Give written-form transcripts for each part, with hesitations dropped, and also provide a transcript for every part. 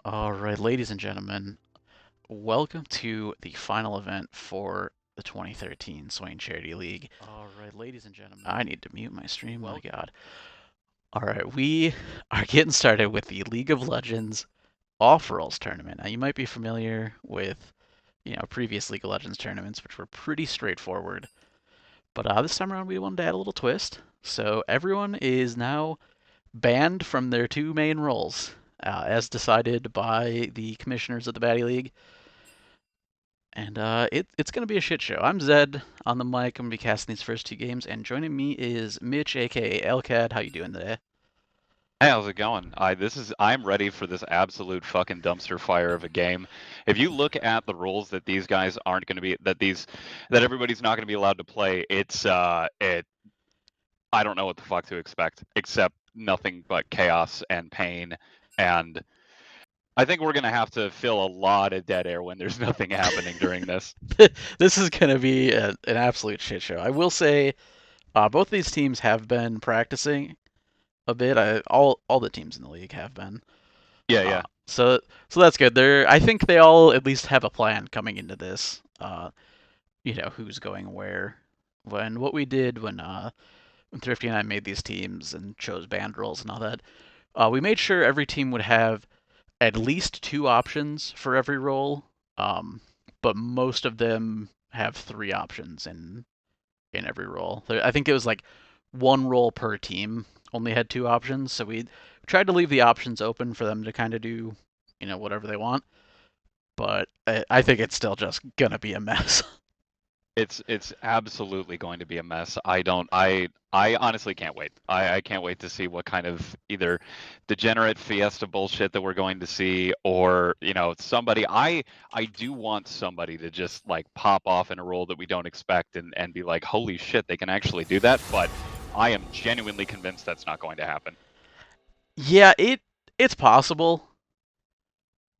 All right, ladies and gentlemen, welcome to the final event for the 2013 Swain Charity League. All right, ladies and gentlemen. I need to mute my stream. My God. All right, we are getting started with the League of Legends Offroles tournament. Now, you might be familiar with, previous League of Legends tournaments, which were pretty straightforward. But this time around, we wanted to add a little twist. So everyone is now banned from their two main roles, as decided by the commissioners of the Baddy League. And it's going to be a shit show. I'm Zed on the mic. I'm going to be casting these first two games, and joining me is Mitch, aka LCAD. How you doing today? Hey, how's it going? I'm ready for this absolute fucking dumpster fire of a game. If you look at the rules that these guys aren't going to be that everybody's not going to be allowed to play, I don't know what the fuck to expect except nothing but chaos and pain, and I think we're going to have to fill a lot of dead air when there's nothing happening during this. This is going to be an absolute shit show. I will say, both these teams have been practicing a bit. All the teams in the league have been. Yeah, Uh, yeah. so so that's good. I think they all at least have a plan coming into this. Who's going where. When what we did when Thrifty and I made these teams and chose band roles and all that, we made sure every team would have at least two options for every role, um, but most of them have three options in every role. I think it was like one role per team only had two options, so we tried to leave the options open for them to kind of do, whatever they want. But I think it's still just gonna be a mess. It's absolutely going to be a mess. I honestly can't wait. I can't wait to see what kind of either degenerate fiesta bullshit that we're going to see, or somebody. I do want somebody to just like pop off in a role that we don't expect and be like, holy shit, they can actually do that. But I am genuinely convinced that's not going to happen. Yeah, it's possible.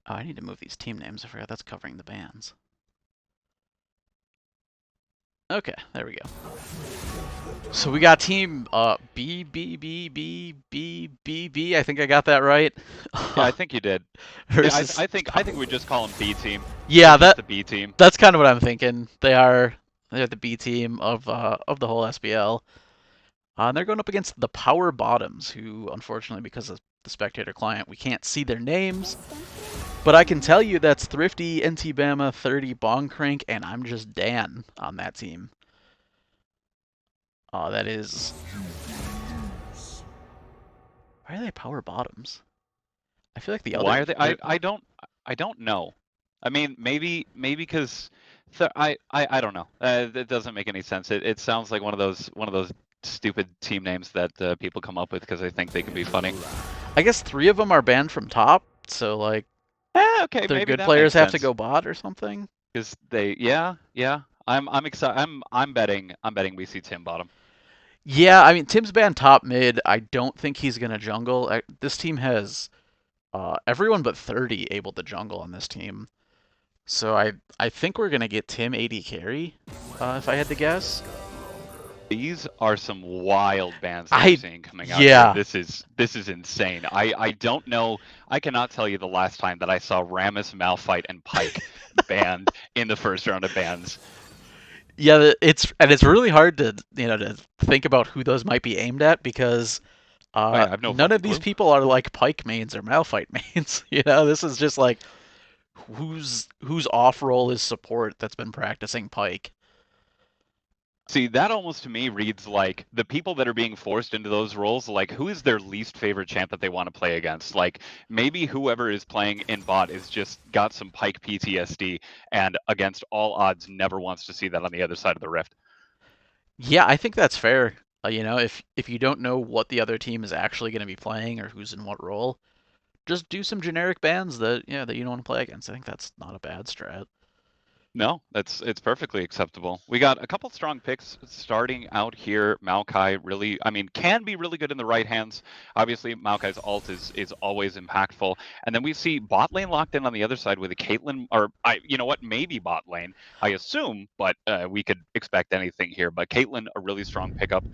Oh, I need to move these team names. I forgot that's covering the bands. Okay, there we go. So we got team B B B B B B B. I think I got that right. Yeah, I think you did. Yeah, Versus I think we just call them B team. They're yeah, just the B team. that's kind of what I'm thinking. They're the B team of the whole SBL. And they're going up against the Power Bottoms, who unfortunately because of the spectator client we can't see their names. But I can tell you that's Thrifty, NT Bama, 30 Bong Crank, and I'm just Dan on that team. That is. Why are they Power Bottoms? I feel like the Why other. are they? I don't know. I mean, maybe because I don't know. It doesn't make any sense. It sounds like one of those stupid team names that people come up with because they think they can be funny. I guess three of them are banned from top, so like Okay, their maybe good that players makes have to sense go bot or something. because yeah. I'm excited. I'm betting we see Tim bottom. Yeah, I mean Tim's banned top mid. I don't think he's gonna jungle. This team has everyone but 30 able to jungle on this team. So I think we're gonna get Tim AD carry, if I had to guess. These are some wild bands that we're I seeing coming out here. yeah This is insane. I don't know. I cannot tell you the last time that I saw Rammus, Malphite, and Pike banned in the first round of bans. yeah it's really hard to to think about who those might be aimed at because I have no none of fucking these clue. people are like Pike mains or Malphite mains. This is just like whose off role is support that's been practicing Pike. See, that almost to me reads like the people that are being forced into those roles, like who is their least favorite champ that they want to play against? Like maybe whoever is playing in bot is just got some Pike PTSD and against all odds never wants to see that on the other side of the rift. Yeah, I think that's fair. If you don't know what the other team is actually going to be playing or who's in what role, just do some generic bans that you don't want to play against. I think that's not a bad strat. No, it's perfectly acceptable. We got a couple strong picks starting out here. Maokai really, I mean, can be really good in the right hands. Obviously, Maokai's ult is always impactful. And then we see bot lane locked in on the other side with a Caitlyn, or you know what, maybe bot lane, I assume, but we could expect anything here. But Caitlyn, a really strong pickup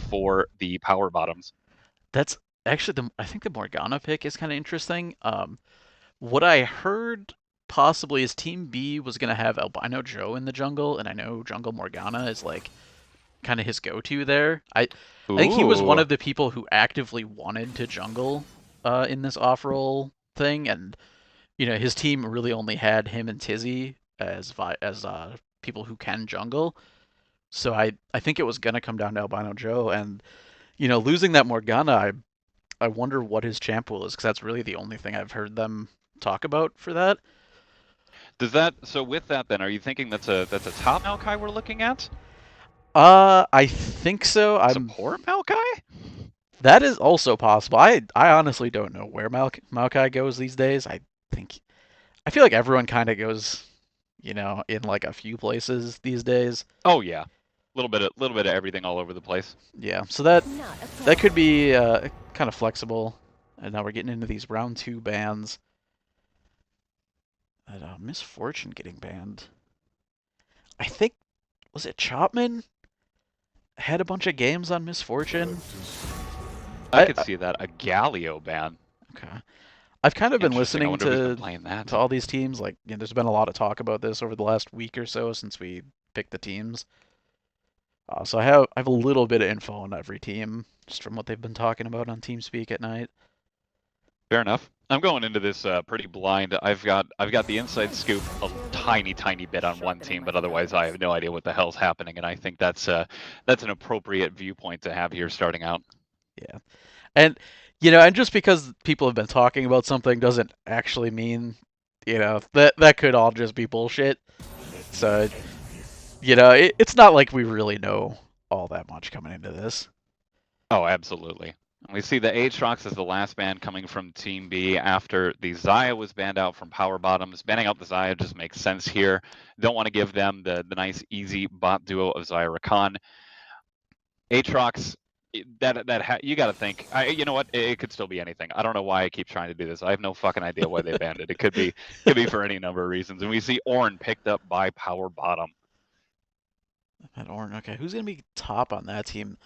for the power bottoms. That's actually I think the Morgana pick is kind of interesting. What I heard possibly is Team B was gonna have Albino Joe in the jungle, and I know Jungle Morgana is like kind of his go-to there. I think he was one Ooh. of the people who actively wanted to jungle in this off-roll thing, and his team really only had him and Tizzy as people who can jungle. So I think it was gonna come down to Albino Joe, and losing that Morgana, I wonder what his champ pool is because that's really the only thing I've heard them talk about for that. Does that so with that then, are you thinking that's a top Maokai we're looking at? I think so. I'm Support Maokai? That is also possible. I honestly don't know where Maokai goes these days. I feel like everyone kind of goes, in like a few places these days. Oh yeah. A little bit of everything all over the place. Yeah, so that could be kind of flexible. And now we're getting into these round two bans. Misfortune getting banned. I think was it Chopman had a bunch of games on Misfortune. I I could see that. A Galio ban. Okay. I've kind of been Interesting. I listening wonder who's been to playing that. all these teams. Like, there's been a lot of talk about this over the last week or so since we picked the teams. So I have a little bit of info on every team just from what they've been talking about on TeamSpeak at night. Fair enough. I'm going into this pretty blind. I've got the inside scoop a tiny bit on one team, but otherwise I have no idea what the hell's happening, and I think that's an appropriate viewpoint to have here starting out. Yeah, and and just because people have been talking about something doesn't actually mean that could all just be bullshit. So it's not like we really know all that much coming into this. Oh, absolutely. We see the Aatrox as the last ban coming from Team B after the Xayah was banned out from Power Bottoms. Banning out the Xayah just makes sense here. Don't want to give them the nice, easy bot duo of Xayah Rakan. Aatrox, you got to think. You know what? It could still be anything. I don't know why I keep trying to do this. I have no fucking idea why they banned it. It could be for any number of reasons. And we see Ornn picked up by Power Bottom. At Orn, okay, who's gonna be top on that team?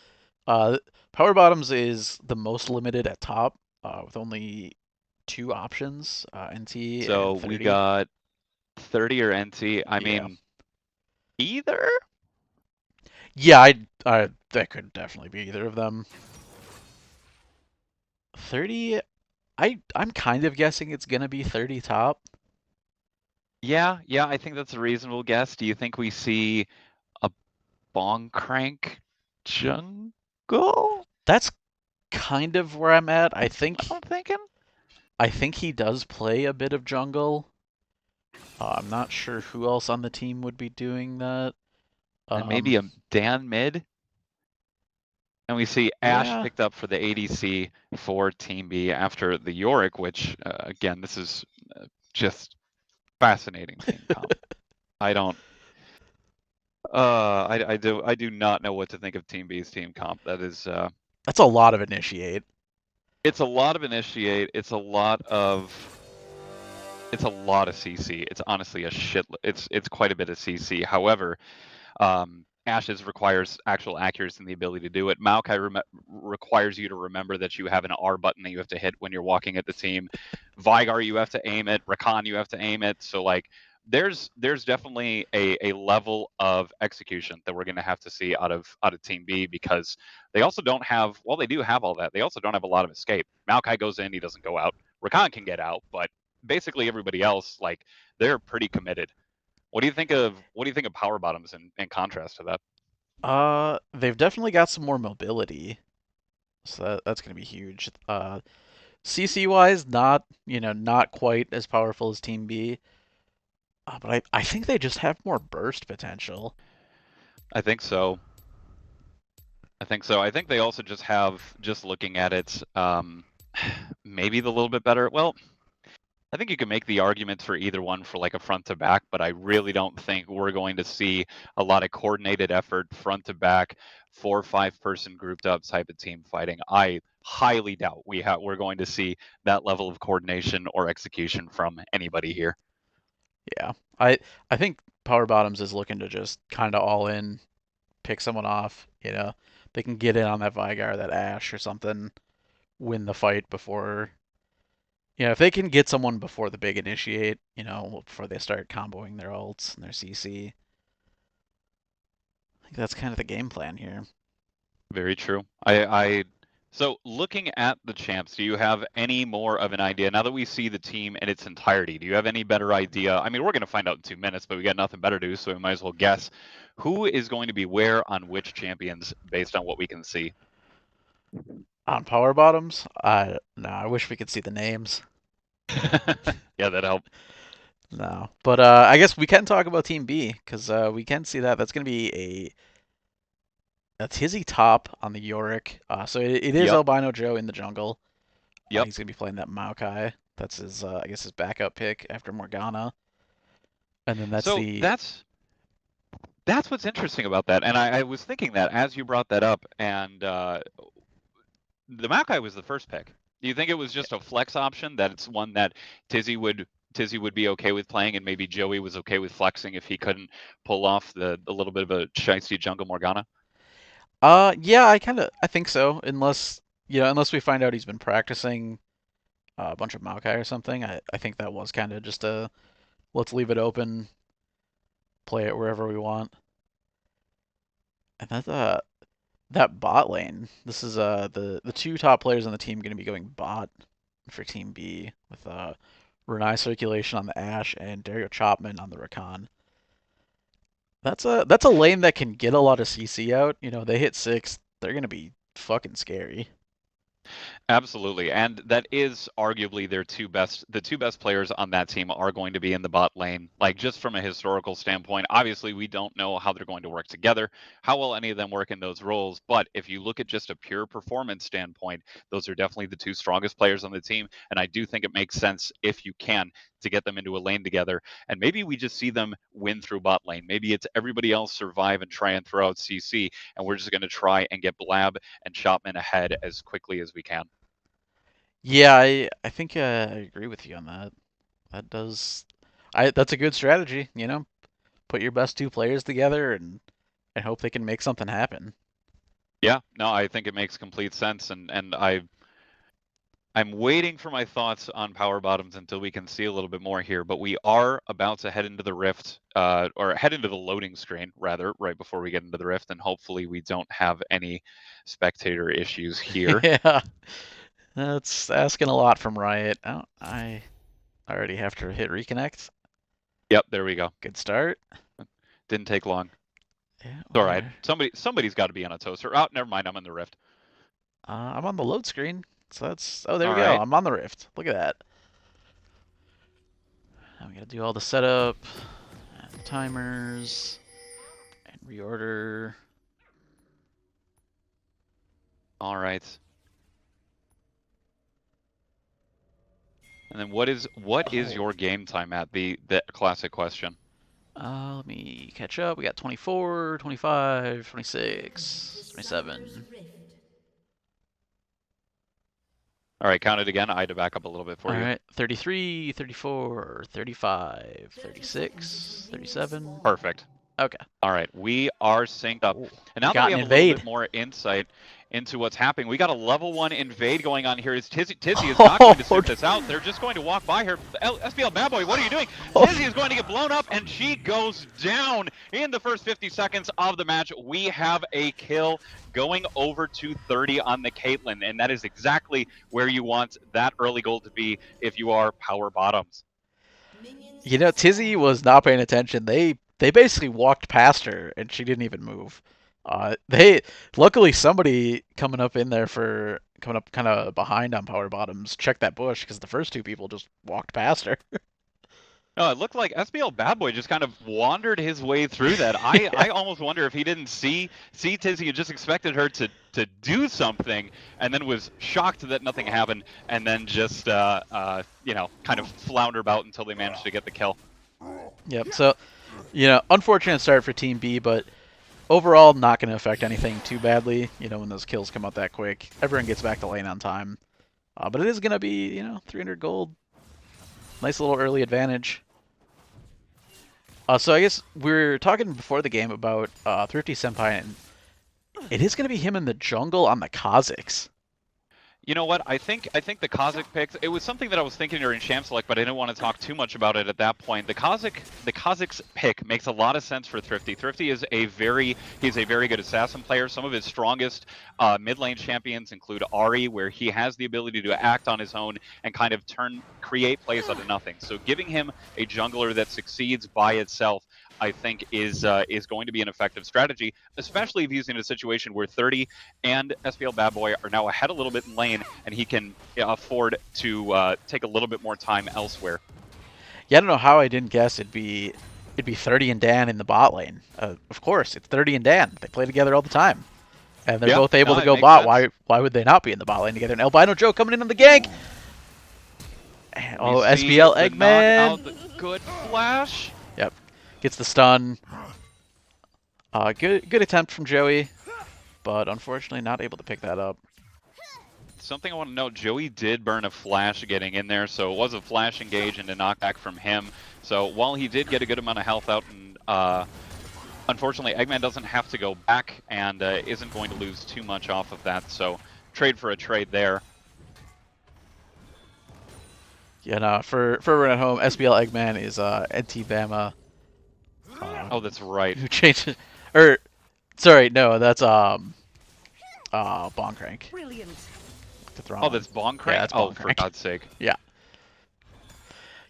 Uh, Power Bottoms is the most limited at top, with only two options, NT So and we 30. got 30 or NT. I Yeah, mean, either. yeah, I that could definitely be either of them. 30, I'm kind of guessing it's gonna be 30 top. Yeah, I think that's a reasonable guess. Do you think we see a Bong Crank jungle? That's kind of where I'm at. I'm thinking. I think he does play a bit of jungle. I'm not sure who else on the team would be doing that. And maybe Um, a Dan mid. And we see Ash yeah, picked up for the ADC for Team B after the Yorick, which, again, this is just fascinating team comp. I don't. I do not know what to think of Team B's team comp. That is, that's a lot of initiate. it's a lot of initiate. It's a lot of CC. It's honestly a shit. It's quite a bit of CC. However, Ashes requires actual accuracy and the ability to do it. Maokai requires you to remember that you have an R button that you have to hit when you're walking at the team. Vigar, you have to aim it. Rakan, you have to aim it. So like, there's definitely a level of execution that we're going to have to see out of Team B because they also don't have. Well, they do have all that. They also don't have a lot of escape. Maokai goes in, he doesn't go out. Rakan can get out, but basically everybody else, like, they're pretty committed. What do you think of power bottoms in contrast to that? They've definitely got some more mobility, so that's gonna be huge. CC wise, not quite as powerful as Team B, but I think they just have more burst potential. I think so. I think so. I think they also just have, just looking at it, maybe the little bit better. Well, I think you can make the argument for either one for like a front to back, but I really don't think we're going to see a lot of coordinated effort front to back, 4 or 5 person grouped up type of team fighting. I highly doubt we're going to see that level of coordination or execution from anybody here. Yeah, I think Power Bottoms is looking to just kind of all in, pick someone off. They can get in on that Vigar, that Ash or something, win the fight before Yeah, if they can get someone before the big initiate, before they start comboing their ults and their CC, I think that's kind of the game plan here. Very true. So looking at the champs, do you have any more of an idea now that we see the team in its entirety? Do you have any better idea? I mean, we're going to find out in 2 minutes, but we got nothing better to do, so we might as well guess who is going to be where on which champions based on what we can see. On power bottoms, no, I wish we could see the names. Yeah, that helped. No, but I guess we can talk about Team B because we can see that that's going to be a Tizzy top on the Yorick. So it is Yep. Albino Joe in the jungle. Yep. He's going to be playing that Maokai. That's his, I guess, his backup pick after Morgana. And then that's So the. that's what's interesting about that, and I was thinking that as you brought that up, and the Maokai was the first pick. Do you think it was just a flex option that it's one that Tizzy would be okay with playing, and maybe Joey was okay with flexing if he couldn't pull off the little bit of a shiesty jungle Morgana? Yeah, I think so. Unless we find out he's been practicing a bunch of Maokai or something. I think that was kind of just a let's leave it open, play it wherever we want. And that bot lane. This is the two top players on the team going to be going bot for Team B with Renai Circulation on the Ashe and Dario Chopman on the Rakan. That's a lane that can get a lot of CC out. They hit 6, they're gonna be fucking scary. Absolutely, and that is arguably the two best players on that team are going to be in the bot lane. Like, just from a historical standpoint, obviously we don't know how they're going to work together, how well any of them work in those roles. But if you look at just a pure performance standpoint, those are definitely the two strongest players on the team. And I do think it makes sense, if you can, to get them into a lane together. And maybe we just see them win through bot lane. Maybe it's everybody else survive and try and throw out CC, and we're just going to try and get Blab and Shopman ahead as quickly as we can. Yeah, I think I agree with you on that. That does, that's a good strategy. Put your best two players together and hope they can make something happen. Yeah, no, I think it makes complete sense, and I'm waiting for my thoughts on power bottoms until we can see a little bit more here. But we are about to head into the rift, or head into the loading screen rather, right before we get into the rift, and hopefully we don't have any spectator issues here. Yeah, that's asking a lot from Riot. Oh, I already have to hit reconnect. Yep, there we go. Good start. Didn't take long. Yeah, It's all right. Somebody's got to be on a toaster. Oh, never mind. I'm in the rift. I'm on the load screen. So that's. Oh, there we All go. right. I'm on the Rift. Look at that. Now we gotta do all the setup, and timers, and reorder. All right. And then what is your game time at? The classic question. Let me catch up. We got 24, 25, 26, 27. All right, count it again. I had to back up a little bit for All you. right, 33, 34, 35, 36, 37. Perfect. Okay. All right, we are synced up. Oh, And we now that got we an have a little bit invade. more insight into what's happening, we got a level 1 invade going on here. Tizzy is not going to sit this out. They're just going to walk by her. SBL Bad Boy, what are you doing? Tizzy is going to get blown up, and she goes down in the first 50 seconds of the match. We have a kill going over 230 on the Caitlyn, and that is exactly where you want that early goal to be if you are power bottoms. Tizzy was not paying attention. They basically walked past her and she didn't even move. They luckily somebody coming up in there for coming up kind of behind on power bottoms checked that bush because the first two people just walked past her. No, it looked like SBL Bad Boy just kind of wandered his way through that. I, Yeah. I almost wonder if he didn't see Tizzy and just expected her to do something, and then was shocked that nothing happened, and then just kind of flounder about until they managed to get the kill. Yep. So, unfortunate start for Team B, but overall not going to affect anything too badly. When those kills come out that quick, everyone gets back to lane on time. But it is going to be 300 gold. Nice little early advantage. So I guess we were talking before the game about Thrifty Senpai, and it is going to be him in the jungle on the Kazakhs. You know what? I think the Kha'Zix picks. It was something that I was thinking during Champ Select, but I didn't want to talk too much about it at that point. The Kha'Zix pick makes a lot of sense for Thrifty. Thrifty is he's a very good assassin player. Some of his strongest mid lane champions include Ari, where he has the ability to act on his own and kind of create plays out of nothing. So giving him a jungler that succeeds by itself, I think is going to be an effective strategy, especially if he's in a situation where 30 and SPL Bad Boy are now ahead a little bit in lane, and he can afford to take a little bit more time elsewhere. Yeah, I don't know how I didn't guess it'd be 30 and Dan in the bot lane. Of course, it's 30 and Dan. They play together all the time, and they're Yeah, both able no, to it go makes bot. sense. Why would they not be in the bot lane together? And Albino Joe coming in on the gank. We Oh, see SBL the knockout, Eggman. the good flash. Yep, gets the stun. Good attempt from Joey, but unfortunately not able to pick that up. Something I want to note, Joey did burn a flash getting in there, so it was a flash engage and a knockback from him. So while he did get a good amount of health out, and unfortunately Eggman doesn't have to go back and isn't going to lose too much off of that. So trade for a trade there. Yeah, no, for everyone at home, SBL Eggman is NT Bama. Oh, that's right. Who changed? Or sorry, no, that's Boncrank. Brilliant. Oh, that's Boncrank? Yeah, that's Oh, for Boncrank. God's sake. Yeah.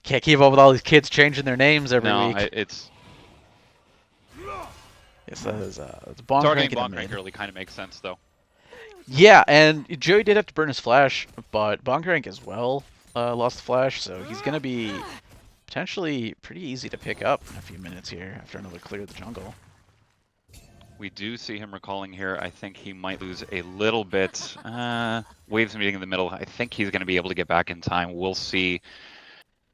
Can't keep up with all these kids changing their names every No, week. it's Yes, that is it's Boncrank targeting in the Boncrank mid. early kind of makes sense though. Yeah, and Joey did have to burn his flash, but Boncrank as well lost the flash, so he's gonna be potentially pretty easy to pick up in a few minutes here after another clear of the jungle. We do see him recalling here. I think he might lose a little bit. Waves meeting in the middle. I think he's going to be able to get back in time. We'll see.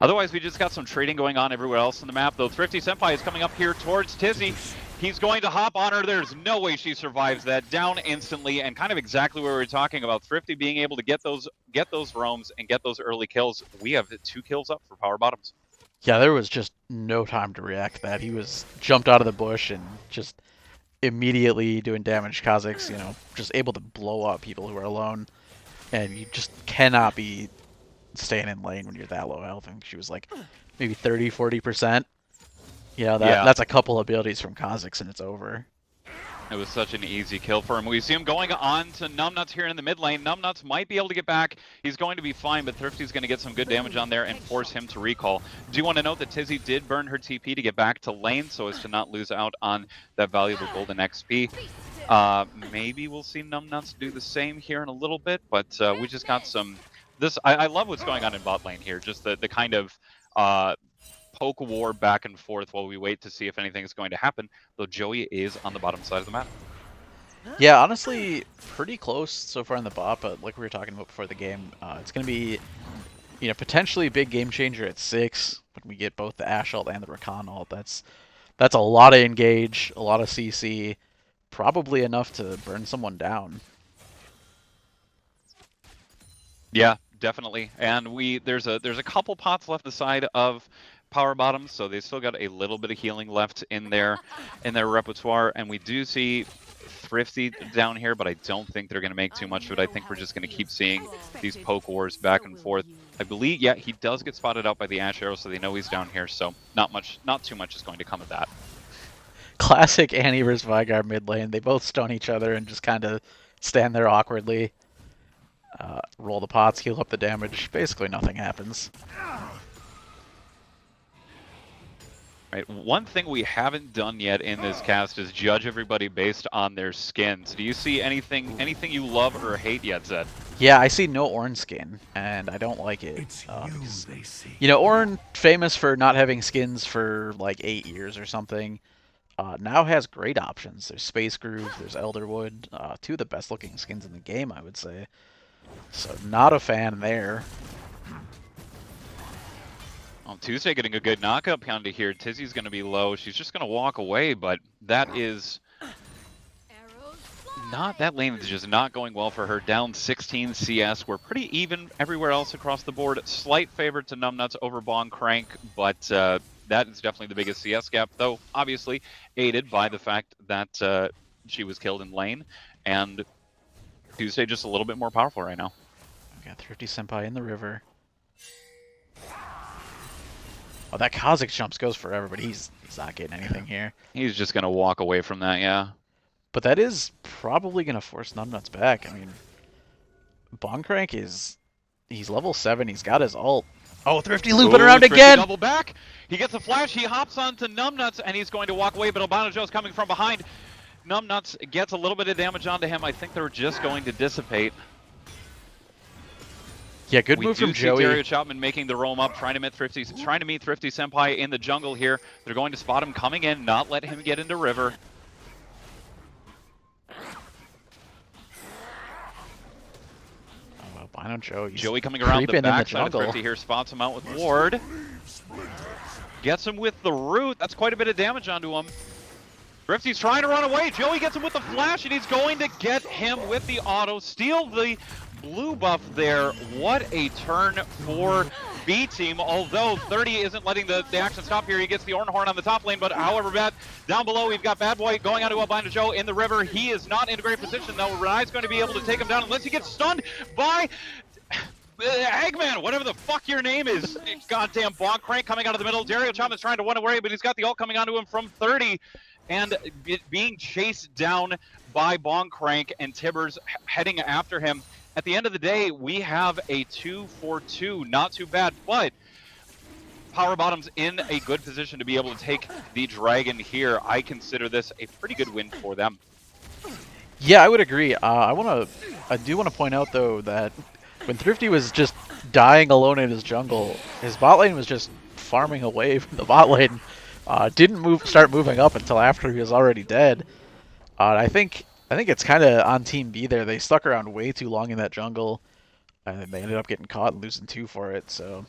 Otherwise, we just got some trading going on everywhere else on the map, though. Thrifty Senpai is coming up here towards Tizzy. He's going to hop on her. There's no way she survives that. Down instantly, and kind of exactly what we were talking about. Thrifty being able to get those roams and get those early kills. We have 2 kills up for Power Bottoms. Yeah, there was just no time to react to that. He was jumped out of the bush and just immediately doing damage. Kha'Zix, just able to blow up people who are alone, and you just cannot be staying in lane when you're that low health. I think she was like maybe 30-40%. That's a couple abilities from Kha'Zix and it's over. It was such an easy kill for him. We see him going on to Numbnuts here in the mid lane. Numbnuts might be able to get back. He's going to be fine, but Thrifty's going to get some good damage on there and force him to recall. Do you want to note that Tizzy did burn her TP to get back to lane so as to not lose out on that valuable golden XP? Maybe we'll see Numbnuts do the same here in a little bit, but we just got some... I love what's going on in bot lane here. Just the kind of... poke war back and forth while we wait to see if anything is going to happen, though Joey is on the bottom side of the map. Yeah, honestly, pretty close so far in the bot, but like we were talking about before the game, it's going to be, potentially a big game changer at 6 when we get both the Ashe ult and the Rakan ult. That's a lot of engage, a lot of CC, probably enough to burn someone down. Yeah, definitely. And there's a couple pots left aside of Power Bottoms, so they still got a little bit of healing left in their repertoire. And we do see Thrifty down here, but I don't think they're going to make too much of it. I think we're just going to keep seeing these poke wars back and forth. I believe, yeah, he does get spotted out by the Ashe arrow, so they know he's down here. So not too much is going to come of that. Classic Annie versus Vygar mid lane. They both stun each other and just kind of stand there awkwardly. Roll the pots, heal up the damage. Basically nothing happens. Right. One thing we haven't done yet in this cast is judge everybody based on their skins. Do you see anything you love or hate yet, Zed? Yeah, I see no Ornn skin, and I don't like it. It's you they see. Ornn, famous for not having skins for like 8 years or something, now has great options. There's Space Groove, there's Elderwood, 2 of the best looking skins in the game, I would say. So not a fan there. On Tuesday, getting a good knockup onto here. Tizzy's going to be low. She's just going to walk away, but that is not... That lane is just not going well for her. Down 16 CS. We're pretty even everywhere else across the board. Slight favor to Numbnuts over Boncrank, but that is definitely the biggest CS gap, though obviously aided by the fact that she was killed in lane, and Tuesday just a little bit more powerful right now. Got Thrifty Senpai in the river. Oh, that Kha'Zix jumps goes forever, but he's not getting anything here. He's just going to walk away from that, yeah. But that is probably going to force Numbnuts back. I mean, Bonkrank he's level 7. He's got his ult. Oh, Thrifty looping around Thrifty again! Double back. He gets a flash. He hops onto Numbnuts, and he's going to walk away, but Albino Joe's coming from behind. Numbnuts gets a little bit of damage onto him. I think they're just going to dissipate. Yeah, good move from Joey. Dario Chapman making the roam up, trying to meet Thrifty Senpai in the jungle here. They're going to spot him coming in, not let him get into river. Oh, Albino Joe. Joey coming around the backside of jungle. Thrifty here, spots him out with Ward. Gets him with the root. That's quite a bit of damage onto him. Thrifty's trying to run away. Joey gets him with the flash, and he's going to get him with the auto. Steal the blue buff there. What a turn for B team. Although 30 isn't letting the action stop here. He gets the Ornhorn on the top lane, but however bad. Down below, we've got Bad Boy going on to Albino Joe in the river. He is not in a great position, though. Rai's going to be able to take him down unless he gets stunned by Eggman, whatever the fuck your name is. Goddamn Bonkrank coming out of the middle. Dario Chapman's trying to run away, but he's got the ult coming onto him from 30. And being chased down by Bonkrank and Tibbers heading after him. At the end of the day, we have a 2-for-2. Not too bad, but Power Bottom's in a good position to be able to take the Dragon here. I consider this a pretty good win for them. Yeah, I would agree. I do want to point out, though, that when Thrifty was just dying alone in his jungle, his bot lane was just farming away from the bot lane. Didn't start moving up until after he was already dead. I think it's kind of on Team B there. They stuck around way too long in that jungle, and they ended up getting caught and losing 2 for it. So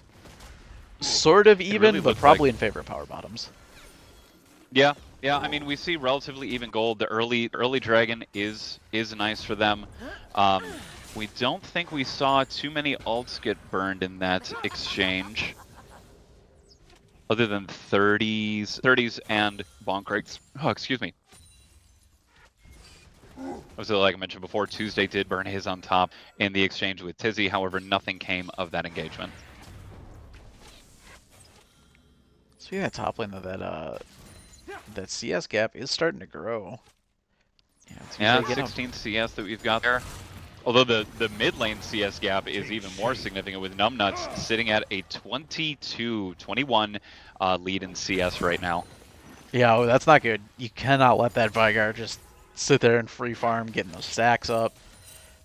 sort of even, really, but probably in favor of Power Bottoms. Yeah. I mean, we see relatively even gold. The early Dragon is nice for them. We don't think we saw too many ults get burned in that exchange. Other than 30s and Bonkranks. Oh, excuse me. So like I mentioned before, Tuesday did burn his on top in the exchange with Tizzy. However, nothing came of that engagement. Speaking of top lane, though, that CS gap is starting to grow. Yeah, 16 CS that we've got there. Although the mid lane CS gap is even more significant with Numbnuts sitting at a 22-21 lead in CS right now. Yeah, well, that's not good. You cannot let that Vigar just sit there and free farm, getting those stacks up.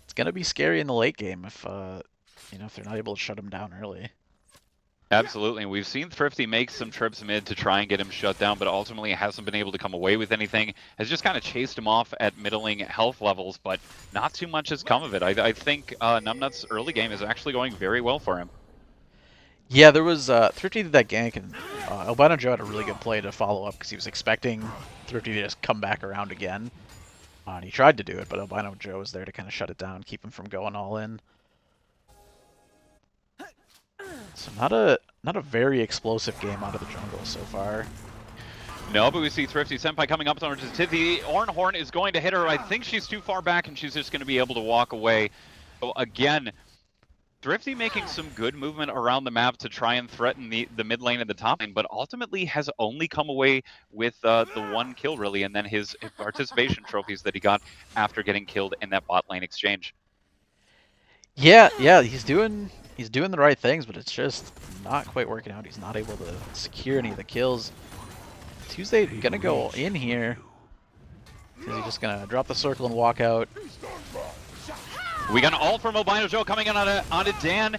It's gonna be scary in the late game if if they're not able to shut him down early. Absolutely, and we've seen Thrifty make some trips mid to try and get him shut down, but ultimately hasn't been able to come away with anything. Has just kind of chased him off at middling health levels, but not too much has come of it. I think Numbnuts' early game is actually going very well for him. Yeah, there was Thrifty did that gank, and Albino Joe had a really good play to follow up because he was expecting Thrifty to just come back around again. And he tried to do it, but Albino Joe was there to kind of shut it down, keep him from going all in. So not a very explosive game out of the jungle so far. No, but we see Thrifty Senpai coming up towards Tizzy. Ornhorn is going to hit her. I think she's too far back, and she's just going to be able to walk away. So again, Thrifty making some good movement around the map to try and threaten the mid lane and the top lane, but ultimately has only come away with the 1 kill, really, and then his participation trophies that he got after getting killed in that bot lane exchange. Yeah, he's doing the right things, but it's just not quite working out. He's not able to secure any of the kills. Tuesday gonna go in here. Is he just gonna drop the circle and walk out? We got an ult from Albino Joe coming in onto Dan,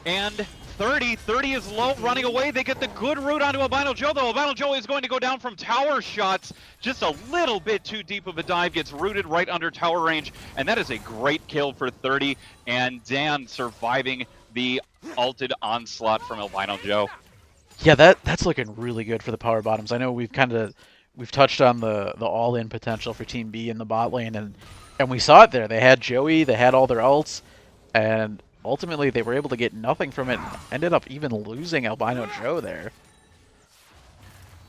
and 30 is low, running away. They get the good root onto Albino Joe, though. Albino Joe is going to go down from tower shots. Just a little bit too deep of a dive, gets rooted right under tower range, and that is a great kill for 30, and Dan surviving the ulted onslaught from Albino Joe. Yeah, that's looking really good for the Power Bottoms. I know we've touched on the all-in potential for Team B in the bot lane, and we saw it there. They had Joey, they had all their ults, and ultimately they were able to get nothing from it, and ended up even losing Albino Joe there.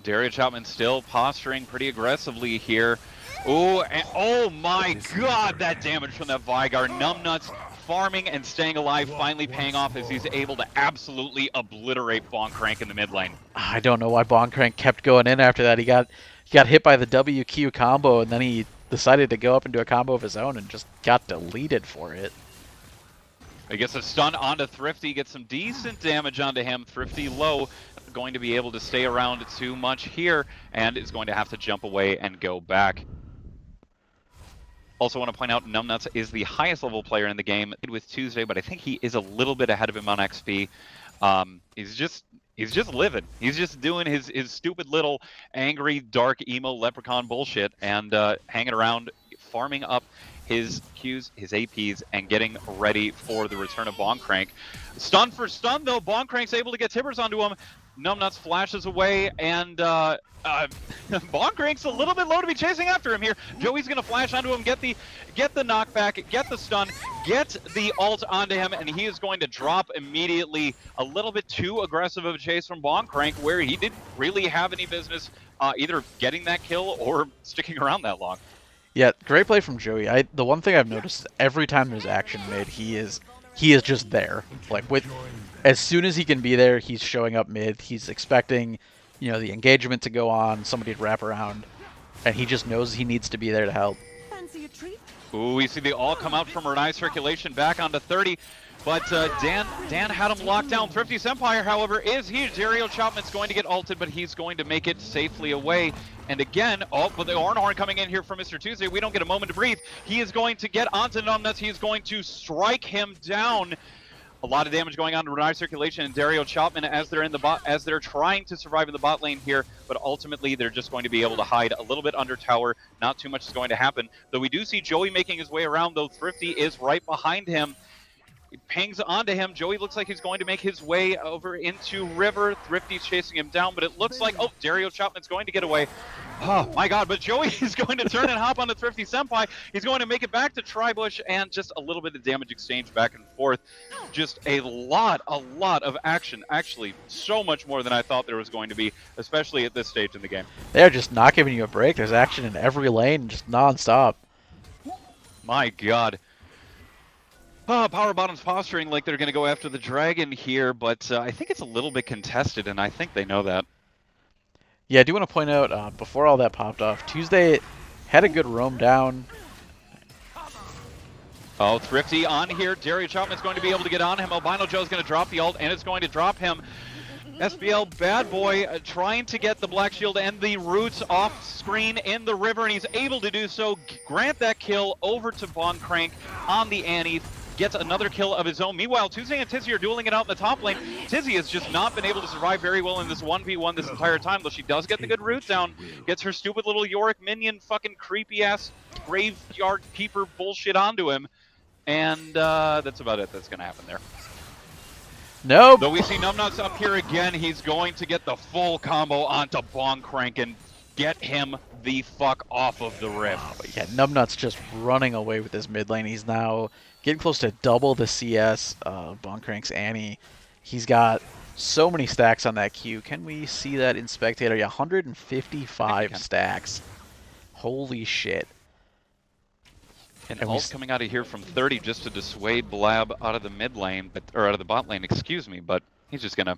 Dario Chapman still posturing pretty aggressively here. Ooh, and oh my god, that damage from that Vigar. Numbnuts farming and staying alive finally paying off as he's able to absolutely obliterate Bonkrank in the mid lane. I don't know why Bonkrank kept going in after that. He got hit by the WQ combo, and then he decided to go up and do a combo of his own and just got deleted for it. He gets a stun onto Thrifty, gets some decent damage onto him. Thrifty low, going to be able to stay around too much here, and is going to have to jump away and go back. Also want to point out Numbnuts is the highest level player in the game with Tuesday, but I think he is a little bit ahead of him on XP. He's just living. He's just doing his stupid little angry, dark, emo leprechaun bullshit and hanging around, farming up his Qs, his APs, and getting ready for the return of Bonkrank. Stun for stun, though. Bonkrank's able to get Tibbers onto him. Numbnuts flashes away, and Bonkrank's a little bit low to be chasing after him here. Joey's going to flash onto him, get the knockback, get the stun, get the ult onto him, and he is going to drop immediately. A little bit too aggressive of a chase from Bonkrank, where he didn't really have any business either getting that kill or sticking around that long. Yeah, great play from Joey. The one thing I've noticed is every time there's action mid, he is just there. Like as soon as he can be there, he's showing up mid. He's expecting, the engagement to go on, somebody to wrap around, and he just knows he needs to be there to help. Ooh, we see the all come out from Renai circulation back onto 30. But Dan had him locked down. Thrifty Empire, however, is here. Dario Chopman's going to get ulted, but he's going to make it safely away. And again, but the Ornhorn coming in here from Mr. Tuesday. We don't get a moment to breathe. He is going to get onto Numbnuts. He is going to strike him down. A lot of damage going on to Renai circulation and Dario Chopman as they're in the as they're trying to survive in the bot lane here. But ultimately, they're just going to be able to hide a little bit under tower. Not too much is going to happen. Though we do see Joey making his way around, though Thrifty is right behind him. He pangs onto him. Joey looks like he's going to make his way over into River. Thrifty's chasing him down, but it looks like, Dario Chopman's going to get away. Oh my god, but Joey is going to turn and hop onto Thrifty Senpai. He's going to make it back to Tribush, and just a little bit of damage exchange back and forth. Just a lot of action. Actually, so much more than I thought there was going to be, especially at this stage in the game. They're just not giving you a break. There's action in every lane, just non-stop. My god. Power Bottom's posturing like they're going to go after the dragon here, but I think it's a little bit contested, and I think they know that. Yeah, I do want to point out, before all that popped off, Tuesday had a good roam down. Oh, Thrifty on here. Dario Chopman's going to be able to get on him. Albino Joe's going to drop the ult, and it's going to drop him. SBL Bad Boy trying to get the Black Shield and the roots off screen in the river, and he's able to do so. Grant that kill over to Bonkrank on the Annie. Gets another kill of his own. Meanwhile, Tuesday and Tizzy are dueling it out in the top lane. Tizzy has just not been able to survive very well in this 1v1 this entire time, though she does get the good root down. Gets her stupid little Yorick minion fucking creepy-ass graveyard keeper bullshit onto him. And that's about it that's going to happen there. Nope. Though we see Numbnuts up here again, he's going to get the full combo onto Bonkrank and get him the fuck off of the rift. But yeah, Numbnuts just running away with his mid lane. He's now getting close to double the CS of Bonkrank's Annie. He's got so many stacks on that Q. Can we see that in Spectator? Yeah, 155 stacks. Holy shit. And ult coming out of here from 30 just to dissuade Blab out of the mid lane, or out of the bot lane, excuse me, but he's just gonna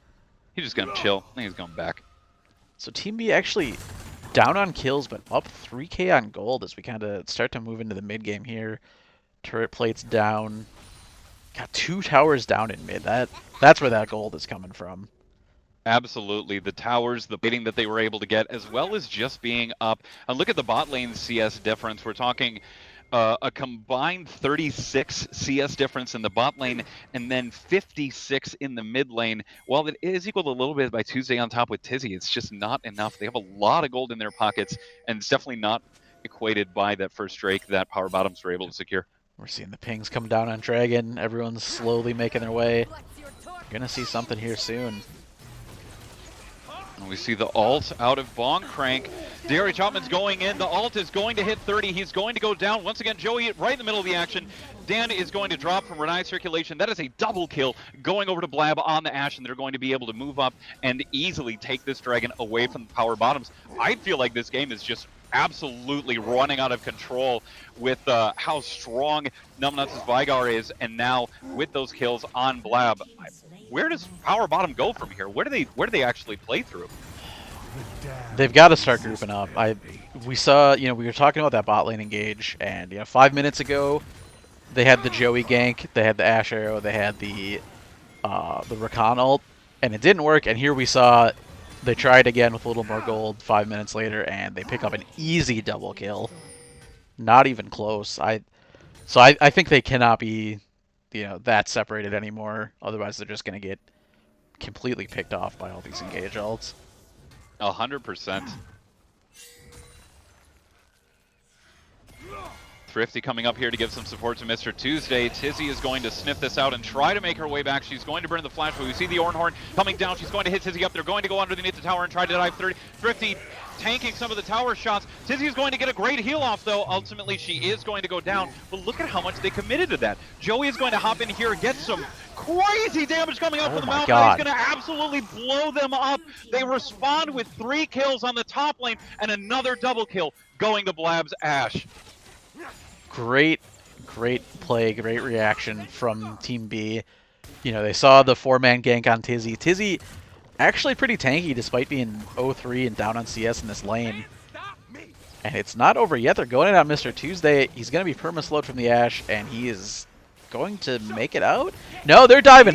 chill. I think he's going back. So Team B actually down on kills, but up 3k on gold as we kind of start to move into the mid game here. Turret plates down. Got 2 towers down in mid. That's where that gold is coming from. Absolutely. The towers, the baiting that they were able to get, as well as just being up. And look at the bot lane CS difference. We're talking a combined 36 CS difference in the bot lane, and then 56 in the mid lane. While it is equal to a little bit by Tuesday on top with Tizzy, it's just not enough. They have a lot of gold in their pockets, and it's definitely not equated by that first Drake that Power Bottoms were able to secure. We're seeing the pings come down on Dragon. Everyone's slowly making their way. Gonna see something here soon. And we see the ult out of Bonkrank. Dario Chopman's going in. The ult is going to hit 30. He's going to go down. Once again, Joey right in the middle of the action. Dan is going to drop from Renai circulation. That is a double kill going over to Blab on the Ashe, and they're going to be able to move up and easily take this dragon away from the Power Bottoms. I feel like this game is just absolutely running out of control with how strong Numbnuts' Vigar is, and now with those kills on Blab, where does Power Bottom go from here? Where do they actually play through? They've got to start grouping up. We saw, we were talking about that bot lane engage, and 5 minutes ago, they had the Joey gank, they had the Ash arrow, they had the Rakan ult, and it didn't work. And here we saw they tried again with a little more gold 5 minutes later, and they pick up an easy double kill. Not even close. So I think they cannot be, that separated anymore. Otherwise, they're just gonna get completely picked off by all these engage ults. 100%. Thrifty coming up here to give some support to Mr. Tuesday. Tizzy is going to sniff this out and try to make her way back. She's going to burn the flash, but we see the Ornhorn coming down. She's going to hit Tizzy up. They're going to go underneath the tower and try to dive 30. Thrifty tanking some of the tower shots. Tizzy is going to get a great heal off, though. Ultimately, she is going to go down. But look at how much they committed to that. Joey is going to hop in here and get some crazy damage coming out from the Mount. He's going to absolutely blow them up. They respond with 3 kills on the top lane and another double kill going to Blab's Ash. Great play, great reaction from Team B. They saw the 4-man gank on Tizzy. Tizzy actually pretty tanky despite being 0-3 and down on CS in this lane. And it's not over yet. They're going in on Mr. Tuesday. He's going to be perma-slowed from the Ash, and he is going to make it out? No, they're diving.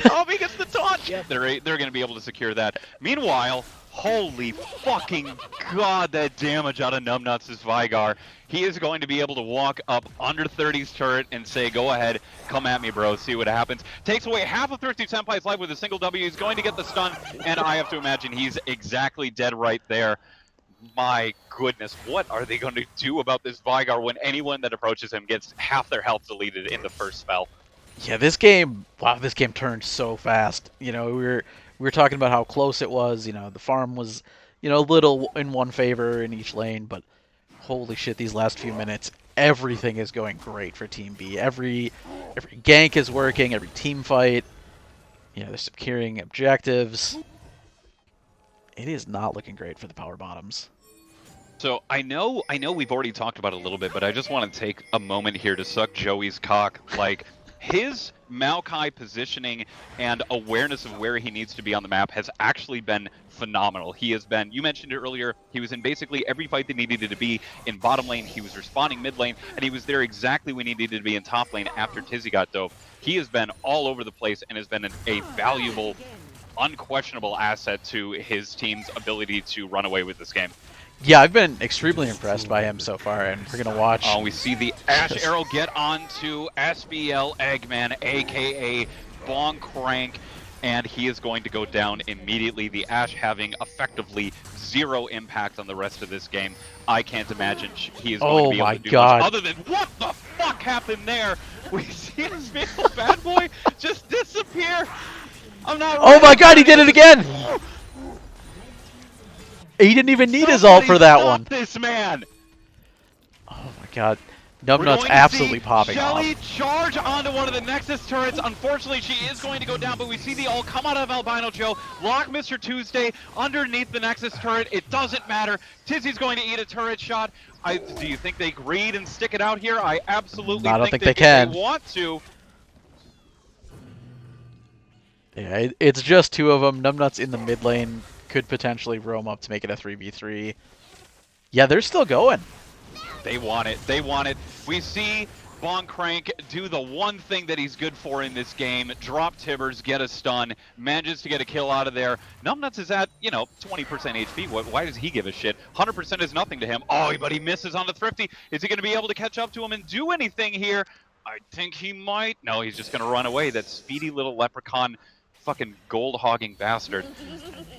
Oh, he gets the taunt. Yeah, they're going to be able to secure that. Meanwhile, holy fucking god, that damage out of Numbnuts' Vigar. He is going to be able to walk up under 30's turret and say, go ahead, come at me, bro, see what happens. Takes away half of Thrifty Senpai's life with a single W. He's going to get the stun, and I have to imagine he's exactly dead right there. My goodness, what are they going to do about this Vigar when anyone that approaches him gets half their health deleted in the first spell? Yeah, this game turned so fast. We were talking about how close it was. The farm was, a little in one favor in each lane, but holy shit, these last few minutes, everything is going great for Team B. Every gank is working, every team fight. They're securing objectives. It is not looking great for the power bottoms. So I know we've already talked about it a little bit, but I just want to take a moment here to suck Joey's cock. Like, his Maokai positioning and awareness of where he needs to be on the map has actually been phenomenal. He has been, you mentioned it earlier, he was in basically every fight that he needed to be in bottom lane, he was responding mid lane, and he was there exactly when he needed to be in top lane after Tizzy got dope. He has been all over the place and has been a valuable, unquestionable asset to his team's ability to run away with this game. Yeah, I've been extremely impressed by him so far, and we're going to watch. Oh, we see the Ash Arrow get onto SBL Eggman, a.k.a. Bong Crank, and he is going to go down immediately. The Ash having effectively 0 impact on the rest of this game. I can't imagine he is going to be able to do much other than what the fuck happened there. We see his little bad boy just disappear. I'm not. Oh my god, he did it again! He didn't even need his ult for that one. This man. Oh my god. Numbnuts absolutely popping Shelly off. Charge onto one of the Nexus turrets. Unfortunately, she is going to go down, but we see the ult come out of Albino Joe. Lock Mr. Tuesday underneath the Nexus turret. It doesn't matter. Tizzy's going to eat a turret shot. Do you think they greed and stick it out here? I absolutely think they can. They want to. Yeah, it's just 2 of them. Numbnuts in the mid lane could potentially roam up to make it a 3v3. Yeah, they're still going. They want it. They want it. We see Bong Crank do the one thing that he's good for in this game. Drop Tibbers, get a stun, manages to get a kill out of there. Numbnuts is at, 20% HP. Why does he give a shit? 100% is nothing to him. Oh, but he misses on the Thrifty. Is he going to be able to catch up to him and do anything here? I think he might. No, he's just going to run away. That speedy little leprechaun fucking gold hogging bastard.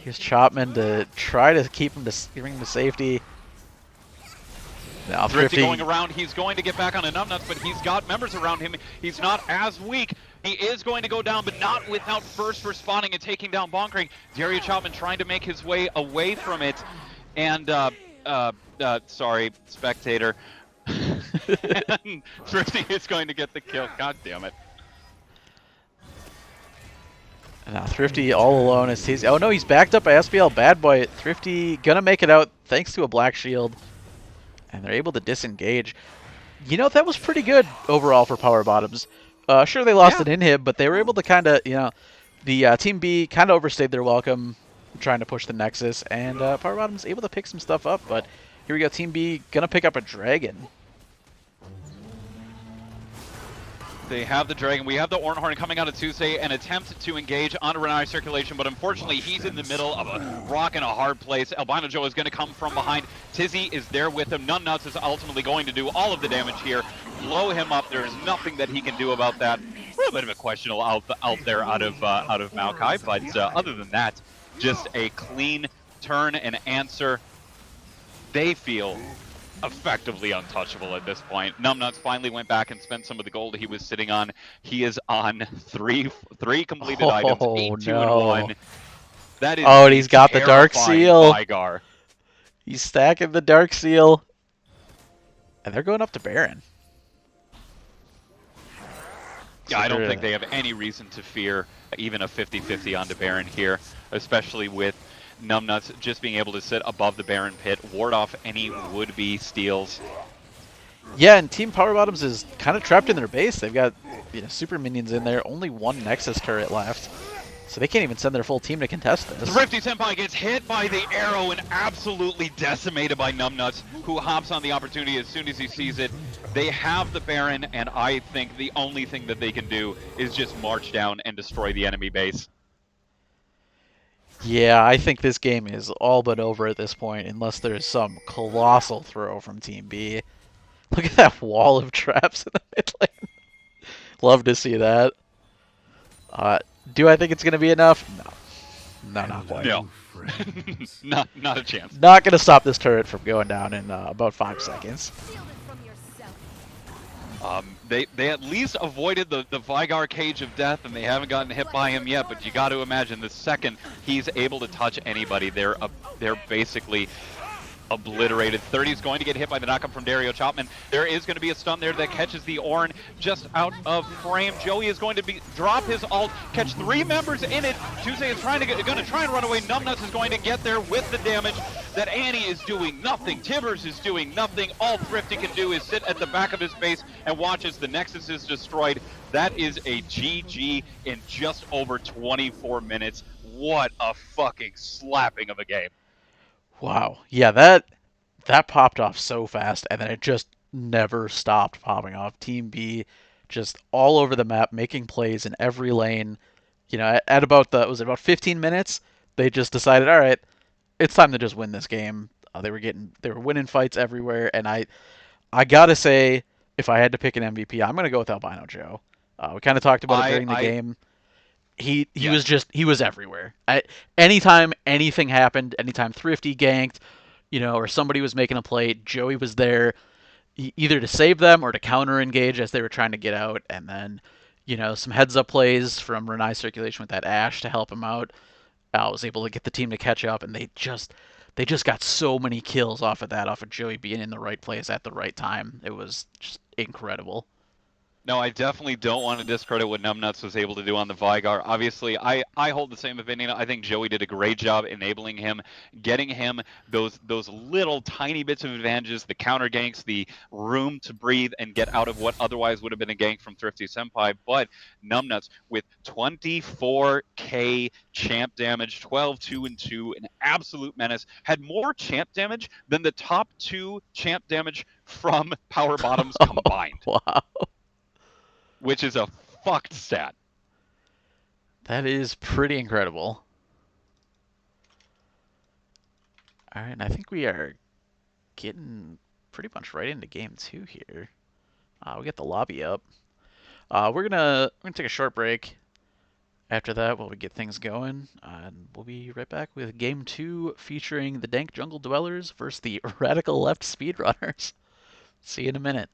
Here's Chopman to try to keep him bring him to safety. Now Thrifty going around, he's going to get back on a Numbnuts, but he's got members around him. He's not as weak. He is going to go down, but not without first responding and taking down Bonkring. Dario Chopman trying to make his way away from it. And, sorry, spectator. And Thrifty is going to get the kill. God damn it. Now Thrifty all alone as Tizzy. Oh no, he's backed up by SBL Bad Boy. Thrifty gonna make it out thanks to a black shield, and they're able to disengage. You know, that was pretty good overall for Power Bottoms. Sure, they lost Yeah, an inhib, but they were able to kind of, you know, the Team B kind of overstayed their welcome trying to push the Nexus, and Power Bottoms able to pick some stuff up, but here we go, Team B gonna pick up a Dragon. they have the Dragon. We have the Ornhorn coming out of Tuesday, an attempt to engage onto Renai circulation, but unfortunately he's in the middle of a rock and a hard place. Albino Joe is going to come from behind. Tizzy is there with him. Numbnuts is ultimately going to do all of the damage here. Blow him up. There is nothing that he can do about that. A little bit of a question out there out of Maokai, but other than that, just a clean turn and answer. They feel effectively untouchable at this point. Numbnuts finally went back and spent some of the gold he was sitting on. He is on three completed items, 8, 2, and No. 1. That is Oh, and a he's got the Dark terrifying Seal. Vygar. He's stacking the Dark Seal. And they're going up to Baron. Yeah, I don't think they have any reason to fear even a 50-50 onto Baron here, especially with Numbnuts just being able to sit above the Baron pit, ward off any would-be steals. Yeah, and Team Power Bottoms is kind of trapped in their base. They've got, you know, super minions in there, only one Nexus turret left. So they can't even send their full team to contest this. Thrifty Senpai gets hit by the arrow and absolutely decimated by Numbnuts, who hops on the opportunity as soon as he sees it. They have the Baron, and I think the only thing that they can do is just march down and destroy the enemy base. Yeah, I think this game is all but over at this point, unless there's some colossal throw from Team B. Look at that wall of traps in the mid lane. Love to see that. Do I think it's going to be enough? No. No, not quite. No. not a chance. Not going to stop this turret from going down in about 5 seconds. They at least avoided the Vygar cage of death, and they haven't gotten hit by him yet, but you got to imagine the second he's able to touch anybody, they're basically obliterated. 30 is going to get hit by the knockup from Dario Chopman. There is going to be a stun there that catches the Ornn just out of frame. Joey is going to drop his ult, catch 3 members in it. Tuesday is going to try and run away. Numbnuts is going to get there with the damage. That Annie is doing nothing. Tibbers is doing nothing. All Thrifty can do is sit at the back of his base and watch as the Nexus is destroyed. That is a GG in just over 24 minutes. What a fucking slapping of a game. Wow. Yeah, that popped off so fast, and then it just never stopped popping off. Team B just all over the map, making plays in every lane. You know, at about was it about 15 minutes? They just decided, all right, it's time to just win this game. They were winning fights everywhere, and I gotta say, if I had to pick an MVP, I'm gonna go with Albino Joe. We kind of talked about it during the game. He was everywhere. Anytime anything happened, anytime Thrifty ganked, you know, or somebody was making a play, Joey was there either to save them or to counter engage as they were trying to get out, and then, you know, some heads up plays from Renai circulation with that Ashe to help him out. I was able to get the team to catch up, and they just got so many kills off of that, off of Joey being in the right place at the right time. It was just incredible. No, I definitely don't want to discredit what Numbnuts was able to do on the Vygar. Obviously, I hold the same opinion. I think Joey did a great job enabling him, getting him those little tiny bits of advantages, the counter ganks, the room to breathe and get out of what otherwise would have been a gank from Thrifty Senpai. But Numbnuts with 24k champ damage, 12, 2, and 2, an absolute menace, had more champ damage than the top 2 champ damage from Power Bottoms combined. Wow. Which is a fucked stat. That is pretty incredible. All right, and I think we are getting pretty much right into game 2 here. We get the lobby up. We're gonna take a short break. After that, while we get things going, and we'll be right back with game 2 featuring the Dank Jungle Dwellers versus the Radical Left Speedrunners. See you in a minute.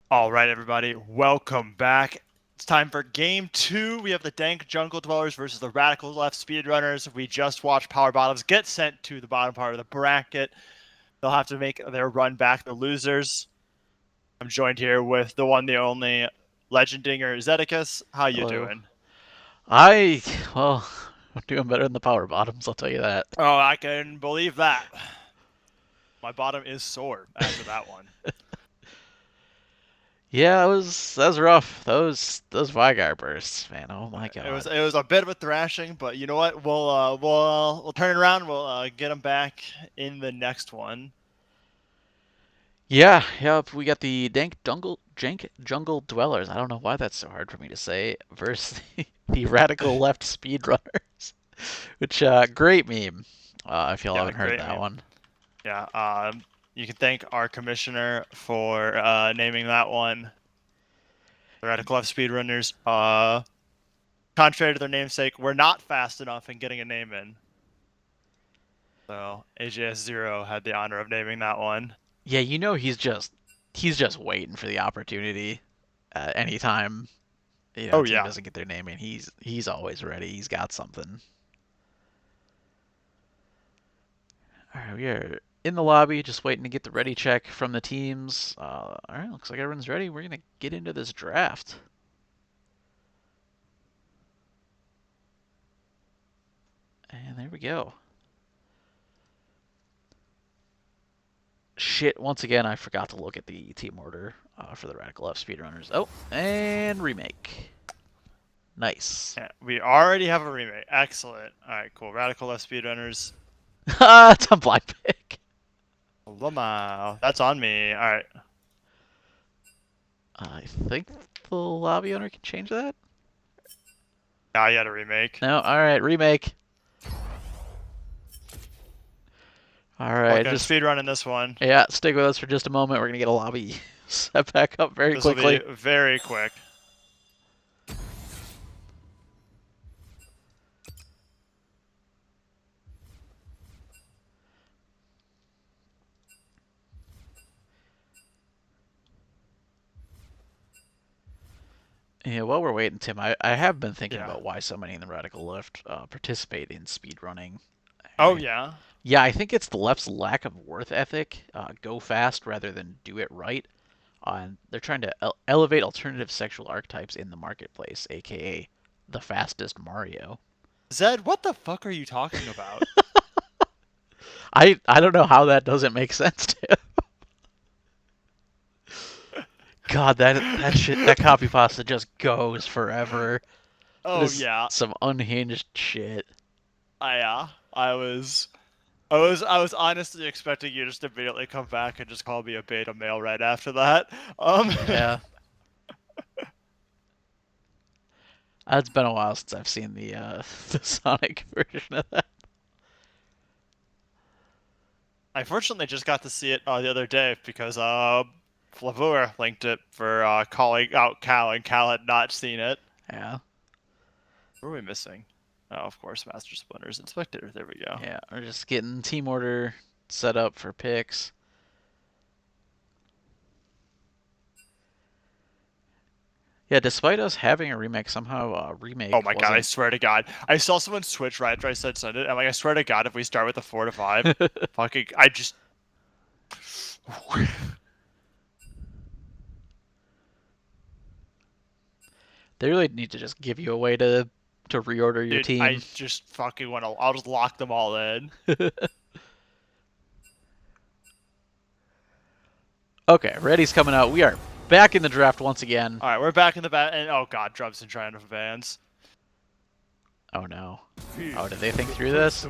All right, everybody, welcome back. It's time for game 2. We have the Dank Jungle Dwellers versus the Radical Left Speedrunners. We just watched Power Bottoms get sent to the bottom part of the bracket. They'll have to make their run back, the losers. I'm joined here with the one, the only, Legendinger Zedicus. How you Hello. doing? Well, I'm doing better than the power bottoms, I'll tell you that. Oh, I can believe that. My bottom is sore after that one. Yeah, that was rough. Those Vygar bursts, man. Oh my It was god. a bit of a thrashing, but you know what? We'll turn it around. We'll get them back in the next one. Yeah, we got the Jank Jungle Dwellers. I don't know why that's so hard for me to say. Versus the Radical Left Speedrunners, which great meme. If y'all Yeah, haven't heard great that meme. one. Yeah, you can thank our commissioner for naming that one. The Radical Left Speedrunners. Contrary to their namesake, we're not fast enough in getting a name in. So AJS0 had the honor of naming that one. Yeah, he's just waiting for the opportunity. Anytime Oh team yeah. doesn't get their name in, he's always ready. He's got something. All right, we are in the lobby, just waiting to get the ready check from the teams. All right, looks like everyone's ready. We're gonna get into this draft. And there we go. Shit, once again, I forgot to look at the team order for the Radical Left Speedrunners. Oh, and remake. Nice. Yeah, we already have a remake. Excellent. All right, cool. Radical Left Speedrunners. It's a blind pick. Lamau. That's on me. All right. I think the lobby owner can change that. Now you had a remake. No, all right, remake. All right, Looking at just speedrun in this one. yeah, stick with us for just a moment. We're gonna get a lobby set back up very This quickly. will be very quick. Yeah, while we're waiting, Tim, I have been thinking Yeah. about why so many in the Radical Left participate in speedrunning. Oh yeah. Yeah, I think it's the left's lack of worth ethic. Go fast rather than do it right. And they're trying to elevate alternative sexual archetypes in the marketplace, aka the fastest Mario. Zed, what the fuck are you talking about? I don't know how that doesn't make sense to him. God, that copy pasta just goes forever. That Oh is yeah. some unhinged shit. I was honestly expecting you just immediately come back and just call me a beta male right after that. Yeah. It's been a while since I've seen the the Sonic version of that. I fortunately just got to see it the other day because Flavor linked it for calling out Cal, and Cal had not seen it. Yeah. What are we missing? Oh, of course, Master Splinters and Spectator. There we go. Yeah, we're just getting team order set up for picks. Yeah, despite us having a remake, somehow remake. Oh my god! I wasn't... swear to God, I saw someone switch right after I said send it. I'm like, I swear to God, if we start with a 4 to 5, fucking, I just. They really need to just give you a way to reorder your Dude, team. I just fucking want to. I'll just lock them all in. Okay, Ready's coming out. We are back in the draft once again. All right, we're back in the bat, and oh god, Drubs and Triumph Vans. Oh no. Oh, did they think through this?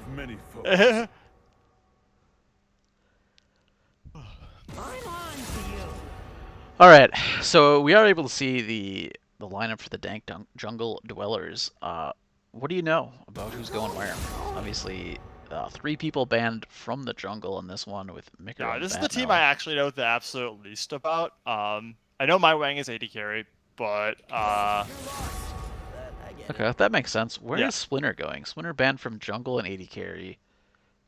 All right, so we are able to see the lineup for the Dank Jungle Dwellers. What do you know about who's going where? Obviously, 3 people banned from the jungle in this one with Mikro No, and this is the team Batno. I actually know the absolute least about. I know my Wang is AD carry, but Okay, that makes sense. Where yeah. is Splinter going? Splinter banned from jungle and AD carry.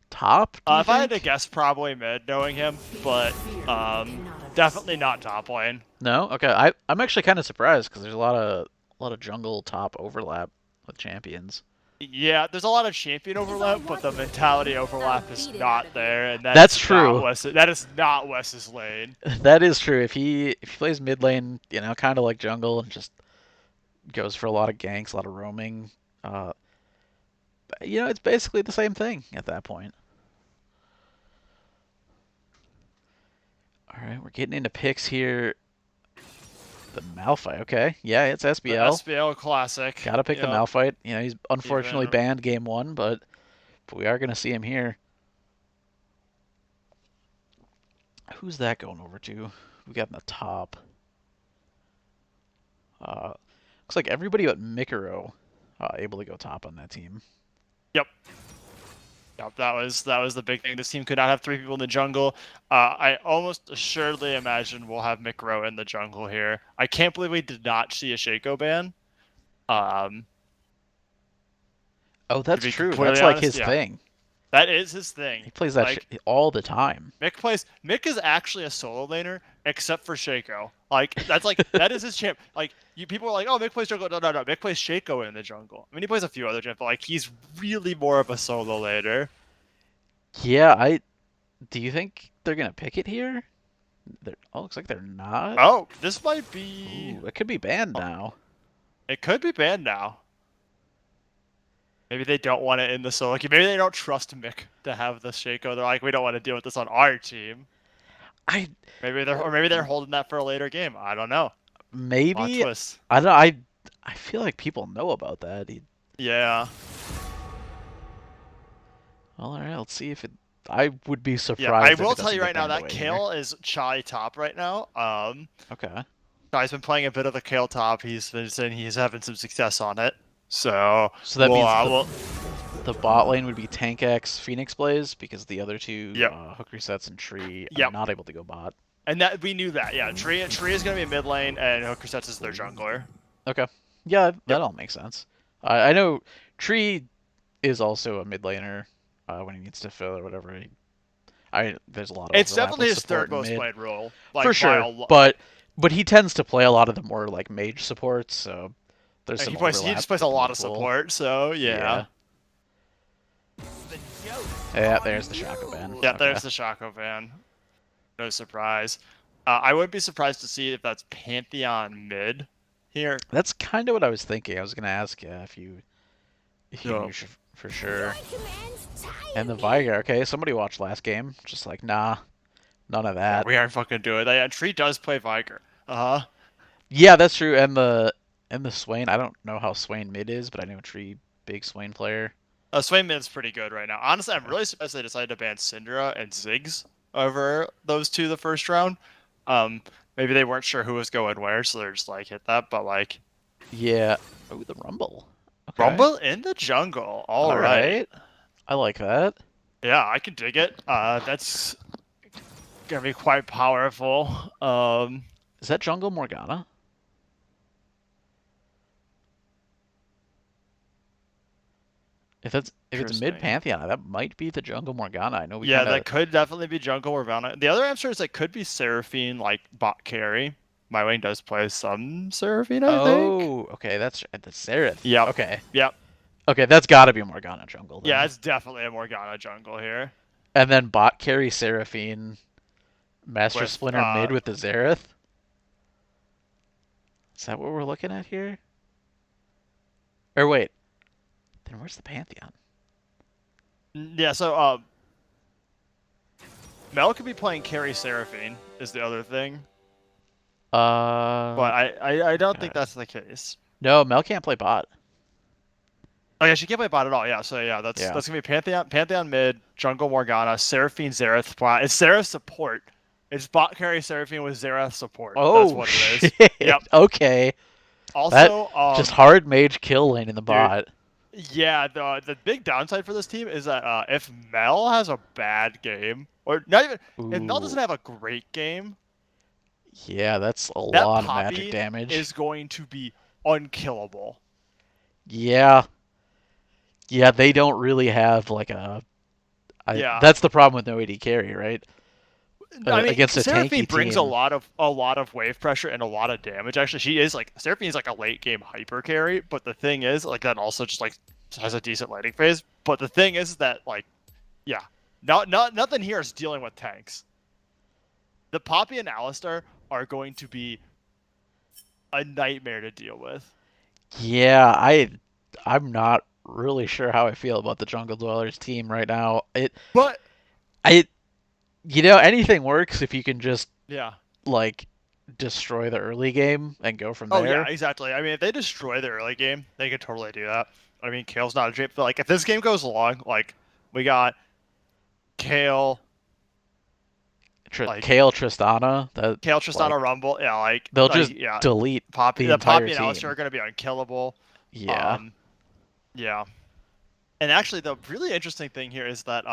Top? Do you If I had think? to guess, probably mid, knowing him, but Definitely not top lane. No? Okay. I'm actually kind of surprised because there's a lot of jungle top overlap with champions. Yeah, there's a lot of champion overlap, but the mentality overlap is not there, and That's true. That is not Wes's lane. That is true. If he plays mid lane, kind of like jungle and just goes for a lot of ganks, a lot of roaming, it's basically the same thing at that point. All right, we're getting into picks here. The Malphite, okay. Yeah, it's SBL. The SBL Classic. Gotta pick the Malphite. He's unfortunately banned game 1, but we are going to see him here. Who's that going over to? We got in the top. Looks like everybody but Mikuro able to go top on that team. Yep. Yep, that was the big thing. This team could not have 3 people in the jungle. I almost assuredly imagine we'll have Mikro in the jungle here. I can't believe we did not see a Shaco ban. Oh, that's true. That's like his thing. That is his thing. He plays that all the time. Mick is actually a solo laner, except for Shaco. That is his champ. People are like, oh, Mick plays jungle. No. Mick plays Shaco in the jungle. I mean, he plays a few other champs, but he's really more of a solo laner. Yeah, do you think they're gonna pick it here? Looks like they're not. Oh, this might be. Ooh, it could be banned now. It could be banned now. Maybe they don't want it in the solo queue. Maybe they don't trust Mick to have the Shaco. They're like, we don't want to deal with this on our team. Maybe they're holding that for a later game. I don't know. Maybe. Twist. I don't know. I feel like people know about that. Yeah. Well, all right. Let's see if it. I would be surprised. Yeah, I will tell you right now that Kale is Chai top right now. Okay. Chai's been playing a bit of a Kale top. He's been saying he's having some success on it. So that means the bot lane would be Tank X Phoenix Blaze because the other two Hook Resets and Tree are not able to go bot. And that we knew that. Yeah, Tree is going to be mid lane and Hook Resets is their jungler. Okay. Yeah, that all makes sense. I know Tree is also a mid laner when he needs to fill or whatever. There's a lot of. It's definitely his third most played role. For sure, but he tends to play a lot of the more mage supports. So there's some he just plays a lot of support. So yeah. Yeah, there's the Shaco ban. Yeah, there's the Shaco ban. No surprise. I wouldn't be surprised to see if that's Pantheon mid here. That's kind of what I was thinking. I was gonna ask if you knew for sure. And the Vigar, okay, somebody watched last game. Just nah, none of that. Yeah, we aren't fucking doing that. Yeah, Tree does play Vigar. Yeah, that's true. And the Swain, I don't know how Swain mid is, but I know Tree big Swain player. Swain mid's pretty good right now. Honestly, I'm really surprised they decided to ban Syndra and Ziggs over those two the first round. Maybe they weren't sure who was going where, so they're just hit that. But yeah. Oh, the Rumble. Okay. Rumble in the jungle. All right. I like that. Yeah, I can dig it. That's gonna be quite powerful. Is that jungle Morgana? If it's mid Pantheon, that might be the jungle Morgana. I know we. Yeah, that could definitely be jungle Morgana. The other answer is it could be Seraphine, bot carry. My lane does play some Seraphine, I think. Oh, okay, that's Seraph. Yeah. Okay. Yep. Okay, that's got to be Morgana jungle. Then. Yeah, it's definitely a Morgana jungle here. And then bot carry Seraphine, Master Splinter mid with the Xerath. Is that what we're looking at here? Or wait. Then where's the Pantheon? Yeah, so Mel could be playing carry Seraphine is the other thing. But I don't think that's the case. No, Mel can't play bot. Oh yeah, she can't play bot at all. Yeah, so yeah, that's gonna be Pantheon mid, jungle Morgana, Seraphine Xerath bot. It's Xerath support. It's bot carry Seraphine with Xerath support. Oh, that's what it is. Shit. Yep. Okay. Also, just hard mage kill lane in the bot. Yeah, the big downside for this team is that if Mel has a bad game, or not even if Mel doesn't have a great game, yeah, that's a lot of magic damage. Is going to be unkillable. Yeah. Yeah, they don't really have that's the problem with no AD carry, right? I mean, against a Seraphine tanky brings team. a lot of wave pressure and a lot of damage. Actually, she is like Seraphine is like a late game hyper carry, but the thing is, like that also just like has a decent laning phase. But the thing is that like, yeah, nothing here is dealing with tanks. The Poppy and Alistar are going to be a nightmare to deal with. Yeah, I'm not really sure how I feel about the Jungle Dwellers team right now. But I you know, anything works if you can just yeah. like destroy the early game and go from Oh yeah, there. exactly. I mean, if they destroy the early game, they could totally do that. I mean, Kale's not a drape, but like if this game goes long, like we got Kale, like Kale Tristana, that Kale, Tristana, like Rumble, yeah, they'll just yeah, delete the The entire Poppy and Alistar team. are gonna be unkillable. Yeah. Yeah. And actually, the really interesting thing here is that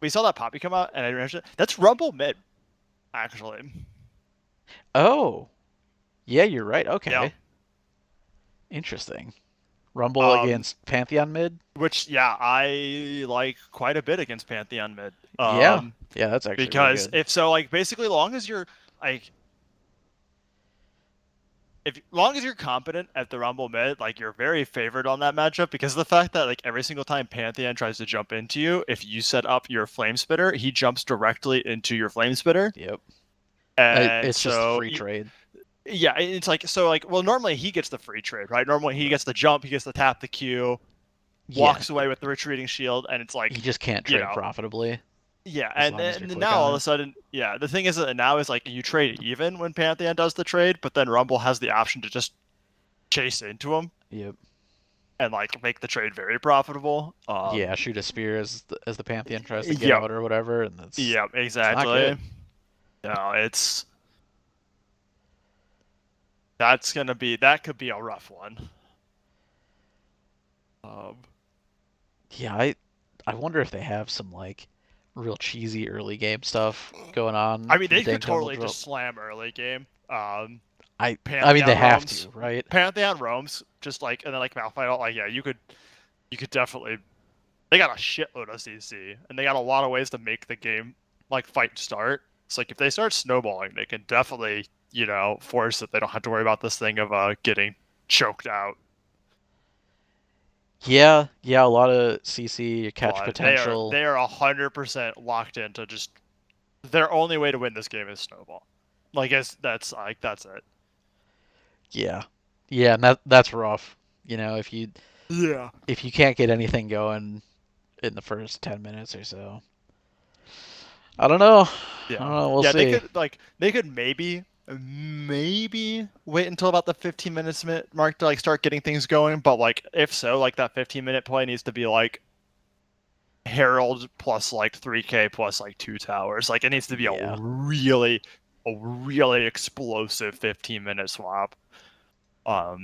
we saw that Poppy come out, and I mentioned that's Rumble mid, actually. Oh, yeah, you're right. Yeah. Okay. Interesting. Rumble Um, against Pantheon mid? which yeah, I like quite a bit against Pantheon mid. Yeah. Yeah, that's actually really Because good. if so, like basically, long as you're like, if long as you're competent at the Rumble mid, like you're very favored on that matchup because of the fact that like every single time Pantheon tries to jump into you, if you set up your Flame Spitter, he jumps directly into your Flame Spitter. Yep. And It's just so free trade. yeah, it's like so like well normally he gets the free trade, right? Normally he gets the jump, he gets the tap the Q, Yeah. walks away with the retreating shield, and it's like You just can't you trade know profitably yeah, as and long as then you're quick now all on of a it. sudden yeah, the thing is that now is like you trade even when Pantheon does the trade, but then Rumble has the option to just chase into him Yep. and like make the trade very profitable. Yeah, shoot a spear as the Pantheon tries to get Yep, out or whatever, and yep, it's not exactly. good. No, that could be a rough one. Um, Yeah, I wonder if they have some like real cheesy early game stuff going on I mean, for the they could Dank Jungle totally Drill. just slam early game. I mean they Pantheon have roams, to, right? just like and then like Malphite, like yeah, you could definitely. They got a shitload of CC, and they got a lot of ways to make the game like fight start. It's like if they start snowballing, they can definitely force that they don't have to worry about this thing of getting choked out. Yeah, yeah, a lot of CC catch But potential. they are 100% locked into just their only way to win this game is snowball. Like that's it. Yeah. Yeah, and that's rough. You know, Yeah. if you can't get anything going in the first 10 minutes or so. I don't know. I don't Yeah. know, we'll Yeah, see. they could maybe wait until about the 15 minutes mark to like start getting things going, but like if so, like that 15-minute play needs to be like Herald plus like 3k plus like 2 towers. Like it needs to be Yeah. a really explosive 15-minute swap. All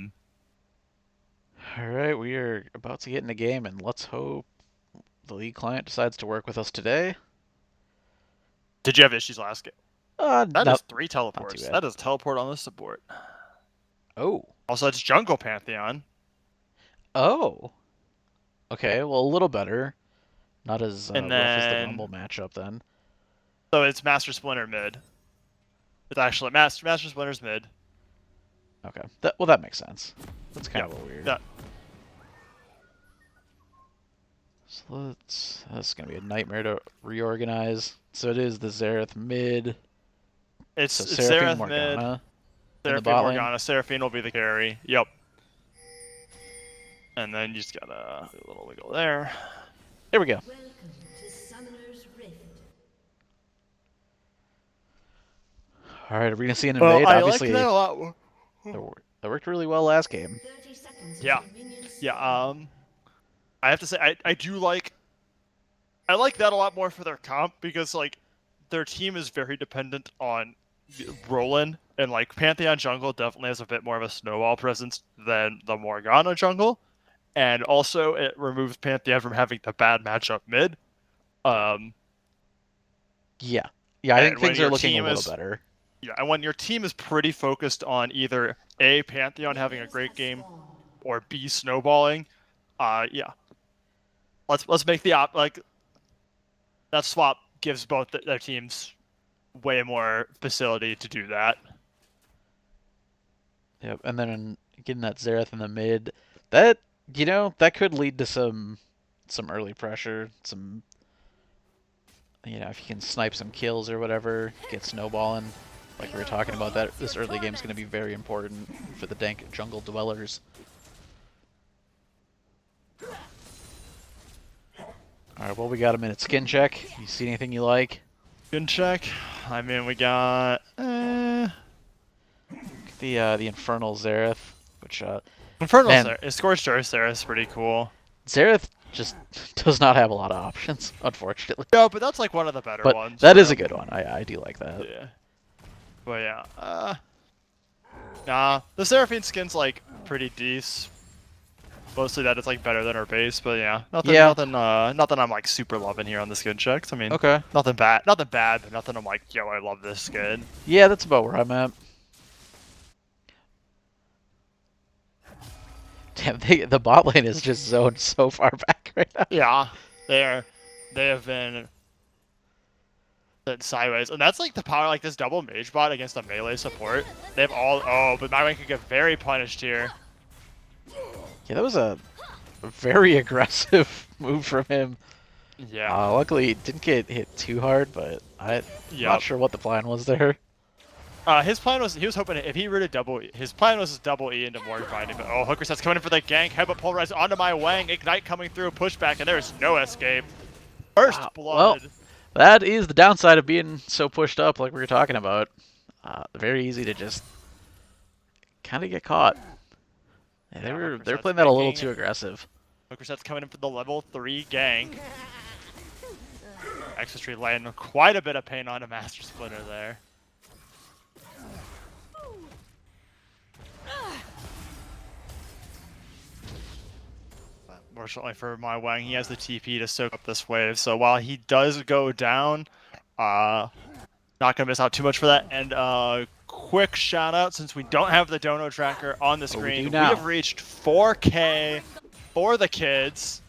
right, we are about to get in the game, and let's hope the League client decides to work with us today. Did you have issues last game? That No, is 3 not too teleports. bad. That is teleport on the support. Oh. Also, it's Jungle Pantheon. Oh. Okay, well, a little better. Not as And rough as the then Rumble matchup then. so it's Master Splinter mid. It's actually Master Splinter's mid. Okay. That makes sense. That's kind Yep. of a weird. Yeah. So that's gonna be a nightmare to reorganize. So it is the Xerath mid. It's So Seraphine Xerath mid, Morgana in the Seraphine bot lane. Morgana. Seraphine will be the carry. Yep. And then you just gotta do a little wiggle there. Here we go. Welcome to Summoner's Rift. All right, are we gonna see an Well, invade? I like Obviously, that a lot more. that worked really well last game. 30 seconds Yeah. until minions Yeah. spawn. I have to say I like that a lot more for their comp because like their team is very dependent on Roland and like Pantheon jungle definitely has a bit more of a snowball presence than the Morgana jungle, and also it removes Pantheon from having the bad matchup mid. Yeah, yeah. I think And when things are your looking a team little is better. yeah, and when your team is pretty focused on either A, Pantheon having a Minions great have game, spawned. or B, snowballing, yeah, let's make the op like that swap gives both their teams way more facility to do that. Yep, and then getting that Xerath in the mid, that that could lead to some early pressure, some if you can snipe some kills or whatever, get snowballing. Like we were talking about, that this early game is going to be very important for the dank jungle dwellers. All right, well, we got a minute skin check. You see anything you like? Skin check. I mean, we got The Infernal Xerath, which Infernal man, Xerath. Scorched Earth Xerath is pretty cool. Xerath just does not have a lot of options, unfortunately. No, but that's like one of the better But ones. that is a good one. I do like that. Yeah. But yeah, nah, the Seraphine skin's like pretty decent. Mostly that it's like better than her base, but yeah, nothing, nothing I'm like super loving here on the skin checks. I mean, Okay. nothing bad, but nothing I'm like, yo, I love this skin. Yeah, that's about where I'm at. Damn, the bot lane is just zoned so far back right now. Yeah, they have been sideways, and that's like the power, like this double mage bot against a melee support. They've all but my lane could get very punished here. Yeah, that was a very aggressive move from him. Yeah. Luckily, it didn't get hit too hard, but I'm not sure what the plan was there. His plan was, he was hoping if he rooted his plan was double E into Morgue Binding, but Hooker Set's coming in for the gank, headbutt pulverize onto my Wang, Ignite coming through, pushback, and there's no escape. First blood. Well, that is the downside of being so pushed up like we were talking about. Very easy to just kind of get caught. Yeah, they're playing that a little too aggressive. Hooker Set's coming in for the level 3 gank. Extra Tree laying quite a bit of pain on a Master Splitter there. Fortunately for my Wang, he has the TP to soak up this wave, so while he does go down, not gonna miss out too much for that. And quick shout out, since we don't have the dono tracker on the screen, we have reached 4K for the kids.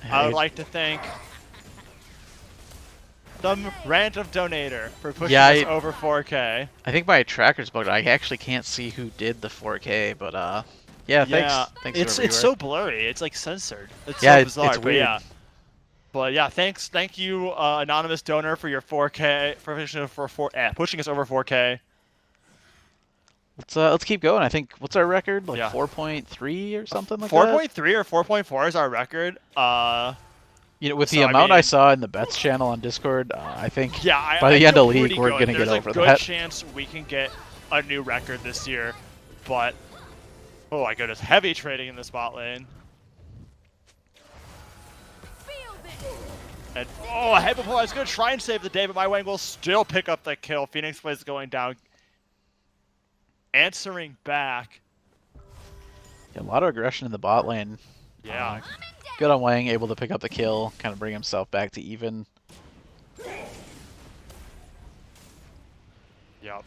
I would like to thank some random donator for pushing us over 4K. I think my tracker's bugged. I actually can't see who did the 4K, but yeah, thanks. It's so blurry. It's like censored. It's so bizarre. It's weird. But yeah, thank you, anonymous donor, for your 4K, pushing us over 4K. Let's keep going. I think, what's our record? Like 4.3 or something like that. 4.3 or 4.4 is our record. With the amount I saw in the bets channel on Discord, I think by the end of league we're gonna get over that. There's a good chance we can get a new record this year, but oh my goodness, heavy trading in the spot lane. And a head before I was gonna try and save the day, but my Wang will still pick up the kill. Phoenix Blaze going down, answering back. Yeah, a lot of aggression in the bot lane. Yeah. Good on Wang, able to pick up the kill, kind of bring himself back to even. Yep.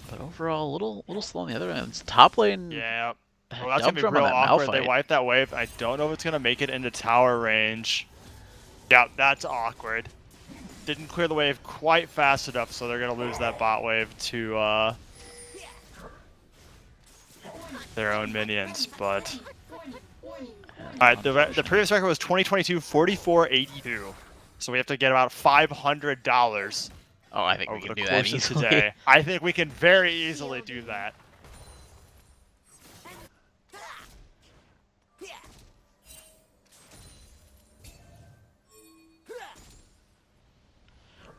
But overall, a little slow on the other end. Top lane. Yeah. Well, that's gonna be real awkward. They wipe that wave. I don't know if it's gonna make it into tower range. Yeah, that's awkward. Didn't clear the wave quite fast enough, so they're gonna lose that bot wave to their own minions. But alright, the previous record was 2022 44.82, so we have to get about $500. Oh, I think we can do that easily. Today. I think we can very easily do that.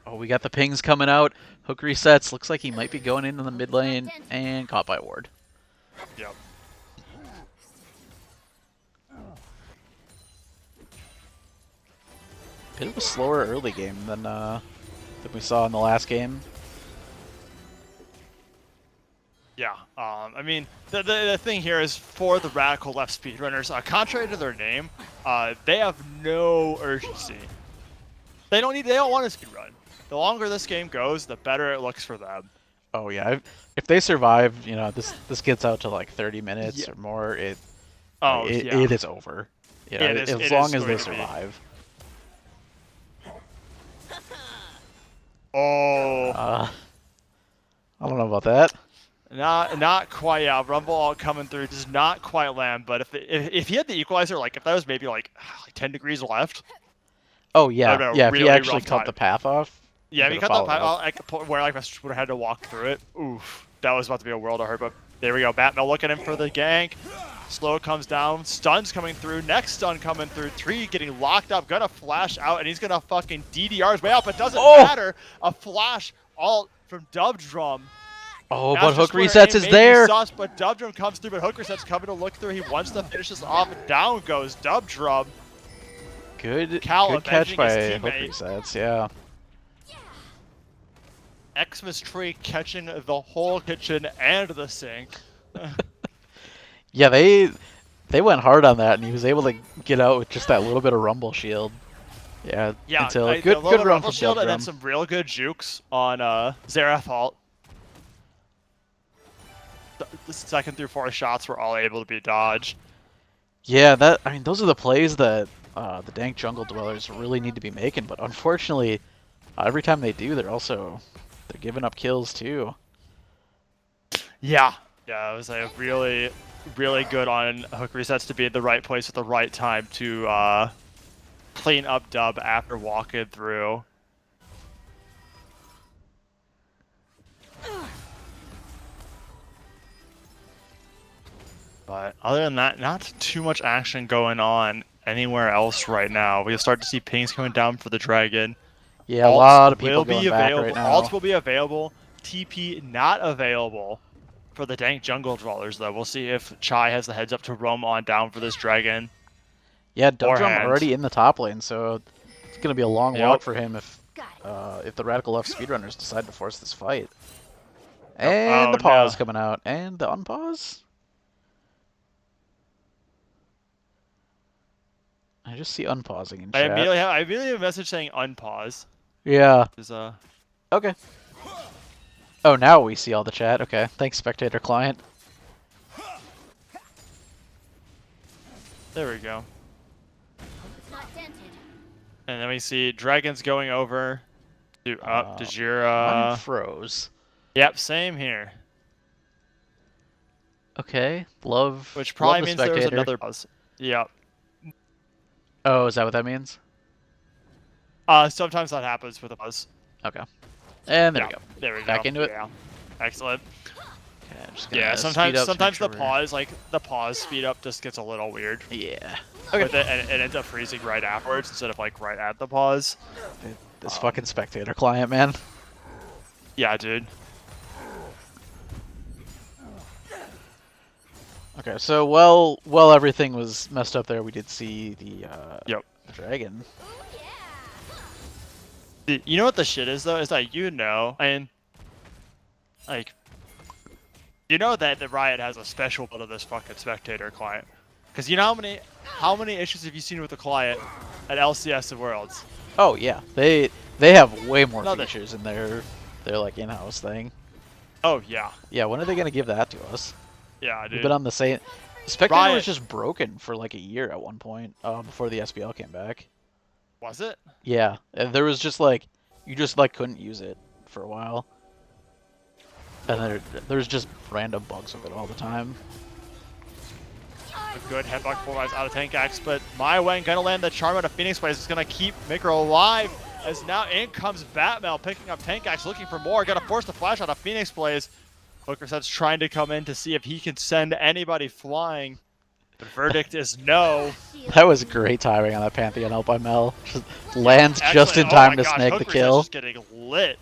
Oh, we got the pings coming out. Hook resets. Looks like he might be going into the mid lane and caught by ward. Yep. Bit of a slower early game than we saw in the last game. Yeah, I mean, the thing here is for the Radical Left speedrunners, contrary to their name, they have no urgency. They don't want to speedrun. The longer this game goes, the better it looks for them. Oh yeah, if they survive, this gets out to like 30 minutes or more, it is over. As long as they survive. Oh. I don't know about that. Not quite. Yeah, Rumble all coming through does not quite land. But if he had the equalizer, like if that was maybe like 10 degrees left. Oh yeah, That'd been a yeah. If he really actually rough cut time. the path off. Yeah, if he he could've cut the followed path up. where like I would have had to walk through it. Oof, that was about to be a world of hurt. But there we go. Batmel looking in for the gank. Slow comes down. Stun's coming through. Next stun coming through. 3 getting locked up. Gonna flash out, and he's gonna fucking DDR his way out. But doesn't matter. A flash alt from Dubdrum. Oh, Now but it's Hook just where Resets aim is may be there. sus, but Dubdrum comes through, but Hook Resets coming to look through. He wants to finish this off. Down goes Dubdrum. Good Cal catch avenging by his Hook teammate. Resets. Yeah. Xmas Tree catching the whole kitchen and the sink. Yeah, they went hard on that, and he was able to get out with just that little bit of Rumble Shield. Yeah. Yeah, Until a good little bit of run Rumble from Shield and then Dubdrum. some real good jukes on Xerath ult. The second through 4 shots were all able to be dodged. Yeah, I mean, those are the plays that the Dank Jungle Dwellers really need to be making, but unfortunately, every time they do, they're giving up kills too. Yeah, it was a really, really good on Hook Resets to be in the right place at the right time to clean up Dub after walking through. But other than that, not too much action going on anywhere else right now. We'll start to see pings coming down for the Dragon. Yeah, a Alts lot of people will be going back available. right now. Alts will be available. TP not available for the Dank Jungle Dwellers, though. We'll see if Chai has the heads up to roam on down for this Dragon. Yeah, Dubdrum Forehand. already in the top lane, so it's going to be a long walk Yep. for him if the Radical Left speedrunners decide to force this fight. Yep. And Oh, the pause no. coming out, and the unpause. I just see unpausing in I chat. immediately have a message saying unpause. Yeah. Is Okay. Oh, now we see all the chat. Okay. Thanks, spectator client. there we go. It's not dented. And then we see Dragons going over to up to Mine Jira. froze. Yep, same here. Okay. Love. Which probably love the means there was spectator. another pause. Yep. Oh, is that what that means? Sometimes that happens with a pause. Okay. And there Yeah, we go. There we go. Back into it. Yeah. Excellent. Okay, I'm just gonna Yeah, speed sometimes up to make sometimes sure the we're- pause, like the pause speed up just gets a little weird Yeah. with it, and it ends up freezing right afterwards instead of like right at the pause. This fucking spectator client, man. Yeah, dude. Okay, so while everything was messed up there, we did see the Yep. dragon. You know what the shit is though? Is that like, you know that the Riot has a special build of this fucking spectator client. Because you know how many issues have you seen with the client at LCS of Worlds? Oh yeah, they have way more No, they- features in their like in-house thing. Oh yeah, Yeah, when are they gonna give that to us? yeah, We've dude. been on the same. Spectator Riot- was just broken for like a year at one point before the SPL came back. Was it? Yeah, and there was just like you just like couldn't use it for a while, and there's just random bugs with it all the time. A good headbutt forwards out of Tank Axe, but My Way gonna land the charm out of Phoenix Blaze. It's gonna keep Micro alive. As now in comes Batmel picking up Tank Axe, looking for more. Gonna force the flash out of Phoenix Blaze. Hookerset's trying to come in to see if he can send anybody flying. The verdict is no. That was great timing on that Pantheon ult by Mel. Just lands just in Excellent. time Oh to my gosh, snag the Hookerset's kill. just getting lit.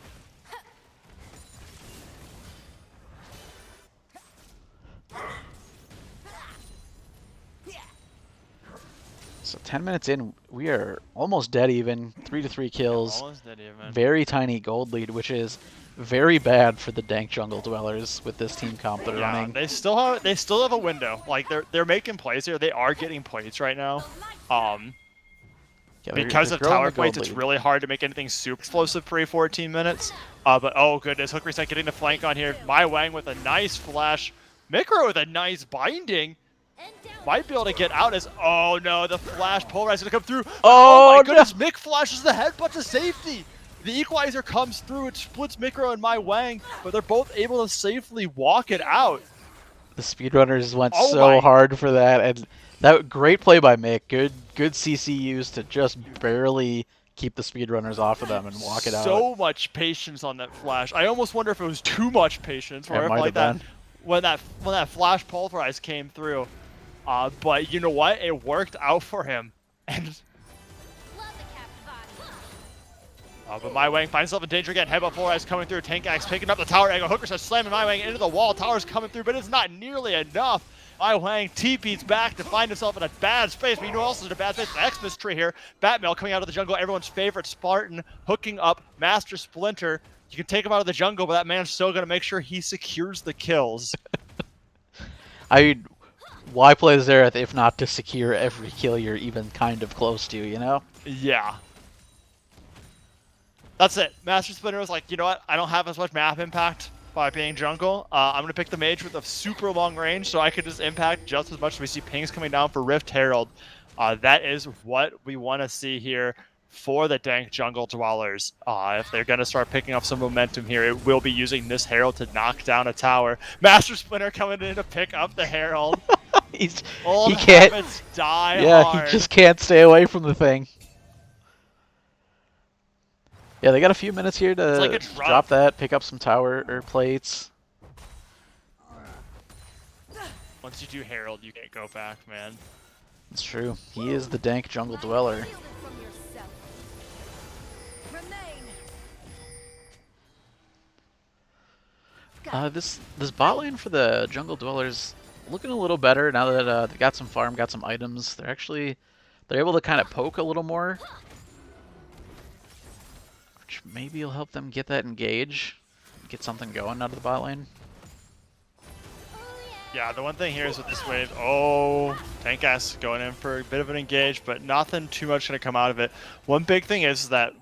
So 10 minutes in, we are almost dead even. 3 to 3 kills. Almost dead even. Very tiny gold lead, which is very bad for the Dank Jungle Dwellers with this team comp they're Yeah, running. they still have a window. Like they're making plays here. They are getting plays right now. Yeah, Because they're of growing tower the gold plates, it's lead. really hard to make anything super explosive pre 14 minutes. But oh goodness, Hook Reset getting the flank on here. My Wang with a nice flash. Micro with a nice binding. Might be able to get out as oh no, the flash polarize gonna come through. Oh, my no. goodness, Mick flashes the headbutt to safety. The equalizer comes through, it splits Micro and My Wang, but they're both able to safely walk it out. The speedrunners went Oh so my- hard for that, and that great play by Mick. Good CCUs to just barely keep the speedrunners off of them and walk it out. So much patience on that flash. I almost wonder if it was too much patience, or It if might like have that when that flash pulverize came through. But you know what? It worked out for him. And Love the captive body. but My Wang finds himself in danger again. Headbutt pulverize coming through. Tank Axe picking up the tower angle. Hooker starts slamming My Wang into the wall. Tower's coming through, but it's not nearly enough. My Wang TP's back to find himself in a bad space, but you know who else is in a bad space? The Xmas tree here. Batmail coming out of the jungle, everyone's favorite Spartan, hooking up Master Splinter. You can take him out of the jungle, but that man's still going to make sure he secures the kills. Why play Xerath if not to secure every kill you're even kind of close to, you know? Yeah. That's it. Master Splinter was like, you know what? I don't have as much map impact by being jungle. I'm going to pick the mage with a super long range so I could just impact just as much as we see pings coming down for Rift Herald. That is what we want to see here for the Dank Jungle Dwellers. If they're going to start picking up some momentum here, it will be using this Herald to knock down a tower. Master Splinter coming in to pick up the Herald. He Can't. can't. Die Yeah, hard. he just can't stay away from the thing. Yeah, they got a few minutes here to like a drop that, pick up some tower or plates. Once you do Herald, you can't go back, man. It's true. He is the Dank Jungle Dweller. Shield it from yourself. Remain. This bot lane for the Jungle Dwellers looking a little better now that they got some farm, got some items. They're able to kind of poke a little more, which maybe will help them get that engage, get something going out of the bot lane. Yeah, the one thing here is with this wave, oh, Tank Ass going in for a bit of an engage, but nothing too much going to come out of it. One big thing is that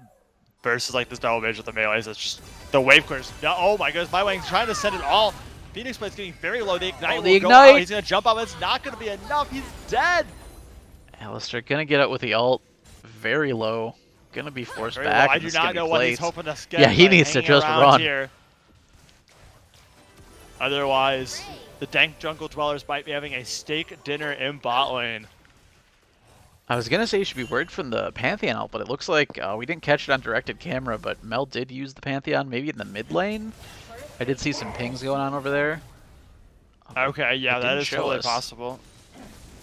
versus like this double mage with the melees, it's just the wave clears. No, oh my goodness, My Wang's trying to send it all. Phoenix Blade's getting very low. The Ignite will go out. He's going to jump out, but it's not going to be enough. He's dead. Alistair gonna get out with the ult, very low. Gonna be forced Very back. low. I do not know what he's hoping to get. Yeah, he needs to just run. Here. Otherwise, the Dank Jungle Dwellers might be having a steak dinner in bot lane. I was gonna say you should be worried from the Pantheon ult, but it looks like we didn't catch it on directed camera, but Mel did use the Pantheon maybe in the mid lane. I did see some pings going on over there. Okay, yeah, that is totally possible.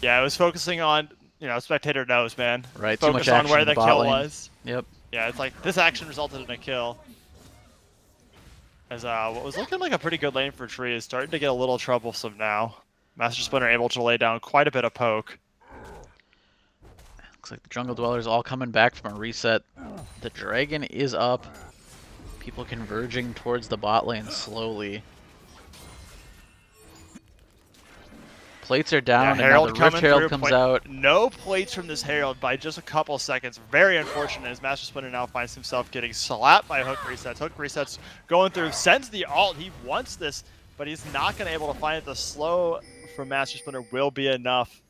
Yeah, I was focusing on, you know, spectator knows, man. Right, Focus too much on action where in the the kill bot lane. was. Yep. Yeah, it's like this action resulted in a kill. As what was looking like a pretty good lane for Tree is starting to get a little troublesome now. Master Splinter able to lay down quite a bit of poke. Looks like the Jungle Dwellers all coming back from a reset. The Dragon is up. People converging towards the bot lane slowly. Plates are down, Yeah, and now the Rift Herald comes out. No plates from this Herald by just a couple seconds. Very unfortunate as Master Splinter now finds himself getting slapped by Hook Resets. Hook Resets going through, sends the ult. He wants this, but he's not going to be able to find it. The slow from Master Splinter will be enough.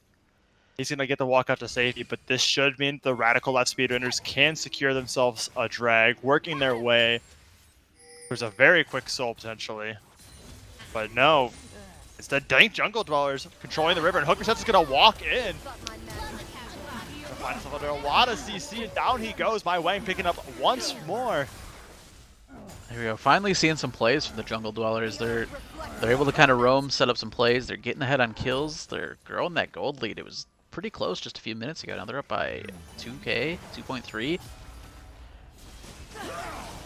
He's going to get the walk out to safety, but this should mean the Radical left speedrunners can secure themselves a drag, working their way. There's a very quick soul potentially, but no. It's the Dank Jungle Dwellers controlling the river, and Hooker is going to walk in. Find himself under a lot of CC, and down he goes. My Wang picking up once more. There we go. Finally seeing some plays from the Jungle Dwellers. They're able to kind of roam, set up some plays. They're getting ahead on kills. They're growing that gold lead. It was pretty close just a few minutes ago. Now they're up by 2K, 2.3.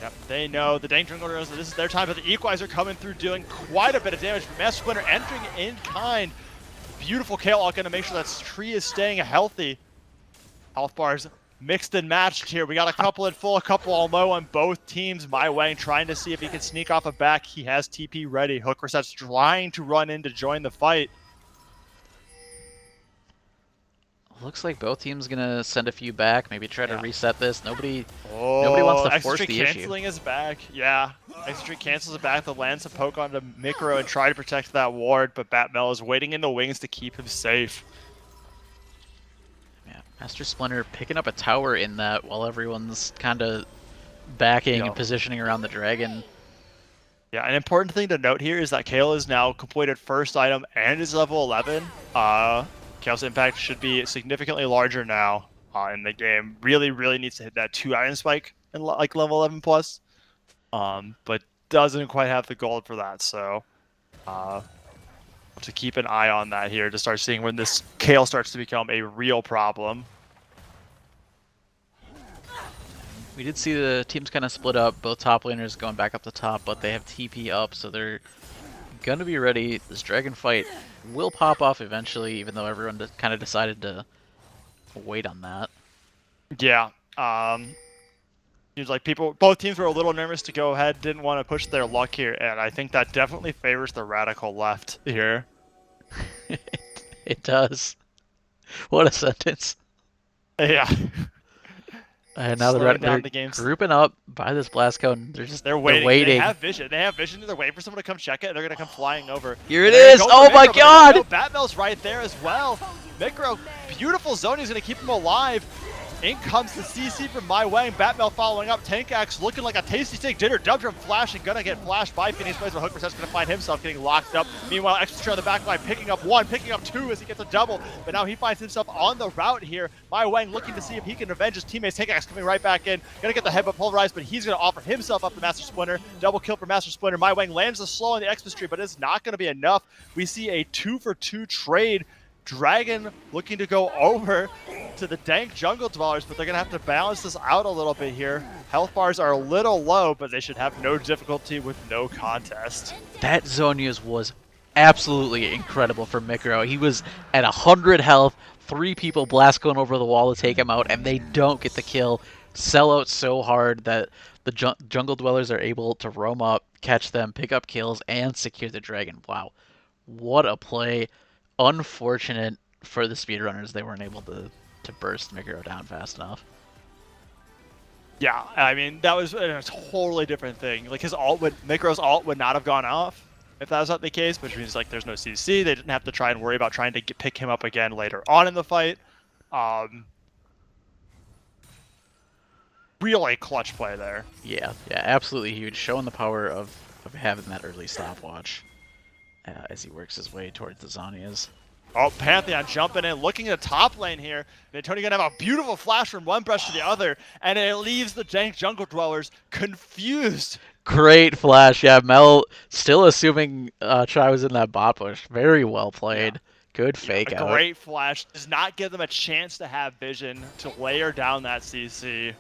Yep, they know the Dank Jungle knows that this is their time, but the Equalizer coming through doing quite a bit of damage. Master Splinter entering in kind. Beautiful KO going to make sure that Tree is staying healthy. Health bars mixed and matched here. We got a couple in full, a couple all low on both teams. My Wang trying to see if he can sneak off a back. He has TP ready. Hook Reset's trying to run in to join the fight. Looks like both teams gonna send a few back, maybe try to reset this. Nobody wants to force the issue. Canceling is back. Yeah, Extra cancels it back. The lands a poke onto Micro and try to protect that ward, but Batmel is waiting in the wings to keep him safe. Yeah, Master Splinter picking up a tower in that while everyone's kind of backing and positioning around the dragon. Yeah, an important thing to note here is that Kale is now completed first item and is level 11. Kale's impact should be significantly larger now in the game. Really, really needs to hit that 2 item spike in like level 11 plus. But doesn't quite have the gold for that, so to keep an eye on that here to start seeing when this Kale starts to become a real problem. We did see the teams kind of split up, both top laners going back up the top, but they have TP up, so they're going to be ready. This dragon fight will pop off eventually, even though everyone kind of decided to wait on that. Yeah. Seems like both teams were a little nervous to go ahead, didn't want to push their luck here, and I think that definitely favors the Radical left here. It does. What a sentence. Yeah. And now they're grouping up by this blast cone. They're waiting. They have vision. They're waiting for someone to come check it. They're gonna come flying over. Here it is. Oh my God! Batmel's right there as well. Micro, beautiful zone. He's gonna keep him alive. In comes the CC from My Wang. Batmel following up. Tank Axe looking like a tasty steak dinner. Dubdrum flashing, gonna get flashed by Phoenix Blaze, but Hook Reset's gonna find himself getting locked up. Meanwhile, Extra on the back line, picking up 1, picking up 2 as he gets a double. But now he finds himself on the route here. My Wang looking to see if he can avenge his teammates. Tank Axe coming right back in. Gonna get the headbutt pulverized, but he's gonna offer himself up to Master Splinter. Double kill for Master Splinter. My Wang lands the slow on the Xmas tree, but it's not gonna be enough. We see a 2-for-2 trade. Dragon looking to go over to the dank jungle dwellers, but they're going to have to balance this out a little bit here. Health bars are a little low, but they should have no difficulty with no contest. That zone use was absolutely incredible for Micro. He was at 100 health, 3 people blast going over the wall to take him out, and they don't get the kill. Sell out so hard that the jungle dwellers are able to roam up, catch them, pick up kills, and secure the dragon. Wow. What a play. Unfortunate for the speedrunners, they weren't able to burst Micro down fast enough. Yeah, I mean, that was a totally different thing. Like, Micro's ult would not have gone off if that was not the case, which means, like, there's no CC. They didn't have to try and worry about trying to pick him up again later on in the fight. Really clutch play there. Yeah, absolutely huge. Showing the power of having that early stopwatch. As he works his way towards the Zhonya's. Oh, Pantheon jumping in, looking at the top lane here. Tony gonna have a beautiful flash from one brush to the other, and it leaves the dank jungle dwellers confused. Great flash, yeah. Mel still assuming Chai was in that bot push. Very well played. Yeah. Good fake out. Great flash. Does not give them a chance to have vision to layer down that CC.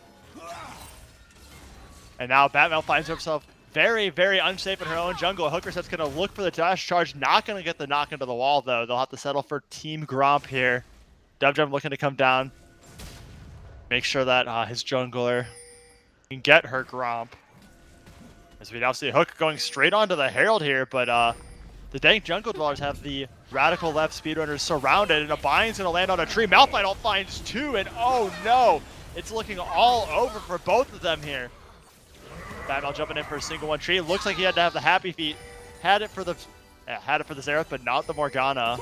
And now Batmel finds himself very, very unsafe in her own jungle. Hooker Set's going to look for the dash charge. Not going to get the knock into the wall, though. They'll have to settle for Team Gromp here. Dubdrum looking to come down. Make sure that his jungler can get her Gromp. As we now see Hook going straight onto the Herald here, but the dank jungle dwellers have the Radical left speedrunners surrounded, and a bind's going to land on a tree. Malphite finds 2, and oh no! It's looking all over for both of them here. Batmel jumping in for a single one tree. Looks like he had to have the happy feet. Had it for the Xerath, but not the Morgana.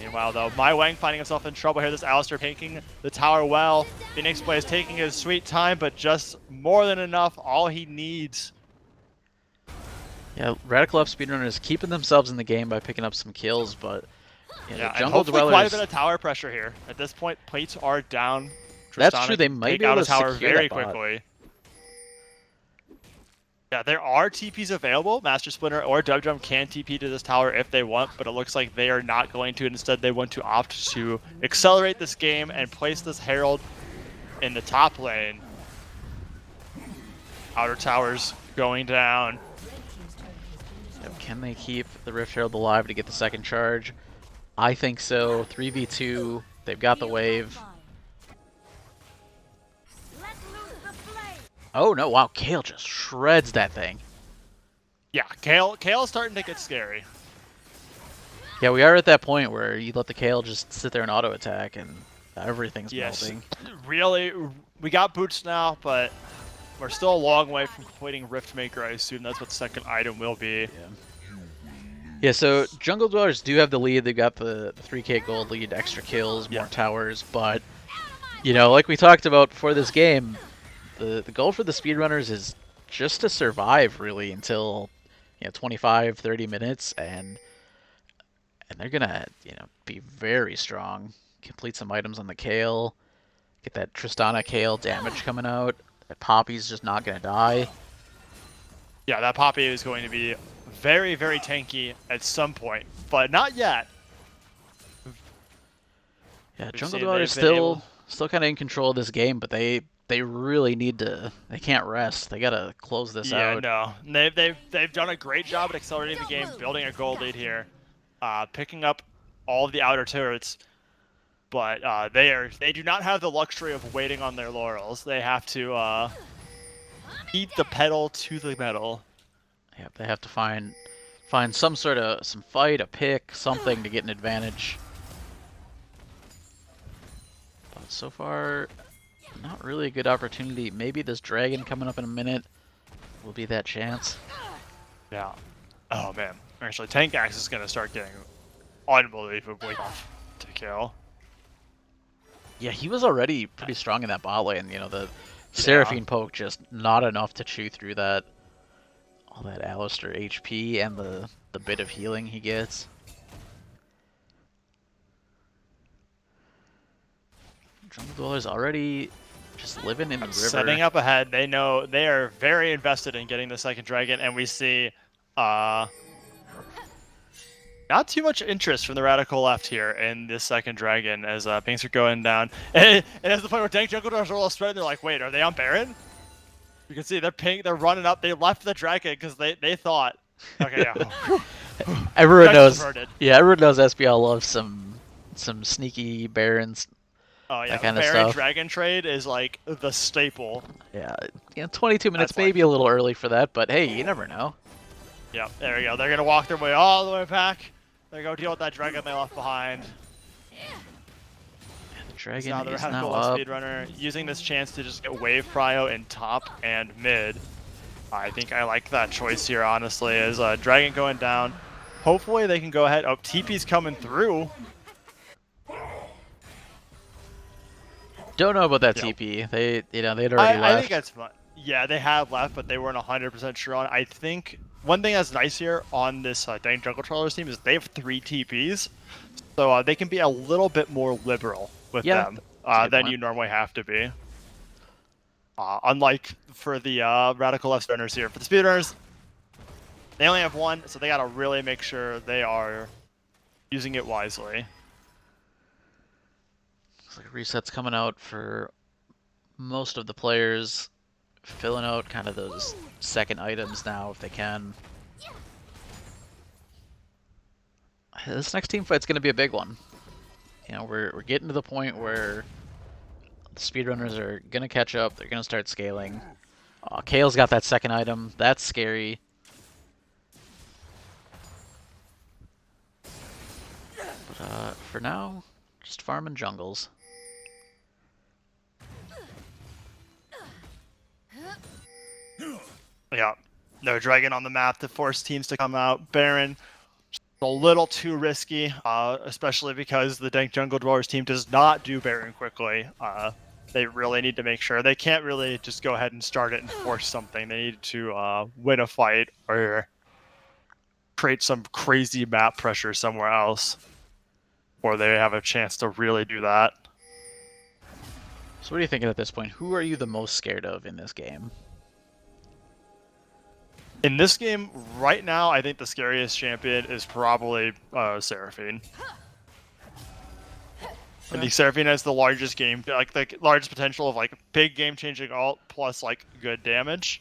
Meanwhile, though, My Wang finding himself in trouble here. This Alistar taking the tower well. Phoenix Blaze taking his sweet time, but just more than enough. All he needs. Yeah, Radical left speedrunners keeping themselves in the game by picking up some kills, but yeah, jungle dwellers. Quite a bit of tower pressure here. At this point, plates are down. That's true. They might be able to tower secure very that bot. quickly. Yeah, there are TPs available. Master Splinter or Dubdrum can TP to this tower if they want, but it looks like they are not going to. Instead, they want to opt to accelerate this game and place this Herald in the top lane. Outer towers going down. Can they keep the Rift Herald alive to get the second charge? I think so. 3v2. They've got the wave. Oh no, wow, Kale just shreds that thing. Yeah, Kale's starting to get scary. Yeah, we are at that point where you let the Kale just sit there and auto attack and everything's melting. Really, we got boots now, but we're still a long way from completing Riftmaker. I assume that's what the second item will be. Yeah, so Jungle Dwellers do have the lead. They've got the 3k gold lead, extra kills, more towers, but, you know, like we talked about before this game, The goal for the speedrunners is just to survive really until 25, 30 minutes, and they're gonna be very strong. Complete some items on the Kale, get that Tristana Kale damage coming out. That Poppy's just not gonna die. Yeah, that Poppy is going to be very, very tanky at some point, but not yet. Yeah, We've Jungle seen Dweller's they've been still kind of in control of this game, but they really need to. They can't rest. They gotta close this out. Yeah, no, they've done a great job at accelerating the game, building a gold lead here, picking up all of the outer turrets. But they do not have the luxury of waiting on their laurels. They have to beat the pedal to the metal. Yeah, they have to find some fight, a pick, something to get an advantage. But so far, not really a good opportunity. Maybe this dragon coming up in a minute will be that chance. Yeah. Oh man, actually, Tank Axe is gonna start getting unbelievably tough to kill. Yeah, he was already pretty strong in that bot lane. The Seraphine poke just not enough to chew through all that Alistar HP and the bit of healing he gets. Jungle Dweller's already just living in the river. Setting up ahead, they know they are very invested in getting the second dragon, and we see not too much interest from the Radical left here in this second dragon as things are going down. And as the point where Dank Jungle Dwellers are all spread, they're like, wait, are they on Baron? You can see they're running up. They left the dragon because they thought, okay, yeah. Everyone knows. Diverted. Yeah, everyone knows SBL loves some sneaky Barons. Oh yeah, that the kind of Baron stuff. Dragon trade is like the staple. Yeah, 22 minutes, That's maybe a little early for that, but hey, you never know. Yep, there we go. They're gonna walk their way all the way back. They go deal with that dragon they left behind. The dragon Now the is Radical now up. speedrunner using this chance to just get wave prio in top and mid. I think I like that choice here, honestly, as dragon going down. Hopefully they can go ahead. Oh, TP's coming through. Don't know about that TP. They'd already left. I think that's fun. Yeah, they have left, but they weren't 100% sure on. I think one thing that's nice here on this Dank Jungle Trollers team is they have 3 TPs, so they can be a little bit more liberal with them than you normally have to be. Unlike for the Radical left runners here. For the speedrunners, they only have 1, so they gotta really make sure they are using it wisely. Looks like resets coming out for most of the players, filling out kind of those second items now if they can. This next team fight's going to be a big one. We're getting to the point where the speedrunners are going to catch up. They're going to start scaling. Kale's got that second item. That's scary. But for now, just farming jungles. Yeah, no dragon on the map to force teams to come out. Baron, a little too risky, especially because the Dank Jungle Dwellers team does not do Baron quickly. They really need to make sure. They can't really just go ahead and start it and force something. They need to win a fight or create some crazy map pressure somewhere else, or they have a chance to really do that. So what are you thinking at this point? Who are you the most scared of in this game? In this game, right now, I think the scariest champion is probably Seraphine. I think Seraphine has the largest the largest potential of like big game-changing ult plus like good damage.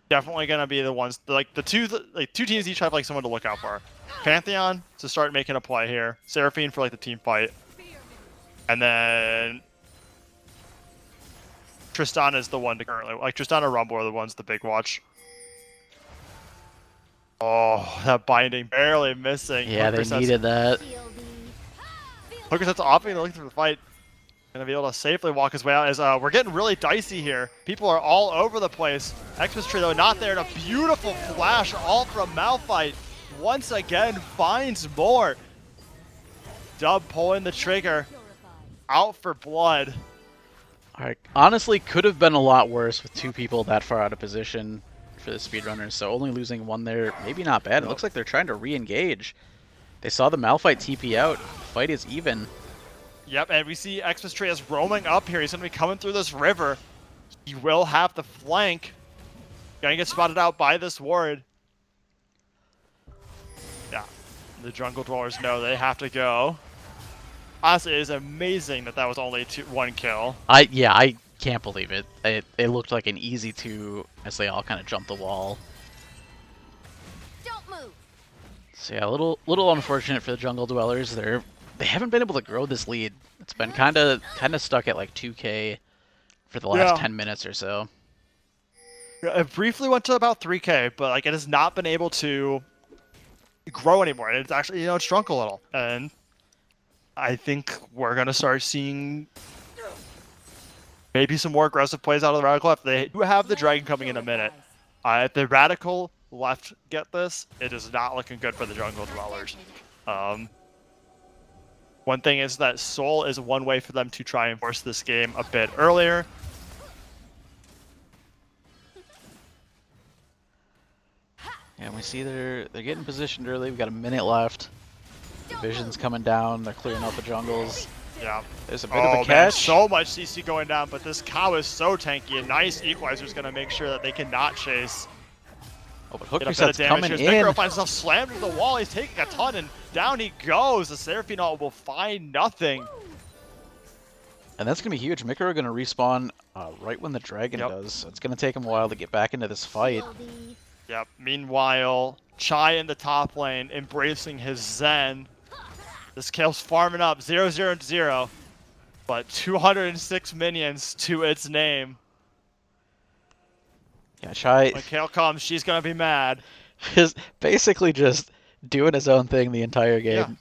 Definitely gonna be the ones the two teams each have like someone to look out for. Pantheon to start making a play here. Seraphine for like the team fight, and then Tristana is the one to currently Tristana Rumble are the ones the big watch. Oh, that binding barely missing. Yeah, they needed that. Hooker sets off and looking through the fight. Gonna be able to safely walk his way out as we're getting really dicey here. People are all over the place. Xmas Tree though not there. And a beautiful flash all from Malphite. Once again finds more. Dub pulling the trigger. out for blood. Alright, honestly, could have been a lot worse with 2 people that far out of position for the speedrunners, so only losing 1 there, maybe not bad. It looks like they're trying to re-engage. They saw the Malphite TP out. The fight is even. Yep, and we see Xmas roaming up here. He's going to be coming through this river. He will have the flank. Gonna get spotted out by this ward. Yeah, the jungle dwellers know they have to go. Honestly, it is amazing that was only 1 kill. I can't believe it. It looked like an easy 2 as they all kind of jumped the wall. Don't move. So yeah, a little unfortunate for the jungle dwellers. They haven't been able to grow this lead. It's been kind of stuck at like 2K for the last 10 minutes or so. It briefly went to about 3K, but like it has not been able to grow anymore. It's actually, it's shrunk a little, and I think we're gonna start seeing maybe some more aggressive plays out of the Radical left. They do have the Dragon coming in a minute. If the Radical left get this, it is not looking good for the jungle dwellers. One thing is that Soul is one way for them to try and force this game a bit earlier. And we see they're getting positioned early. We've got a minute left. Vision's coming down. They're clearing out the jungles. Yeah. There's a bit of a Man, catch. so much CC going down, but this cow is so tanky. A nice equalizer is going to make sure that they cannot chase. Oh, but Hook Get a bit of Reset's damage coming here. in. Mikro finds himself slammed into the wall. He's taking a ton, and down he goes. The Seraphine ult will find nothing. And that's going to be huge. Mikro going to respawn right when the Dragon does. So it's going to take him a while to get back into this fight. VOD. Yep. Meanwhile, Chai in the top lane embracing his Zen. This Kale's farming up 0-0-0, but 206 minions to its name. Yeah, Chai When Kale comes, she's gonna be mad. is basically just doing his own thing the entire game.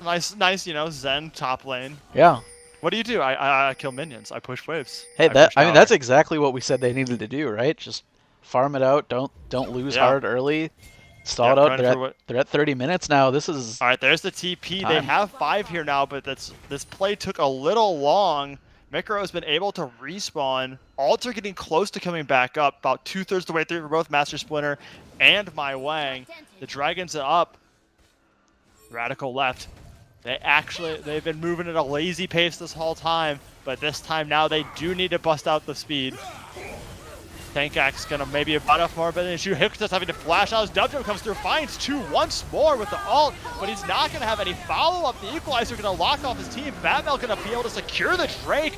Yeah. Nice, Zen top lane. Yeah. What do? I kill minions. I push waves. Hey, push I mean tower. that's exactly what we said they needed to do, right? Just farm it out. Don't lose hard early. Stall it out. They're at 30 minutes now. This is All right, there's the TP. time. They have 5 here now, but this play took a little long. Mikro has been able to respawn. Alts are getting close to coming back up, about 2/3 the way through for both Master Splinter and My Wang. The Dragons are up. Radical left. They've been moving at a lazy pace this whole time, but this time now they do need to bust out the speed. Tank Axe gonna maybe about enough more, but then Hook's just having to flash out as Dubjump comes through, finds 2 once more with the ult, but he's not gonna have any follow-up. The Equalizer gonna lock off his team. Batmel gonna be able to secure the Drake,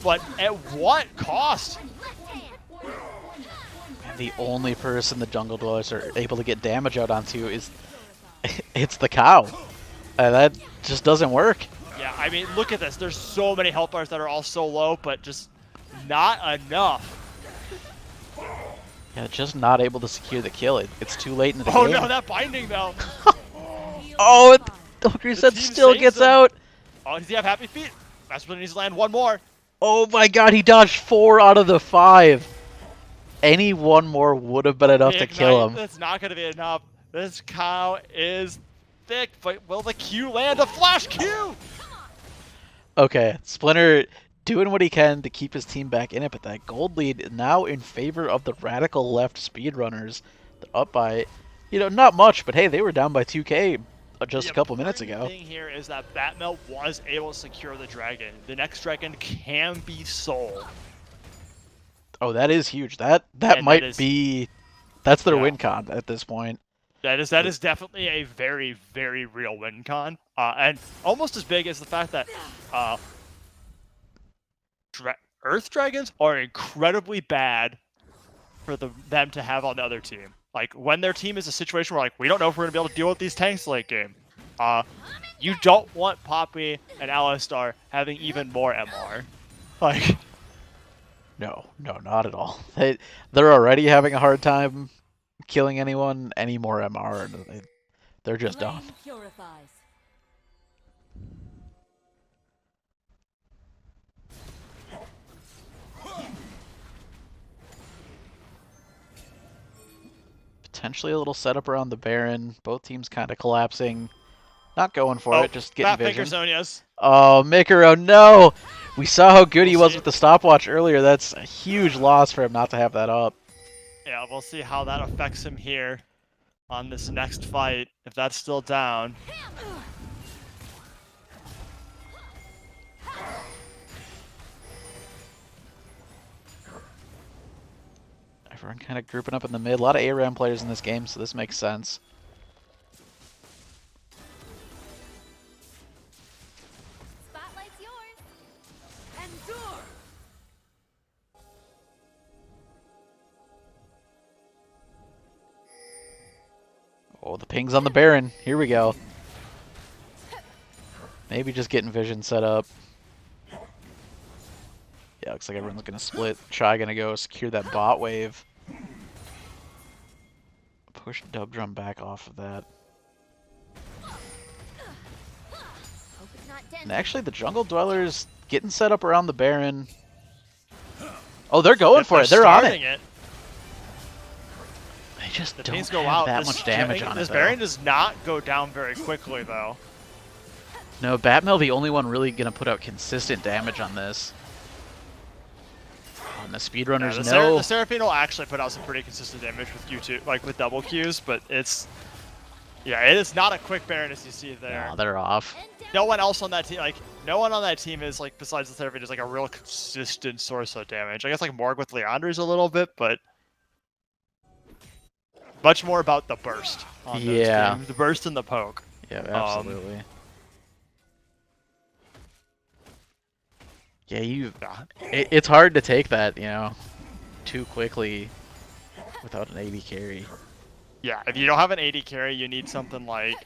but at what cost? and the only person the jungle dwellers are able to get damage out onto is it's the cow. That just doesn't work. Yeah, I mean, look at this. There's so many health bars that are all so low, but just not enough. Yeah, just not able to secure the kill. It's too late in the game. Oh no, that binding though. Oh, Hook Reset team still saves gets them. out. Oh, does he have happy feet? That's when he needs to land one more. Oh my god, he dodged 4 out of the 5. Any one more would have been enough to kill him. That's not going to be enough. This cow is thick, but will the Q land? A flash Q! Okay, Splinter doing what he can to keep his team back in it, but that gold lead now in favor of the Radical left speedrunners. They're up by, not much, but hey, they were down by 2K just a couple minutes ago. The thing here is that Batmel was able to secure the Dragon. The next Dragon can be Soul. Oh, that is huge. That might be, that's their win con at this point. That is definitely a very, very real win con. And almost as big as the fact that Earth Dragons are incredibly bad for them to have on the other team. Like, when their team is a situation where, like, we don't know if we're going to be able to deal with these tanks late game. You don't want Poppy and Alistar having even more MR. Like... No, not at all. They're already having a hard time killing anyone. Any more MR, they're just done. Potentially a little setup around the Baron. Both teams kind of collapsing. Not going for it, just getting vision. Zonias. Oh, Mikiro, no! We saw how good he was with the stopwatch earlier. That's a huge loss for him not to have that up. Yeah, we'll see how that affects him here on this next fight, if that's still down. Everyone kind of grouping up in the mid. A lot of ARAM players in this game, so this makes sense. Spotlight's yours. Endure. Oh, the ping's on the Baron. Here we go. Maybe just getting vision set up. Yeah, looks like everyone's gonna split. Chai gonna go secure that bot wave. Push Dub Drum back off of that. Hope it's not And dented. actually, the Jungle Dwellers getting set up around the Baron. Oh, they're going for it. They're on it. They just The don't pings go have out. that much damage on it, This though. Baron does not go down very quickly, though. No, Batmel the only one really gonna put out consistent damage on this. And the speedrunners Yeah, know. the Seraphine will actually put out some pretty consistent damage with Q2, like with double Qs, but it's... Yeah, it is not a quick Baron as you see there. No, they're off. No one else on that team, like, no one on that team is, like, besides the Seraphine, is, like, a real consistent source of damage. I guess, like, Morg with Leander's a little bit, but... Much more about the burst on those Yeah. teams. The burst and the poke. Yeah, absolutely. Yeah, Yeah. it's hard to take that, you know, too quickly without an AD carry. Yeah, if you don't have an AD carry, you need something like...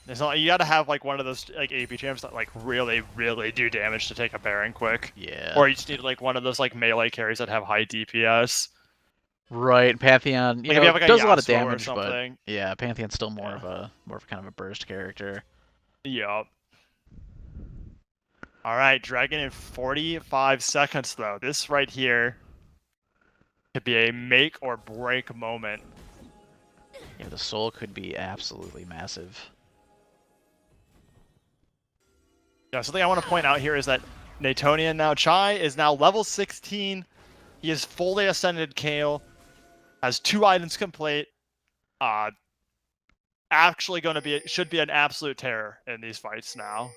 you gotta have, like, one of those, like, AP champs that, like, really, really do damage to take a Baron quick. Yeah. Or you just need, like, one of those, like, melee carries that have high DPS. Right, Pantheon, Like, you if know, you have, like, a does a lot of Yasuo or damage, but something. yeah, Pantheon's still more of a kind of a burst character. Yup. Alright, Dragon in 45 seconds, though. This right here could be a make or break moment. Yeah, the soul could be absolutely massive. Yeah, something I want to point out here is that Natonian now, Chai is now level 16. He is fully ascended Kale. Has 2 items complete. Actually should be an absolute terror in these fights now.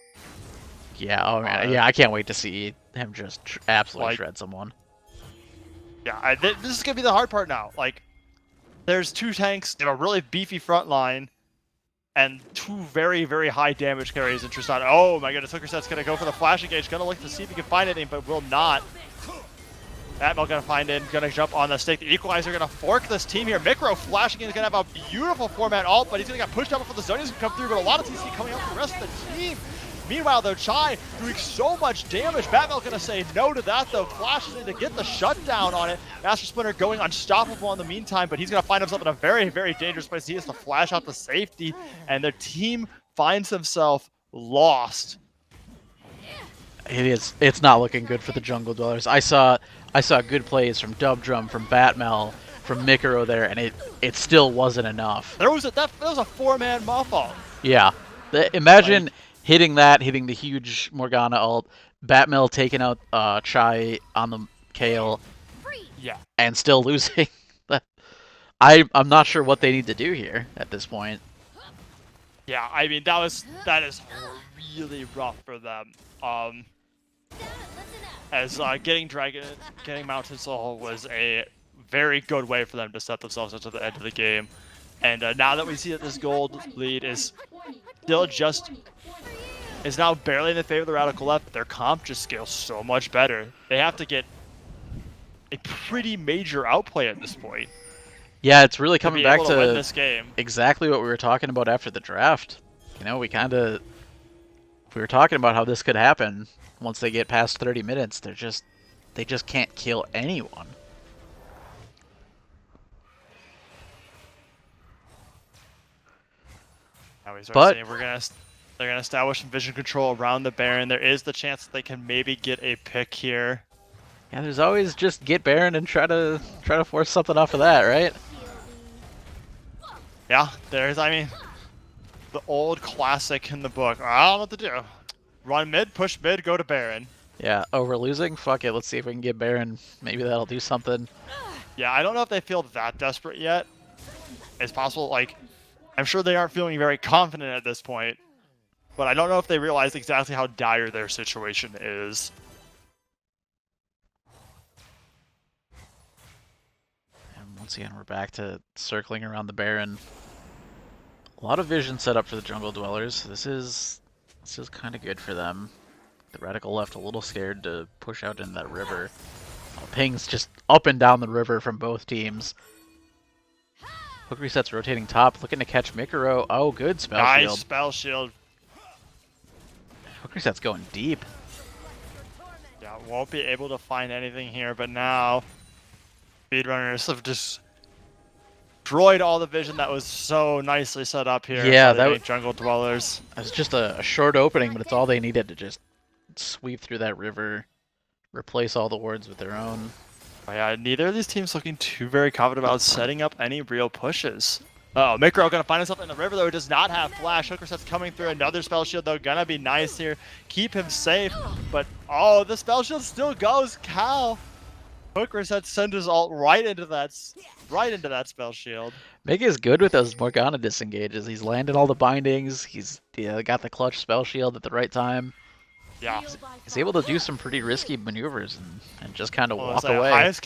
Yeah, oh man, yeah, I can't wait to see him just absolutely like- shred someone. Yeah, this is gonna be the hard part now. Like, there's 2 tanks, they have a really beefy front line, and 2 very, very high damage carries. And Tristan, oh my goodness, Hookerset's gonna go for the flash engage, gonna look to see if he can find anything, but will not. Atmel gonna find it, gonna jump on the stake. The Equalizer gonna fork this team here. Micro flashing in is gonna have a beautiful 4-man ult, but he's gonna get pushed up before the Zonians can come through, but a lot of TC coming out for the rest of the team. Meanwhile, though, Chai doing so much damage. Batmel gonna say no to that, though. Flashes in to get the shutdown on it. Master Splinter going unstoppable in the meantime, but he's gonna find himself in a very, very dangerous place. He has to flash out the safety, and their team finds himself lost. It's not looking good for the Jungle Dwellers. I saw good plays from Dub Drum, from Batmel, from Mikiro there, and it still wasn't enough. That was a 4-man Muffle. Yeah. Imagine hitting the huge Morgana ult, Batmel taking out Chai on the Kale, Yeah. and still losing. I'm not sure what they need to do here at this point. Yeah, I mean that is really rough for them. As getting Mountain Soul was a very good way for them to set themselves into the end of the game. And now that we see that this gold lead is still is now barely in the favor of the Radical Left, their comp just scales so much better. They have to get a pretty major outplay at this point. Yeah, it's really coming back to win to this game. exactly what we were talking about after the draft. You know, we were talking about how this could happen once they get past 30 minutes. They just can't kill anyone. Now we start But- saying they're gonna establish some vision control around the Baron. There is the chance that they can maybe get a pick here. Yeah, there's always just get Baron and try to force something off of that, right? Yeah, I mean, the old classic in the book. I don't know what to do. Run mid, push mid, go to Baron. Yeah, oh, we're losing? Fuck it, let's see if we can get Baron. Maybe that'll do something. Yeah, I don't know if they feel that desperate yet. It's possible, like, I'm sure they aren't feeling very confident at this point. But I don't know if they realize exactly how dire their situation is. And once again, we're back to circling around the Baron. A lot of vision set up for the Jungle Dwellers. This is kind of good for them. The Radical left a little scared to push out into that river. Oh, pings just up and down the river from both teams. Hook resets rotating top, looking to catch Mikuro. Oh, good spell Nice shield. spell shield. Hook reset's going deep. Yeah, won't be able to find anything here, but now speedrunners have just destroyed all the vision that was so nicely set up here. Yeah, by the that Jungle Dwellers. It was just a short opening, but it's all they needed to just sweep through that river, replace all the wards with their own. Oh, yeah, neither of these teams looking too very confident about setting up any real pushes. Uh oh, Mikro gonna find himself in the river though. He does not have flash. Hook reset's coming through. Another spell shield though, gonna be nice here. Keep him safe. But oh, the spell shield still goes. Cal. Hook reset sends his ult right into that spell shield. Mega is good with those Morgana disengages. He's landed all the bindings. He's got the clutch spell shield at the right time. Yeah. He's able to do some pretty risky maneuvers and just kind of Well, walk it's like away. highest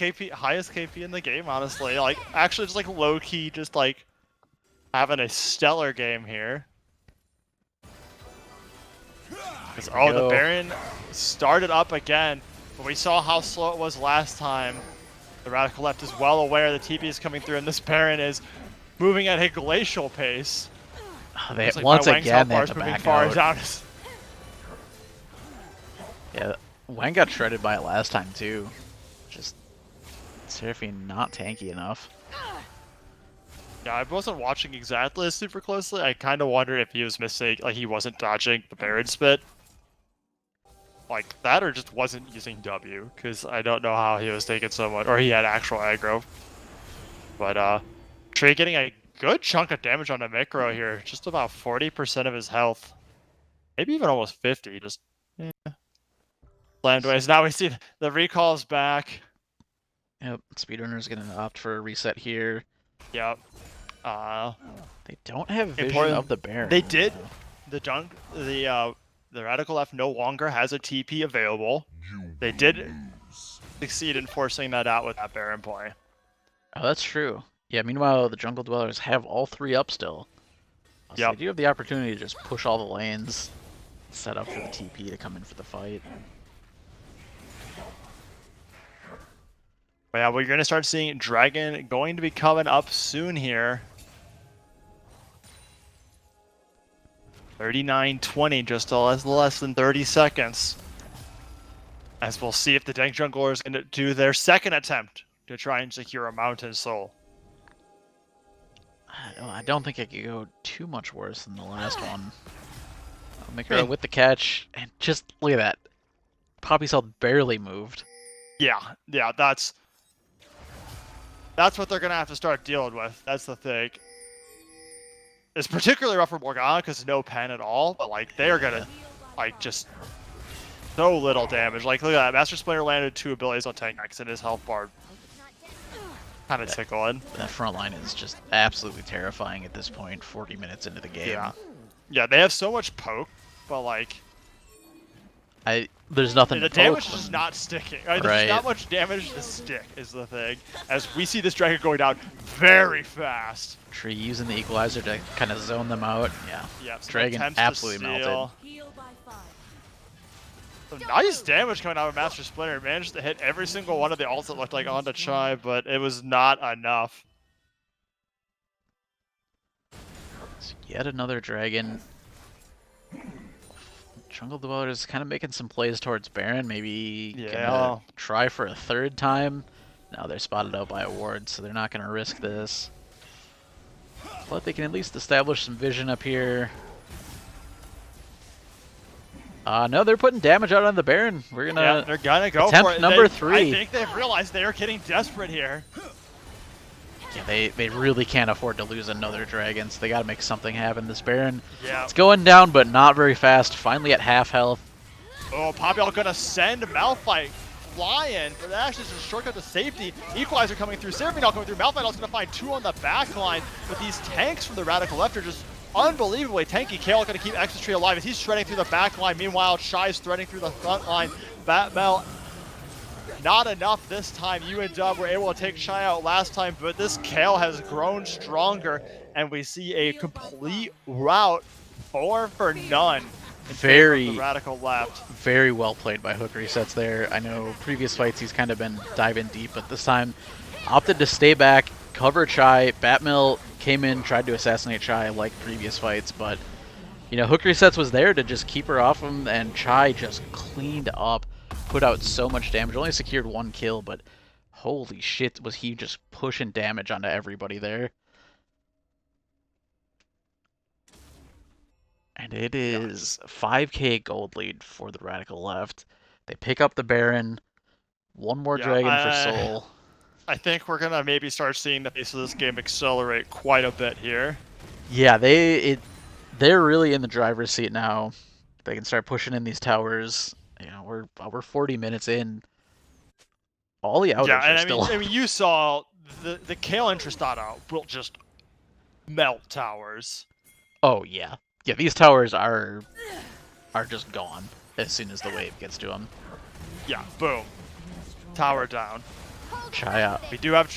KP in the game, honestly. Like actually, just like low key, just like having a stellar game here. Oh, the Baron started up again, but we saw how slow it was last time. The Radical left is well aware the TP is coming through, and this Baron is moving at a glacial pace. Once Wang's again, health they bar have is to moving back far out. down. Yeah, Wang got shredded by it last time too. Just Seraphine not tanky enough. Yeah, I wasn't watching exactly super closely. I kind of wondered if he was missing, like he wasn't dodging the Baron spit. Like that, or just wasn't using W, because I don't know how he was taking so much, or he had actual aggro. But Trey getting a good chunk of damage on the Mikro here, just about 40% of his health. Maybe even almost 50, just slammed away. So now we see the recall's back. Yep, Speedrunner's gonna opt for a reset here. Yep. They don't have vision Important- of the Baron. They did. The Radical left no longer has a TP available. They did succeed in forcing that out with that Baron play. Oh, that's true. Yeah, meanwhile, the Jungle Dwellers have all three up still. So Yep. they do have the opportunity to just push all the lanes, set up for the TP to come in for the fight. But yeah, we're going to start seeing Dragon going to be coming up soon here. 39-20, just less than 30 seconds. As we'll see if the Dank Jungler is going to do their second attempt to try and secure a Mountain Soul. I don't think it could go too much worse than the last one. Mikuro with the catch, and just look at that. Poppy's health barely moved. Yeah, that's what they're going to have to start dealing with. That's the thing. It's particularly rough for Morgana because no pen at all, but like they are going to like just so little damage. Like look at that, Master Splinter landed 2 abilities on Tank Max and his health bar kind of tickling. That front line is just absolutely terrifying at this point, 40 minutes into the game. Yeah, they have so much poke, but like there's nothing the to damage poke is when- not sticking. There's Right. not much damage to stick is the thing. As we see this dragon going down very fast. Tree using the equalizer to kind of zone them out. Yeah. Yeah, some Dragon attempts to absolutely steal. melted. Heal by 5. Some nice damage coming out of Master Splinter. Managed to hit every single one of the ults that looked like onto Chai, but it was not enough. So yet another dragon. Jungle Dwellers kind of making some plays towards Baron. Maybe gonna try for a third time. Now they're spotted out by a ward, so they're not going to risk this. But they can at least establish some vision up here. No, they're putting damage out on the Baron. We're gonna They're gonna go attempt for it. number They- 3. I think they've realized they are getting desperate here. Yeah, they really can't afford to lose another dragon, so they got to make something happen. This Baron, Yeah. it's going down, but not very fast. Finally at half health. Oh, Papillon gonna send Malphite flying, but that actually is a shortcut to safety. Equalizer coming through, Seraphine coming through. Malphite also gonna find 2 on the back line, but these tanks from the Radical left are just unbelievably tanky. Kale gonna keep Extra Tree alive as he's shredding through the back line. Meanwhile, Shy's threading through the front line. Batmel, not enough this time. You and Dub were able to take Shy out last time, but this Kale has grown stronger, and we see a complete rout 4 for none. Very the Radical left. Very well played by Hook Resets there. I know previous fights he's kind of been diving deep, but this time opted to stay back, cover Chai. Batmill came in, tried to assassinate Chai like previous fights, but you know, Hook Resets was there to just keep her off him, and Chai just cleaned up, put out so much damage. Only secured 1 kill, but holy shit was he just pushing damage onto everybody there. And it is 5k gold lead for the Radical left. They pick up the Baron. 1 more dragon for Soul. I think we're gonna maybe start seeing the pace of this game accelerate quite a bit here. Yeah, they're really in the driver's seat now. They can start pushing in these towers. You know, we're 40 minutes in. All the outers are still. I mean, you saw the Kale Intrastada will just melt towers. Oh yeah. Yeah, these towers are just gone as soon as the wave gets to them. Yeah, boom. Tower down. Chai out. We do have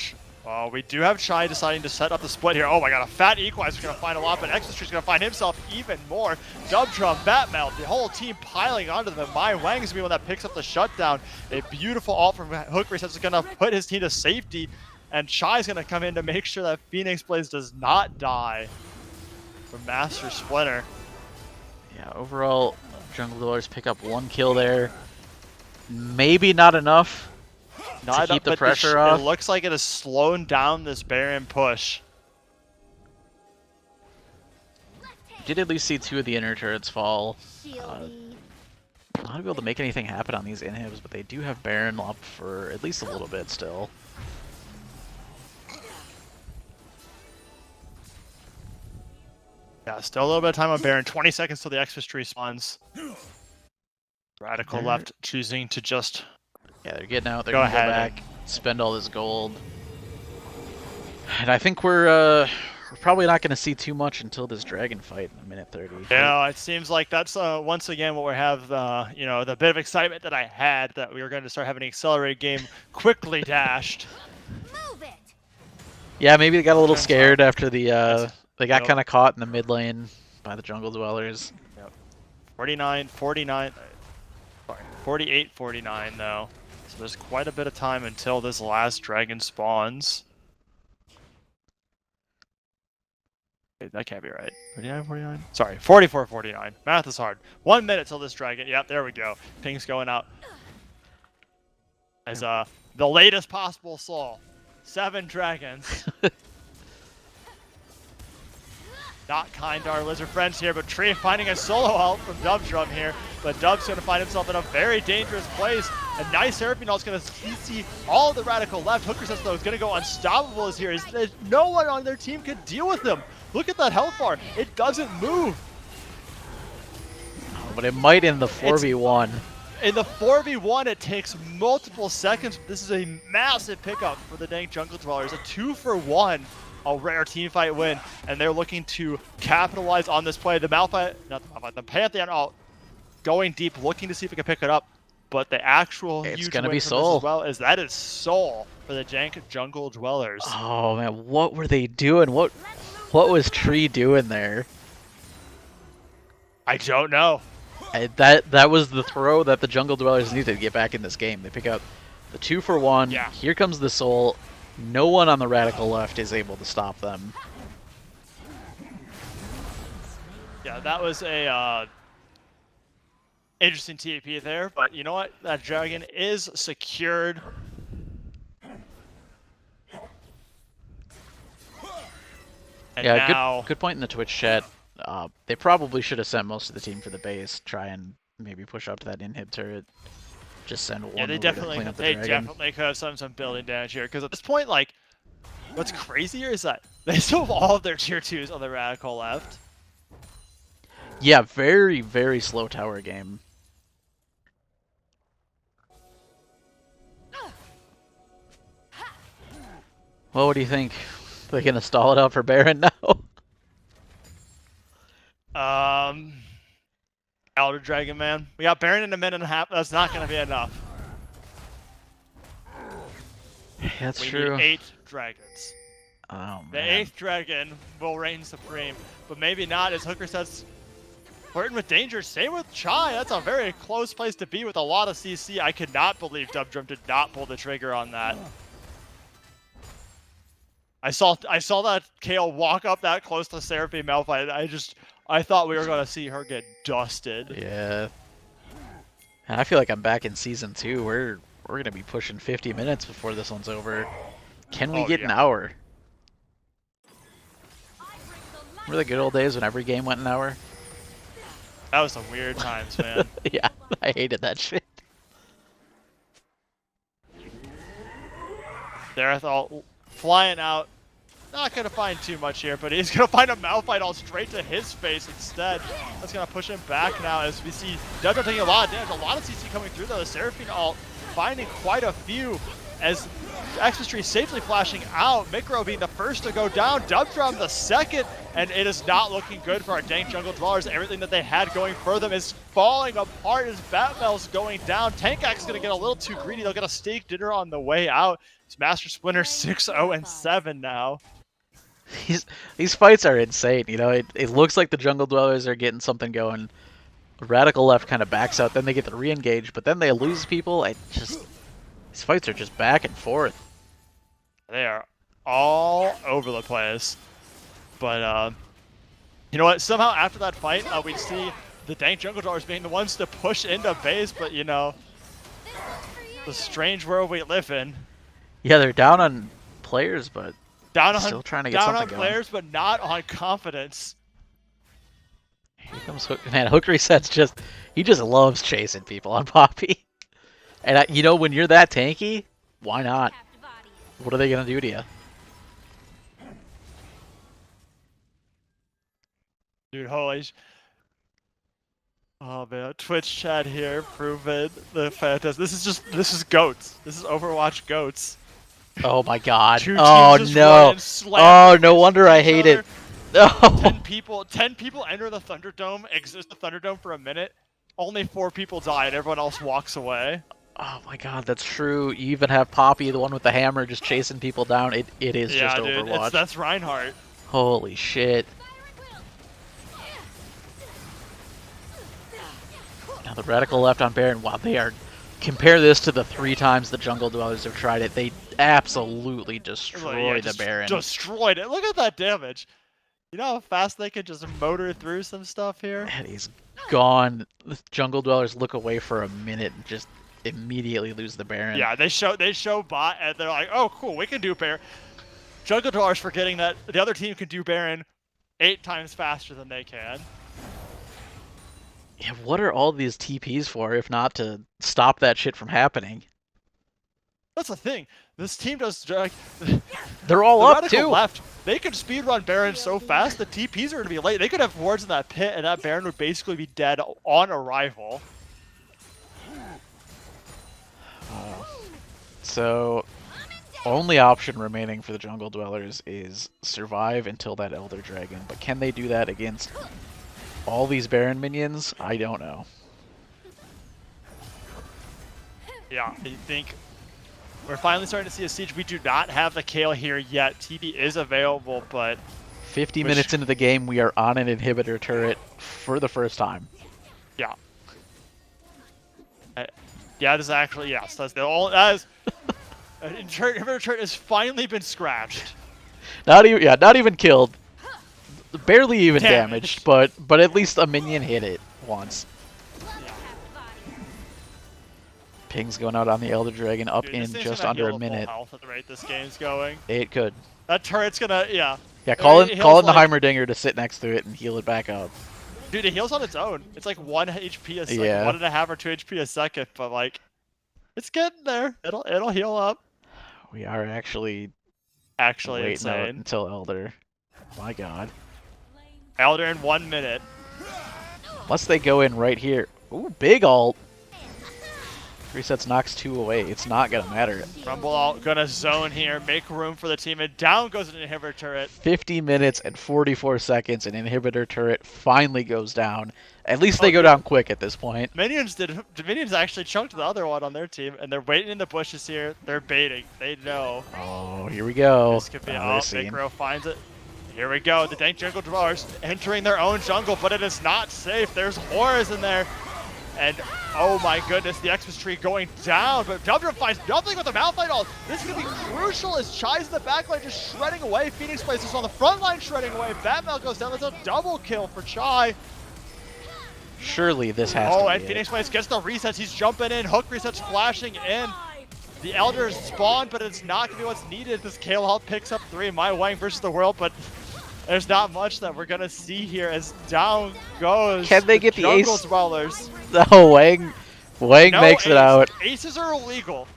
Chai deciding to set up the split here. Oh my god, a fat Equalizer's gonna find a lot, but Extra gonna find himself even more. Dubdrum, Batmelt, the whole team piling onto them. Mai Wang's gonna be one that picks up the shutdown. A beautiful ult from Hook Resets is gonna put his team to safety, and Chai's gonna come in to make sure that Phoenix Blaze does not die. For Master Splinter. Yeah, overall, Jungle Dwellers pick up 1 kill there. Maybe not enough to keep the pressure off. It looks like it has slowed down this Baron push. Did at least see 2 of the inner turrets fall. Shieldy. Not able to make anything happen on these inhibs, but they do have Baron up for at least a little bit still. Yeah, still a little bit of time on Baron. 20 seconds till the Exodus tree spawns. Radical left choosing to just... Yeah, they're getting out. They're going to go back, spend all this gold. And I think we're probably not going to see too much until this dragon fight in a minute 30. Yeah, it seems like that's once again what we have, you know, the bit of excitement that I had that we were going to start having an accelerated game quickly dashed. Move it. Yeah, maybe they got a little scared after the... They got kind of caught in the mid lane by the Jungle Dwellers. Yep. 48-49 though. So there's quite a bit of time until this last dragon spawns. Wait, that can't be right. 49-49? Sorry, 44-49. Math is hard. 1 minute till this dragon. Yep, there we go. Ping's going out. As the latest possible soul. 7 dragons. Not kind to our lizard friends here, but Tree finding a solo ult from Dubdrum here. But Dub's going to find himself in a very dangerous place. A nice Seraphine ult's going to CC all of the Radical left. Hook Resets though is going to go unstoppable as here. There's no one on their team can deal with him. Look at that health bar. It doesn't move. Oh, but it might in the 4v1. In the 4v1, it takes multiple seconds. This is a massive pickup for the Dank Jungle Dwellers. A 2-for-1. A rare team fight win, and they're looking to capitalize on this play. The Pantheon ult going deep, looking to see if we can pick it up, but the actual it's huge gonna win be from Soul. this as well is that is Soul for the Jank Jungle Dwellers. Oh man, what were they doing? What was Tree doing there? I don't know. That was the throw that the Jungle Dwellers needed to get back in this game. They pick up the 2-for-1. Yeah. Here comes the Soul. No one on the Radical left is able to stop them. Yeah, that was a interesting TP there, but you know what? That dragon is secured. And yeah, now... good point in the Twitch chat. They probably should have sent most of the team for the base, try and maybe push up to that inhib turret. Just send one. Yeah, they definitely could have some building damage here, because at this point, like, what's crazier is that they still have all of their tier 2s on the Radical left. Yeah, very, very slow tower game. Well, what do you think? They're gonna stall it out for Baron now? Elder Dragon, man. We got Baron in a minute and a half. That's not going to be enough. That's we true. need 8 dragons. Oh, The man. 8th dragon will reign supreme, but maybe not, as Hooker says, flirting with danger. Same with Chai. That's a very close place to be with a lot of CC. I could not believe Dubdrum did not pull the trigger on that. I saw that Kale walk up that close to Seraphine Malphite. I thought we were going to see her get dusted. Yeah. And I feel like I'm back in season 2. We're gonna be pushing 50 minutes before this one's over. Can we get an hour? Remember the good old days when every game went an hour? That was some weird times, man. Yeah, I hated that shit. Darethal flying out. Not going to find too much here, but he's going to find a Malphite all straight to his face instead. That's going to push him back now as we see Dubdrum taking a lot of damage. A lot of CC coming through though. The Seraphine ult finding quite a few as Xmas safely flashing out. Mikro being the first to go down. Dubdrum the second, and it is not looking good for our Dank Jungle Dwellers. Everything that they had going for them is falling apart as Batmel's going down. Tankax is going to get a little too greedy. They'll get a steak dinner on the way out. It's Master Splinter 6-0-7 now. These fights are insane, you know. It looks like the Jungle Dwellers are getting something going. Radical Left kind of backs out, then they get the re-engage, but then they lose people. These fights are just back and forth. They are all over the place. But you know what? Somehow after that fight, we see the Dank Jungle Dwellers being the ones to push into base. But you know, the strange world we live in. Yeah, they're down on players, but still trying to get something going. Down on players, but not on confidence. Here comes Hook. Man, Hook Reset's he just loves chasing people on Poppy. And you know, when you're that tanky, why not? What are they gonna do to you? Dude, holy oh man, Twitch chat here proving the Phantasm. This is goats. This is Overwatch goats. Oh my god. Two Oh teams just no. Oh, no wonder I hate it. No. 10 people enter the Thunderdome, exist the Thunderdome for a minute. Only 4 people die and everyone else walks away. Oh my god, that's true. You even have Poppy, the one with the hammer, just chasing people down. It is yeah, just dude, Overwatch. that's Reinhardt. Holy shit. Now the Radical Left on Baron, wow, they are... Compare this to the 3 times the Jungle Dwellers have tried it. They absolutely destroy the Baron. Destroyed it. Look at that damage. You know how fast they can just motor through some stuff here? And he's gone. The Jungle Dwellers look away for a minute and just immediately lose the Baron. Yeah, they show bot and they're like, oh cool, we can do Baron. Jungle Dwellers forgetting that the other team can do Baron 8 times faster than they can. Yeah, what are all these TPs for if not to stop that shit from happening? That's the thing. This team does like they're all up Radical too. Left. They could speedrun Baron so fast the TPs are gonna be late. They could have wards in that pit and that Baron would basically be dead on arrival. So only option remaining for the Jungle Dwellers is survive until that Elder Dragon. But can they do that against all these Baron minions? I don't know. Yeah, I think we're finally starting to see a siege. We do not have the Kale here yet. TD is available, but 50 minutes into the game, we are on an inhibitor turret for the first time. Yeah. Yeah, this is actually, yes, that's the all. That is, inhibitor turret has finally been scratched. Not even killed. Barely even damaged, but at least a minion hit it once. Yeah. Ping's going out on the Elder Dragon up in just under a minute. Health at the rate this game's going. It could. That turret's gonna, yeah. Yeah, call in the Heimerdinger to sit next to it and heal it back up. Dude, it heals on its own. It's like 1 HP a second, Yeah. 1.5 or 2 HP a second, but like, it's getting there. It'll heal up. We are actually Actually waiting out insane. until Elder. My god. Elder in 1 minute. Unless they go in right here. Ooh, big ult. Resets knocks 2 away. It's not going to matter. Rumble out, gonna zone here, make room for the team, and down goes an inhibitor turret. 50 minutes and 44 seconds, an inhibitor turret finally goes down. At least they go down quick at this point. Minions Minions actually chunked the other one on their team, and they're waiting in the bushes here. They're baiting. They know. Oh, here we go. This could be Micro finds it. Here we go. The Dank Jungle Dwellers entering their own jungle, but it is not safe. There's horrors in there. And oh my goodness, the Xmas tree going down, but Dubdrum finds nothing with the Malphite ult. This is going to be crucial as Chai's in the backline just shredding away. Phoenix Blaze is on the front line shredding away. Batmal goes down. That's a double kill for Chai. Surely this has to be and Phoenix Blaze gets the resets. He's jumping in. Hook resets flashing in. The Elders spawn, but it's not going to be what's needed. This Kale Halt picks up 3. My Wang versus the world, but there's not much that we're going to see here as down goes. Can they get the Jungle ace? Dwellers. No, Wang makes it out. Aces are illegal.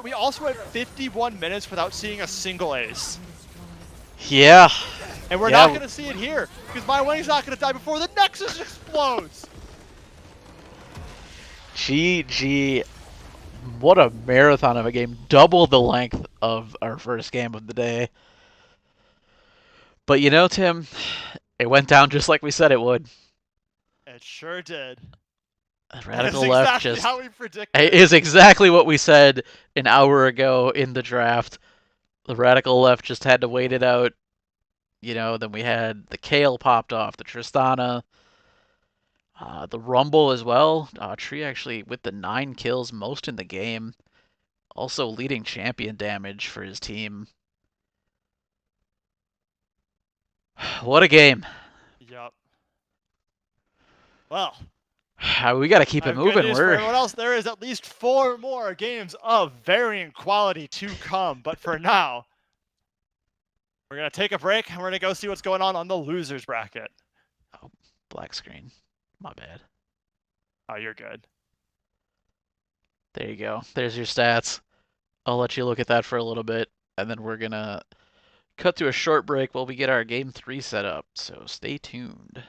We also went 51 minutes without seeing a single ace. Yeah. And we're not going to see it here, because My Wang's not going to die before the Nexus explodes. GG. What a marathon of a game. Double the length of our first game of the day. But you know, Tim, it went down just like we said it would. It sure did. Radical Left exactly just how we predicted. It is exactly what we said an hour ago in the draft. The Radical Left just had to wait it out. You know, then we had the Kale popped off, the Tristana, the Rumble as well. Tree actually with the 9 kills, most in the game. Also leading champion damage for his team. What a game. Yep. Well, we got to keep it moving. For everyone else, there is at least 4 more games of varying quality to come. But for now, we're going to take a break and we're going to go see what's going on the losers bracket. Oh, black screen. My bad. Oh, you're good. There you go. There's your stats. I'll let you look at that for a little bit, and then we're going to cut to a short break while we get our game 3 set up. So stay tuned.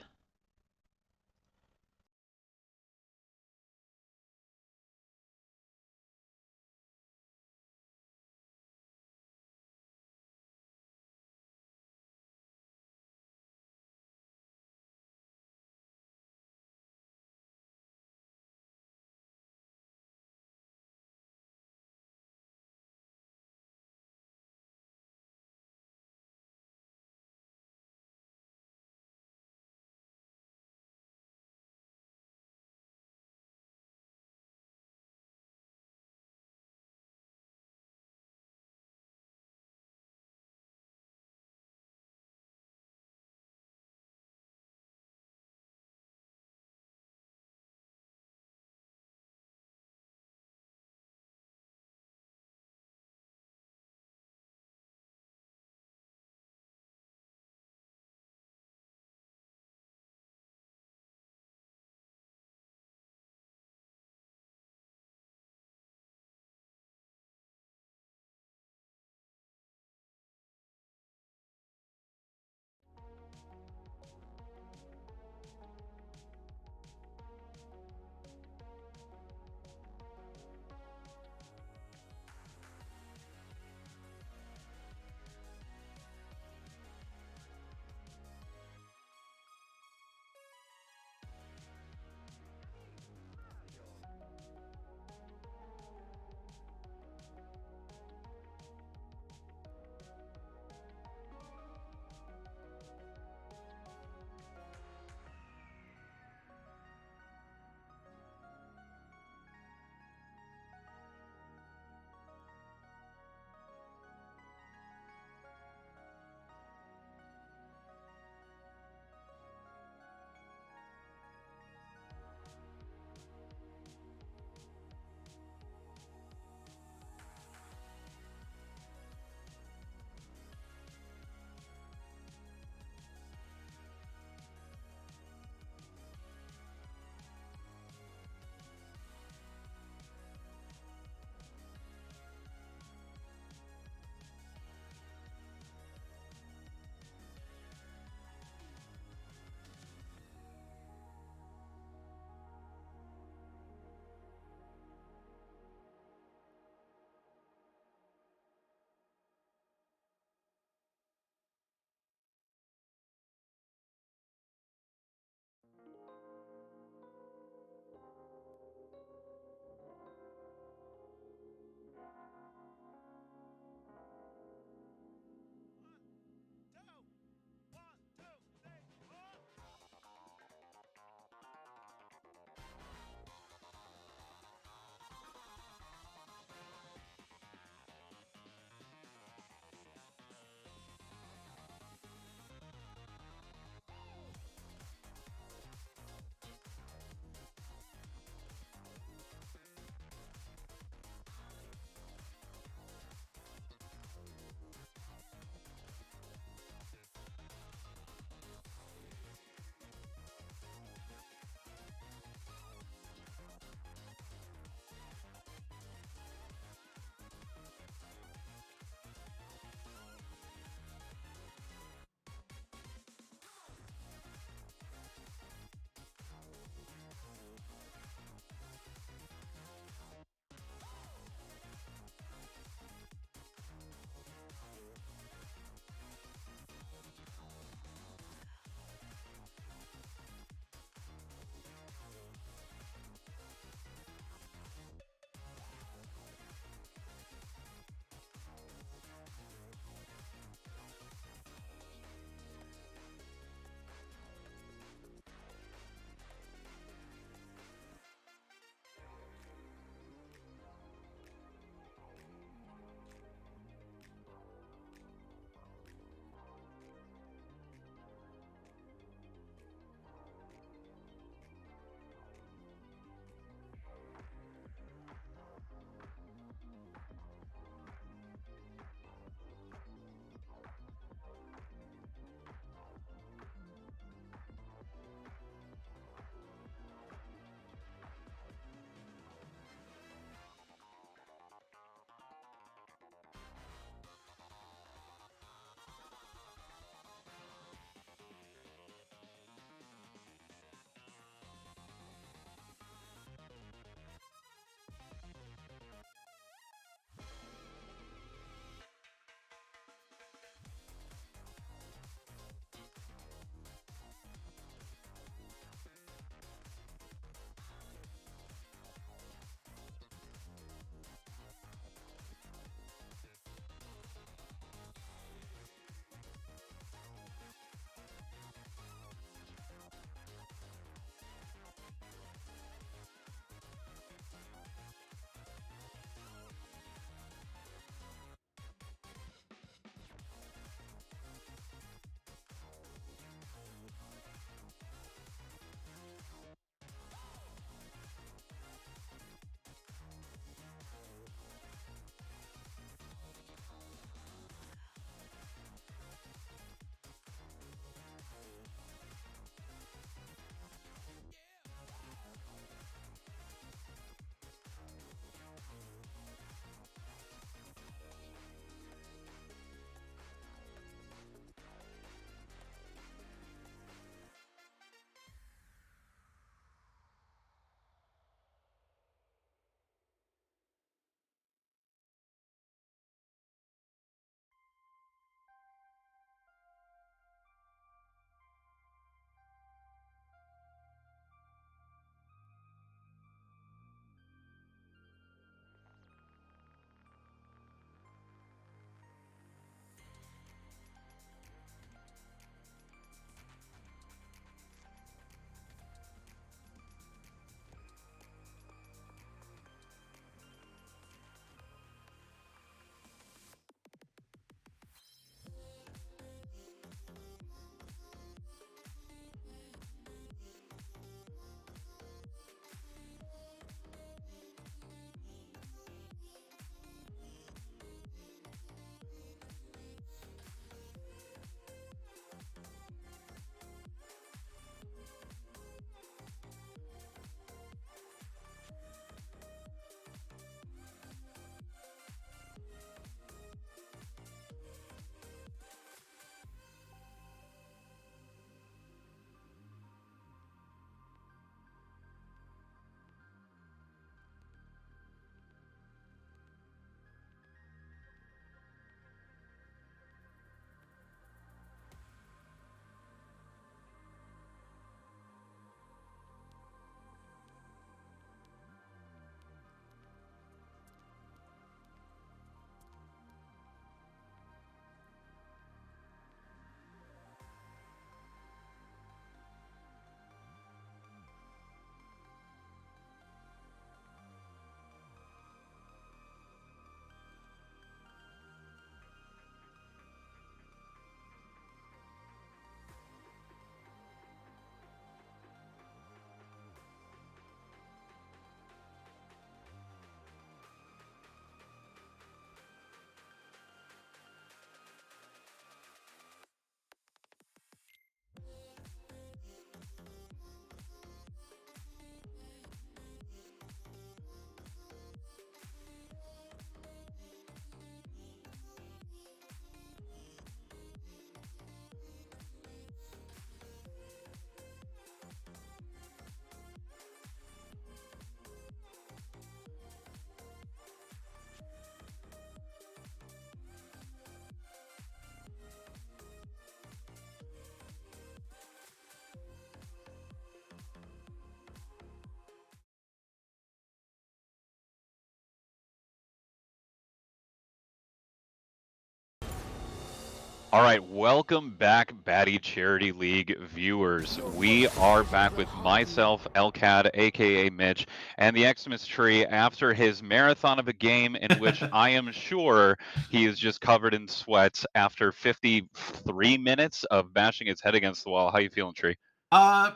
All right, welcome back, Baddy Charity League viewers. We are back with myself, Elcad, aka Mitch, and the Xmas Tree after his marathon of a game in which I am sure he is just covered in sweat after 53 minutes of bashing his head against the wall. How you feeling, Tree?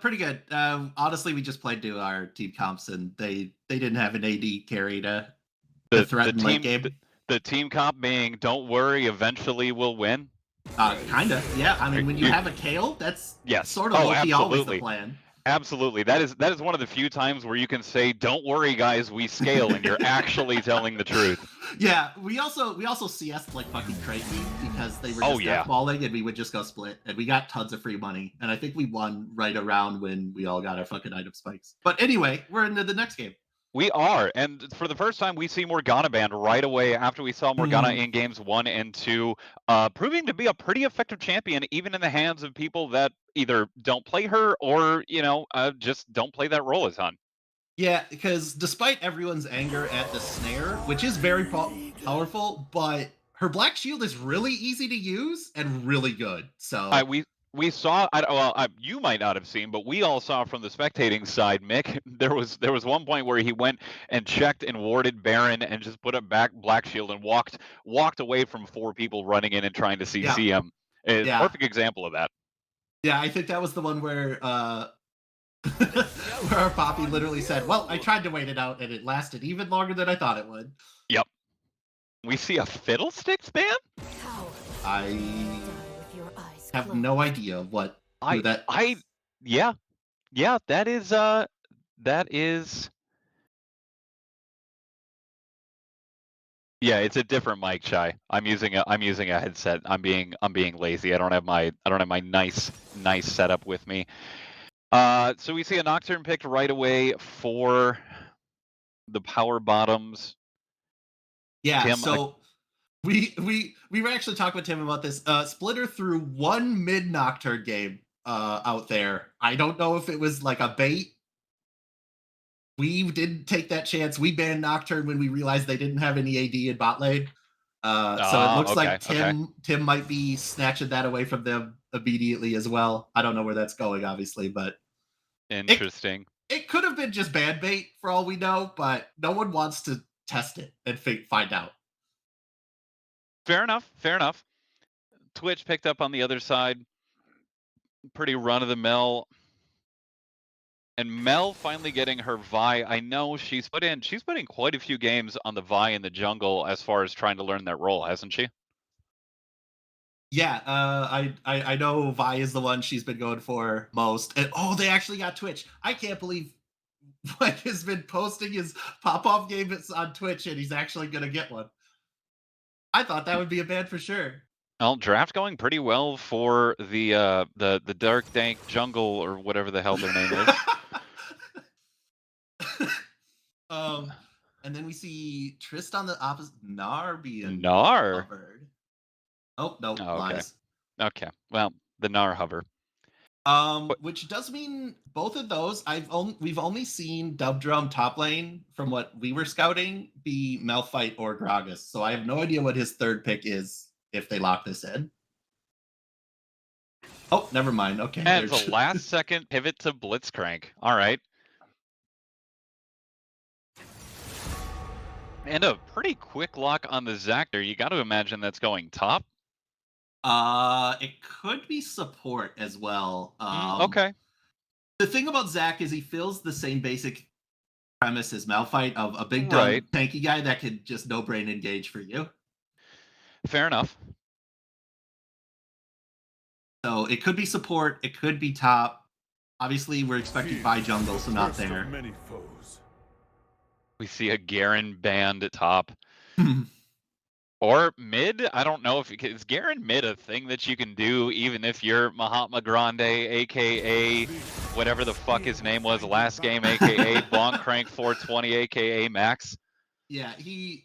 Pretty good. Honestly, we just played to our team comps, and they didn't have an AD carry to threaten late game. The team comp being, don't worry, eventually we'll win. Kinda. Yeah. I mean, when you have a Kale, that's sort of low-key always the plan. Absolutely. That is one of the few times where you can say, "Don't worry, guys, we scale," and you're actually telling the truth. Yeah, we also CS'd like fucking crazy because they were just balling, and we would just go split, and we got tons of free money, and I think we won right around when we all got our fucking item spikes. But anyway, we're into the next game. We are, and for the first time, we see Morgana banned right away after we saw Morgana in games 1 and 2, proving to be a pretty effective champion, even in the hands of people that either don't play her or, just don't play that role a ton. Yeah, because despite everyone's anger at the snare, which is very powerful, but her black shield is really easy to use and really good. So we saw, you might not have seen, but we all saw from the spectating side, Mick, there was one point where he went and checked and warded Baron and just put up back black shield and walked away from 4 people running in and trying to CC him. It's a perfect example of that. Yeah, I think that was the one where where our Poppy literally said, "Well, I tried to wait it out and it lasted even longer than I thought it would." Yep. We see a Fiddlesticks ban? I have no idea what that is. Yeah, that is yeah, it's a different mic, Shy. I'm using a headset. I'm being lazy. I don't have my nice setup with me. So we see a Nocturne picked right away for the power bottoms. Yeah, Tim, so we were actually talking with Tim about this. Splitter threw one mid Nocturne game out there. I don't know if it was like a bait. We didn't take that chance. We banned Nocturne when we realized they didn't have any AD in bot lane. So it looks like Tim might be snatching that away from them immediately as well. I don't know where that's going, obviously, but interesting. It could have been just ban bait for all we know, but no one wants to test it and find out. Fair enough. Twitch picked up on the other side. Pretty run of the mill. And Mel finally getting her Vi. I know she's put in quite a few games on the Vi in the jungle as far as trying to learn that role, hasn't she? Yeah, I know Vi is the one she's been going for most. And they actually got Twitch. I can't believe Mike has been posting his pop-off games on Twitch, and he's actually gonna get one. I thought that would be a ban for sure. Well, draft going pretty well for the Dark Dank Jungle or whatever the hell their name is. And then we see Trist on the opposite Gnar being hovered. Oh no, lies. Okay, well, the Gnar hover. Which does mean both of those we've only seen Dubdrum top lane from what we were scouting be Malphite or Gragas. So I have no idea what his third pick is if they lock this in. Oh, never mind. Okay. And the last second pivot to Blitzcrank. All right. And a pretty quick lock on the Zactor. You got to imagine that's going top. It could be support as well. Okay. The thing about Zac is he fills the same basic premise as Malphite of a big dumb tanky guy that could just no brain engage for you. Fair enough. So it could be support, it could be top. Obviously, we're expecting Vi jungle, so not there. Many foes. We see a Garen band at top. Or mid, I don't know if is Garen mid a thing that you can do even if you're Mahatma Grande, aka whatever the fuck his name was last game, aka Bonk Crank 420, aka Max. Yeah,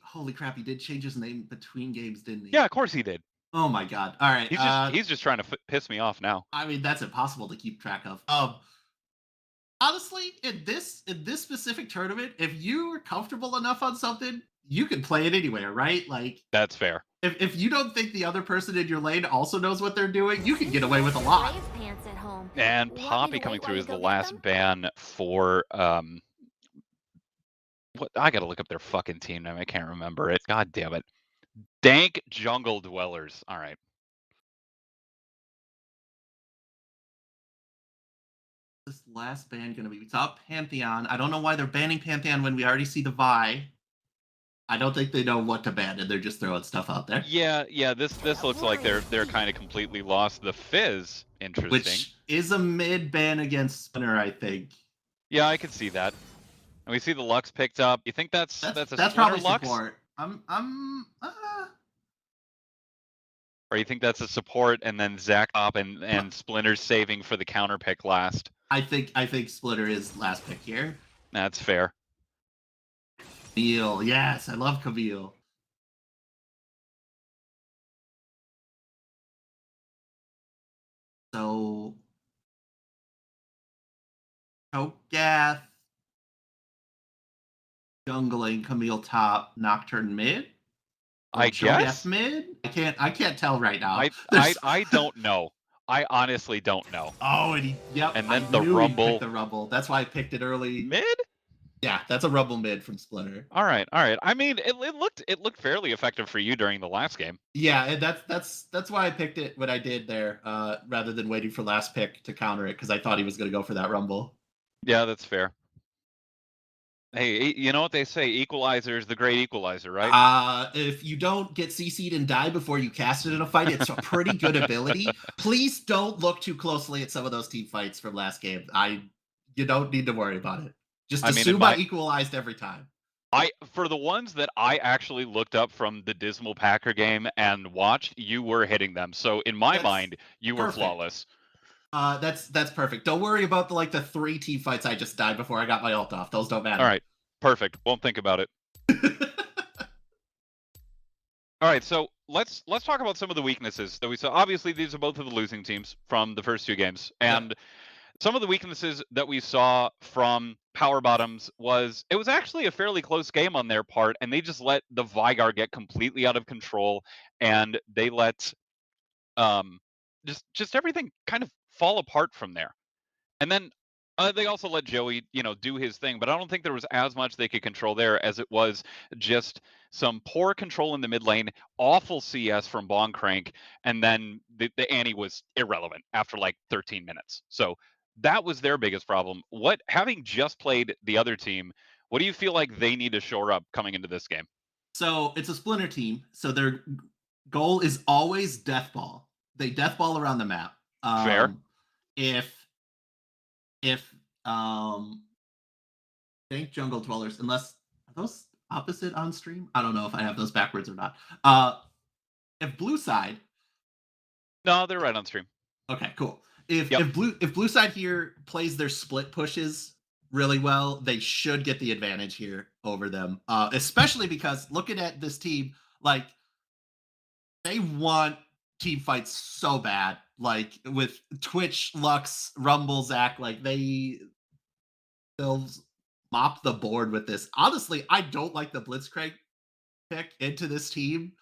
holy crap, he did change his name between games, didn't he? Yeah, of course he did. Oh my god. All right. He's just trying to piss me off now. I mean, that's impossible to keep track of. honestly, in this specific tournament, if you are comfortable enough on something, you can play it anywhere, right? Like That's fair. If you don't think the other person in your lane also knows what they're doing, you can get away with a lot. Brave pants at home. And Want me Poppy to coming wait while through you is the go get last them? ban for what I gotta look up their fucking team name. I can't remember it. God damn it. Dank Jungle Dwellers. All right. This last ban gonna be? It's up Pantheon. I don't know why they're banning Pantheon when we already see the Vi. I don't think they know what to ban, and they're just throwing stuff out there. Yeah. This looks like they're kind of completely lost. The Fizz, interesting. Which is a mid ban against Spinner, I think. Yeah, I could see that. And we see the Lux picked up. You think that's a Splinter probably Lux? support. Or you think that's a support and then Zach Hop and Splinter's saving for the counter pick last? I think Splitter is last pick here. That's fair. Camille, yes, I love Camille. So Cho'Gath, jungling, Camille top, Nocturne mid. I guess mid. I can't tell right now. I don't know. I honestly don't know. Oh, yep. And then I the knew Rumble. He'd pick the Rumble. That's why I picked it early. Mid? Yeah, that's a Rumble mid from Splinter. All right. I mean, it looked fairly effective for you during the last game. Yeah, and that's why I picked it when I did there, rather than waiting for last pick to counter it, because I thought he was going to go for that Rumble. Yeah, that's fair. Hey, you know what they say? Equalizer is the great equalizer, right? If you don't get CC'd and die before you cast it in a fight, it's a pretty good ability. Please don't look too closely at some of those team fights from last game. You don't need to worry about it. Just assume I equalized every time. For the ones that I actually looked up from the Dismal Packer game and watched, you were hitting them. So in my mind, you were flawless. That's perfect. Don't worry about the 3 team fights I just died before I got my ult off. Those don't matter. All right, perfect. Won't think about it. All right, so let's talk about some of the weaknesses that we saw. Obviously, these are both of the losing teams from the first 2 games, and some of the weaknesses that we saw from Power Bottoms was it was actually a fairly close game on their part, and they just let the Vygar get completely out of control, and they let just everything kind of fall apart from there. And then they also let Joey, do his thing, but I don't think there was as much they could control there as it was just some poor control in the mid lane, awful CS from Boncrank, and then the Annie was irrelevant after like 13 minutes. So that was their biggest problem. Having just played the other team, what do you feel like they need to shore up coming into this game? So it's a Splinter team, so their goal is always death ball. They death ball around the map. Fair. If Thank Jungle Dwellers, unless are those opposite on stream? I don't know if I have those backwards or not. If Blue Side. No, they're right on stream. Okay, cool. If Blue Side here plays their split pushes really well, they should get the advantage here over them. Especially because looking at this team, like they want team fights so bad. Like with Twitch, Lux, Rumble, Zach, like they'll mop the board with this. Honestly, I don't like the Blitzcrank pick into this team.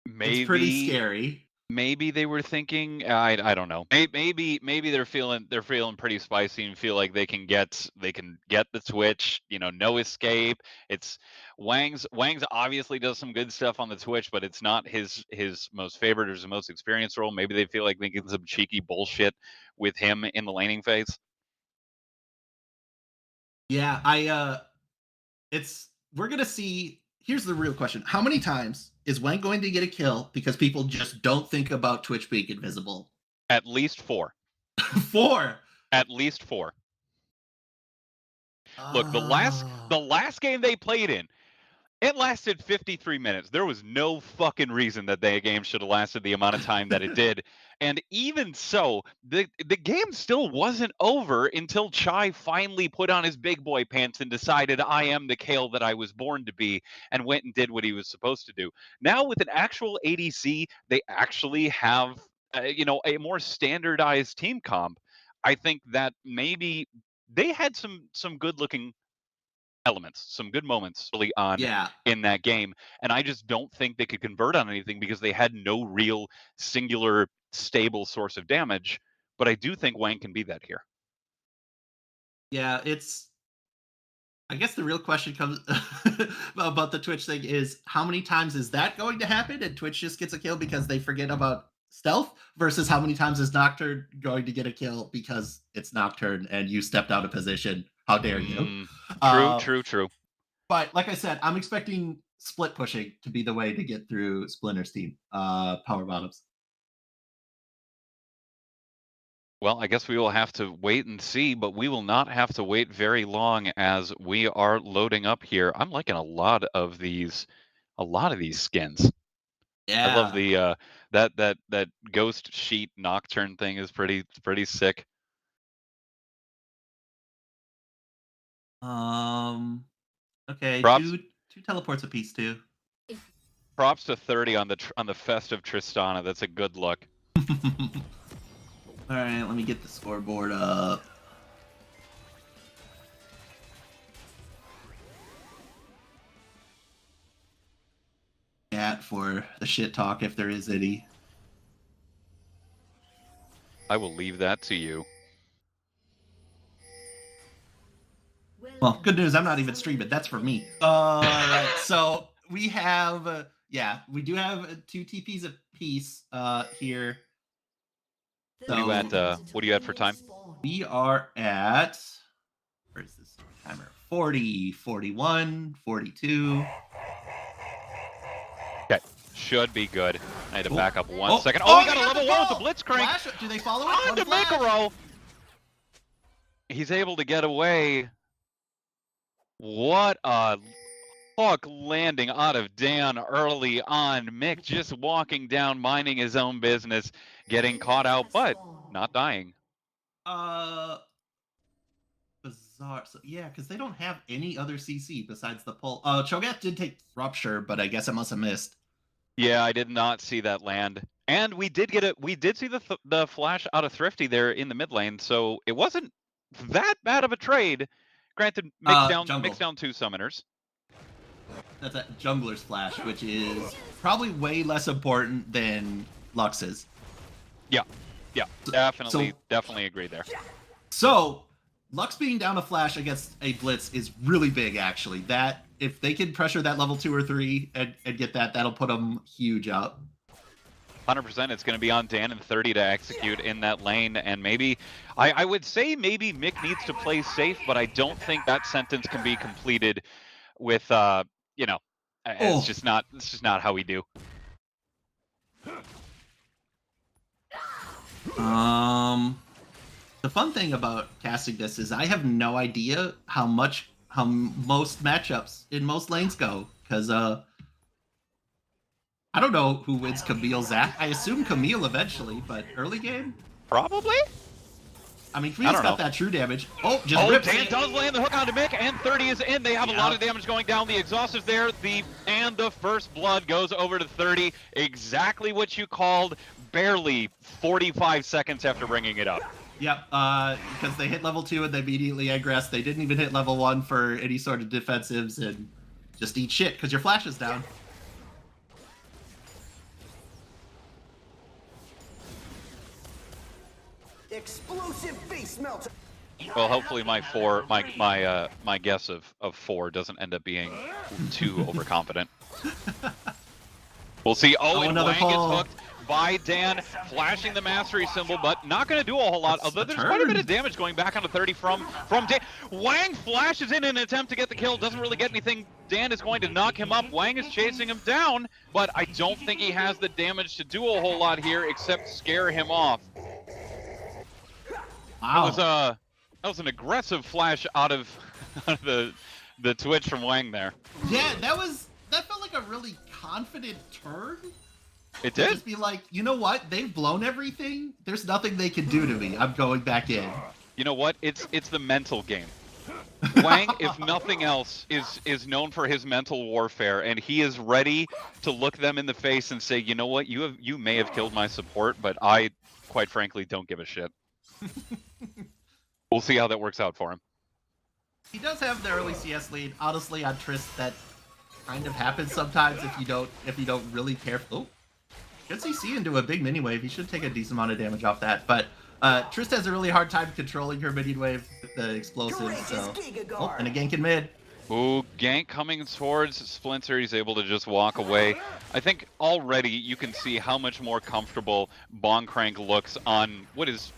It's pretty scary. Maybe they were thinking, I don't know. Maybe they're feeling pretty spicy and feel like they can get the Twitch, no escape. It's Wang's obviously does some good stuff on the Twitch, but it's not his most favorite or his most experienced role. Maybe they feel like they get some cheeky bullshit with him in the laning phase. Yeah, we're gonna see. Here's the real question: how many times is Wang going to get a kill because people just don't think about Twitch being invisible? At least 4. 4. At least 4. Look, the last game they played in, it lasted 53 minutes. There was no fucking reason that the game should have lasted the amount of time that it did. And even so, the game still wasn't over until Chai finally put on his big boy pants and decided I am the Kale that I was born to be and went and did what he was supposed to do. Now with an actual ADC, they actually have a more standardized team comp. I think that maybe they had some good looking elements, some good moments early on in that game, and I just don't think they could convert on anything because they had no real singular stable source of damage. But I do think Wang can be that here. Yeah, I guess the real question comes about the Twitch thing is how many times is that going to happen and Twitch just gets a kill because they forget about stealth versus how many times is Nocturne going to get a kill because it's Nocturne and you stepped out of position. How dare you? True. But like I said, I'm expecting split pushing to be the way to get through Splinter's team, power bottoms. Well, I guess we will have to wait and see, but we will not have to wait very long as we are loading up here. I'm liking a lot of these skins. Yeah. I love the that ghost sheet Nocturne thing is pretty sick. Okay, Props. two teleports apiece too. Props to 30 on the festive Tristana. That's a good look. All right, let me get the scoreboard up. Chat for the shit talk if there is any. I will leave that to you. Well, good news, I'm not even streaming. That's for me. All right, so we have, we do have 2 TPs apiece here. So, what are you at for time? We are at, where is this timer? 40, 41, 42. Okay, should be good. I had to back up 1 second. Oh, we got a level 1 with the Blitzcrank. Flash? Do they follow it? On to Mikaro. He's able to get away. What a hook landing out of Dan early on. Mick just walking down, minding his own business, getting caught out, but not dying. Bizarre. So, yeah, because they don't have any other CC besides the pull. Cho'Gath did take Rupture, but I guess I must have missed. Yeah, I did not see that land. And we did get it. We did see the flash out of Thrifty there in the mid lane, so it wasn't that bad of a trade. Granted, mix down 2 summoners. That's a jungler's flash, which is probably way less important than Lux's. Yeah, definitely agree there. So, Lux being down a flash against a blitz is really big, actually. That if they can pressure that level 2 or 3 and get that, that'll put them huge up. 100%. It's going to be on Dan and 30 to execute in that lane, and maybe I would say maybe Mick needs to play safe, but I don't think that sentence can be completed with it's just not how we do. The fun thing about casting this is I have no idea how most matchups in most lanes go, because I don't know who wins Camille Zach. I assume Camille eventually, but early game? Probably? I mean, Camille's got that true damage. Oh, Dan does land the hook onto Mick, and 30 is in. They have a lot of damage going down. The exhaust is there. And the first blood goes over to 30. Exactly what you called, barely 45 seconds after bringing it up. Yep, because they hit level 2 and they immediately aggress. They didn't even hit level 1 for any sort of defensives and just eat shit because your flash is down. Explosive face melter. Well, hopefully my guess of 4 doesn't end up being too overconfident. We'll see. Oh, and Wang gets hooked by Dan, flashing the mastery symbol, but not going to do a whole lot. Although there's quite a bit of damage going back onto 30 from Dan. Wang flashes in an attempt to get the kill, doesn't really get anything. Dan is going to knock him up. Wang is chasing him down, but I don't think he has the damage to do a whole lot here except scare him off. Wow. That was an aggressive flash out of the Twitch from Wang there. Yeah, that felt like a really confident turn. It did. Just be like, you know what? They've blown everything. There's nothing they can do to me. I'm going back in. You know what? It's the mental game. Wang, if nothing else, is known for his mental warfare, and he is ready to look them in the face and say, you know what? You may have killed my support, but I, quite frankly, don't give a shit. We'll see how that works out for him. He does have the early CS lead. Honestly, on Trist, that kind of happens sometimes if you don't really care. Oh, gets CC into a big mini wave. He should take a decent amount of damage off that. But Trist has a really hard time controlling her mini wave with the explosives. So, oh, and a gank in mid. Ooh, gank coming towards Splinter. He's able to just walk away. I think already you can see how much more comfortable Bonkrank looks on what is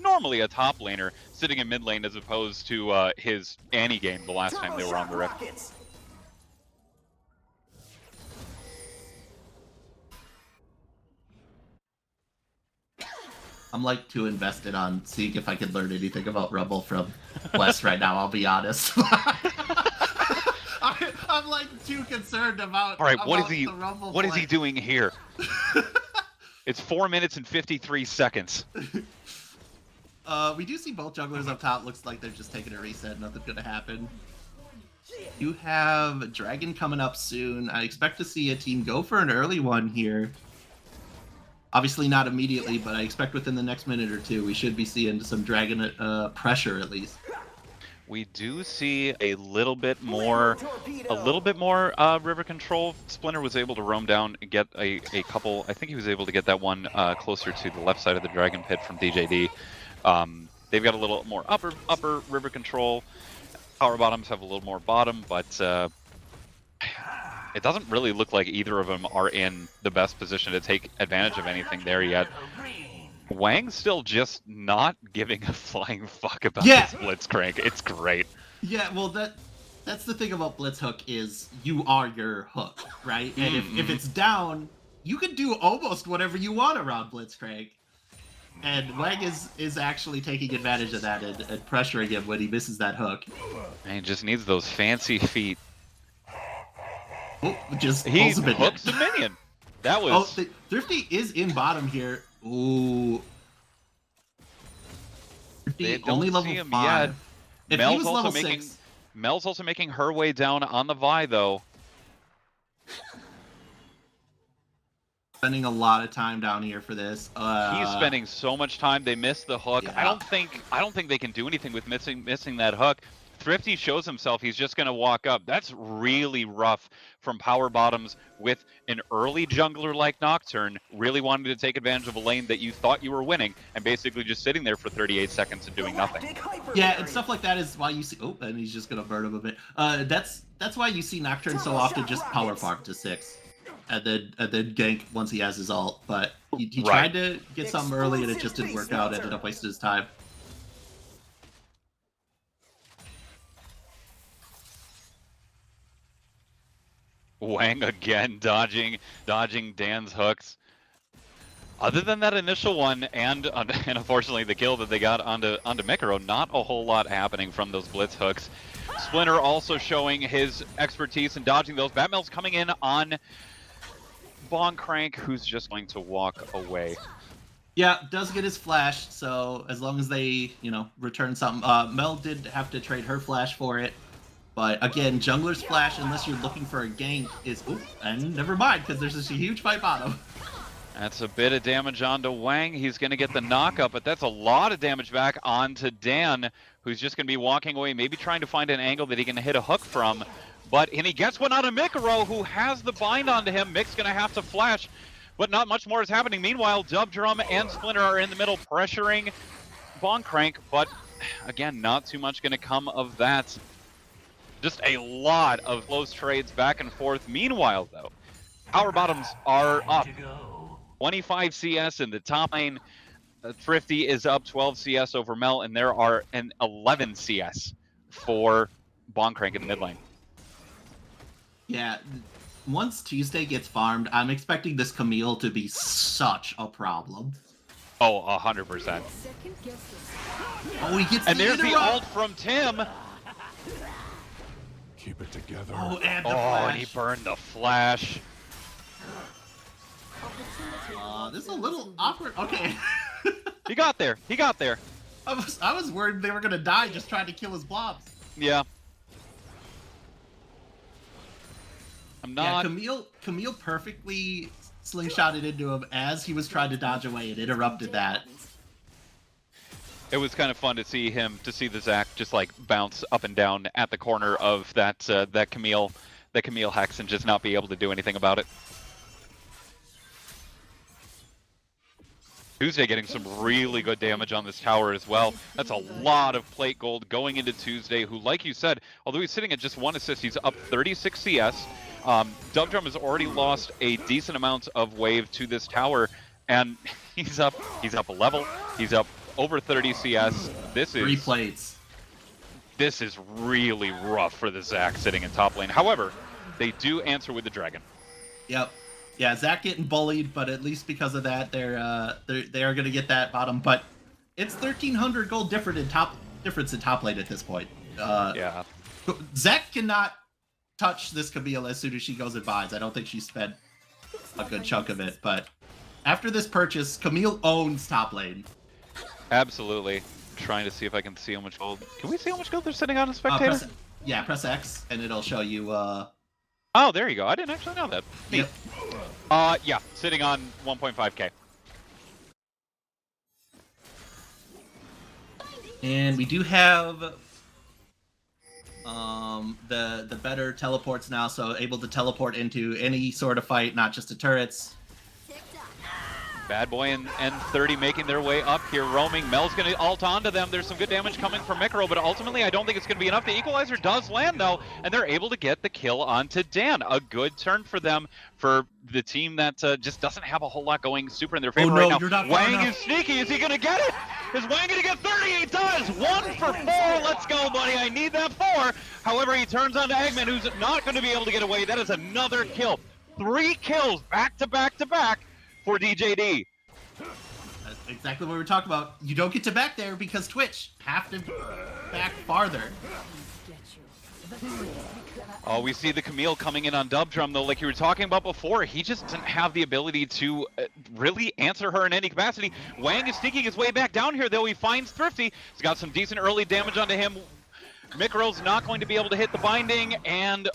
normally a top laner sitting in mid lane as opposed to his Annie game the last time they were on the Rift. I'm like too invested on seeing if I could learn anything about Rumble from West right now, I'll be honest. I'm like too concerned about. All right, about what is he doing here? It's 4 minutes and 53 seconds. We do see both jugglers up top. Looks like they're just taking a reset. Nothing's gonna happen. You have Dragon coming up soon. I expect to see a team go for an early one here. Obviously not immediately, but I expect within the next minute or two we should be seeing some Dragon pressure at least. We do see a little bit more river control. Splinter was able to roam down and get a couple. I think he was able to get that one closer to the left side of the Dragon Pit from DJD. They've got a little more upper river control. Power bottoms have a little more bottom, but it doesn't really look like either of them are in the best position to take advantage of anything there yet. Wang's still just not giving a flying fuck about this Blitzcrank. It's great. Yeah, well, that's the thing about Blitzhook is you are your hook, right? And if it's down, you can do almost whatever you want around Blitzcrank. And Wang is actually taking advantage of that and pressuring him when he misses that hook. And he just needs those fancy feet. Oh, just he hooks the minion. That was... Oh, Thrifty is in bottom here. Ooh. They don't only level see him 5. yet. If Mel's he was also level making 6... Mel's also making her way down on the Vi though. Spending a lot of time down here for this. He's spending so much time. They missed the hook. Yeah. I don't think they can do anything with missing that hook. Thrifty shows himself he's just going to walk up. That's really rough from power bottoms with an early jungler like Nocturne really wanting to take advantage of a lane that you thought you were winning and basically just sitting there for 38 seconds and doing nothing. Yeah, and stuff like that is why you see... Oh, and he's just going to burn him a bit. That's why you see Nocturne so often just power farm to 6. And then gank once he has his ult. But he tried to get something early and it just didn't work out. Ended up wasting his time. Wang again dodging Dan's hooks. Other than that initial one and unfortunately the kill that they got onto Mikaro, not a whole lot happening from those blitz hooks. Splinter also showing his expertise in dodging those. Batmel's coming in on Bonkrank, who's just going to walk away. Yeah, does get his flash, so as long as they, return something. Mel did have to trade her flash for it. But again, jungler's flash, unless you're looking for a gank, is... Ooh, and never mind, because there's this huge fight bottom. That's a bit of damage onto Wang. He's going to get the knockup, but that's a lot of damage back onto Dan, who's just going to be walking away, maybe trying to find an angle that he can hit a hook from. And he gets one out of Mikaro, who has the bind onto him. Mick's going to have to flash, but not much more is happening. Meanwhile, Dub Drum and Splinter are in the middle pressuring Bonkrank, but again, not too much going to come of that. Just a lot of close trades back and forth. Meanwhile, though, power bottoms are up. 25 CS in the top lane. Thrifty is up 12 CS over Mel, and there are an 11 CS for Bonkrank in the mid lane. Yeah, once Tuesday gets farmed, I'm expecting this Camille to be such a problem. Oh, 100%. Oh, he gets and there's the ult from Tim. Keep it together. Oh, and the flash. And he burned the flash. This is a little awkward. Okay. He got there. He got there. I was worried they were gonna die just trying to kill his blobs. Yeah. I'm not. Yeah, Camille perfectly slingshotted into him as he was trying to dodge away and interrupted that. It was kind of fun to see the Zac just like bounce up and down at the corner of that Camille hex and just not be able to do anything about it. Tuesday getting some really good damage on this tower as well. That's a lot of plate gold going into Tuesday, who, like you said, although he's sitting at just 1 assist, he's up 36 CS. Dubdrum has already lost a decent amount of wave to this tower, and he's up a level. He's up over 30 CS. This is 3 plates. This is really rough for the Zac sitting in top lane. However, they do answer with the dragon. Yep. Yeah, Zac getting bullied, but at least because of that, they are going to get that bottom. But it's 1,300 gold difference in top lane at this point. Yeah. Zac cannot touch this Camille as soon as she goes and buys. I don't think she spent a good chunk of it. But after this purchase, Camille owns top lane. Absolutely. Trying to see if I can see how much gold. Can we see how much gold they're sitting on a spectator? Press X, and it'll show you. Oh, there you go. I didn't actually know that. Neat. Yep. Yeah, sitting on 1.5k. And we do have the better teleports now, so able to teleport into any sort of fight, not just the turrets. Bad Boy and 30 making their way up here, roaming. Mel's going to ult onto them. There's some good damage coming from Mikro, but ultimately I don't think it's going to be enough. The equalizer does land, though, and they're able to get the kill onto Dan. A good turn for them, for the team that just doesn't have a whole lot going super in their favor right now. You're not Wang is sneaky. Is he going to get it? Is Wang going to get 30? He does! 1 for 4. Let's go, buddy. I need that 4. However, he turns on to Eggman, who's not going to be able to get away. That is another kill. 3 kills back to back to back for DJD. That's exactly what we were talking about. You don't get to back there because Twitch have to back farther. Oh, we see the Camille coming in on Dubdrum, though, like you were talking about before. He just doesn't have the ability to really answer her in any capacity. Wang is sneaking his way back down here, though. He finds Thrifty. He's got some decent early damage onto him. Mikro's not going to be able to hit the binding, and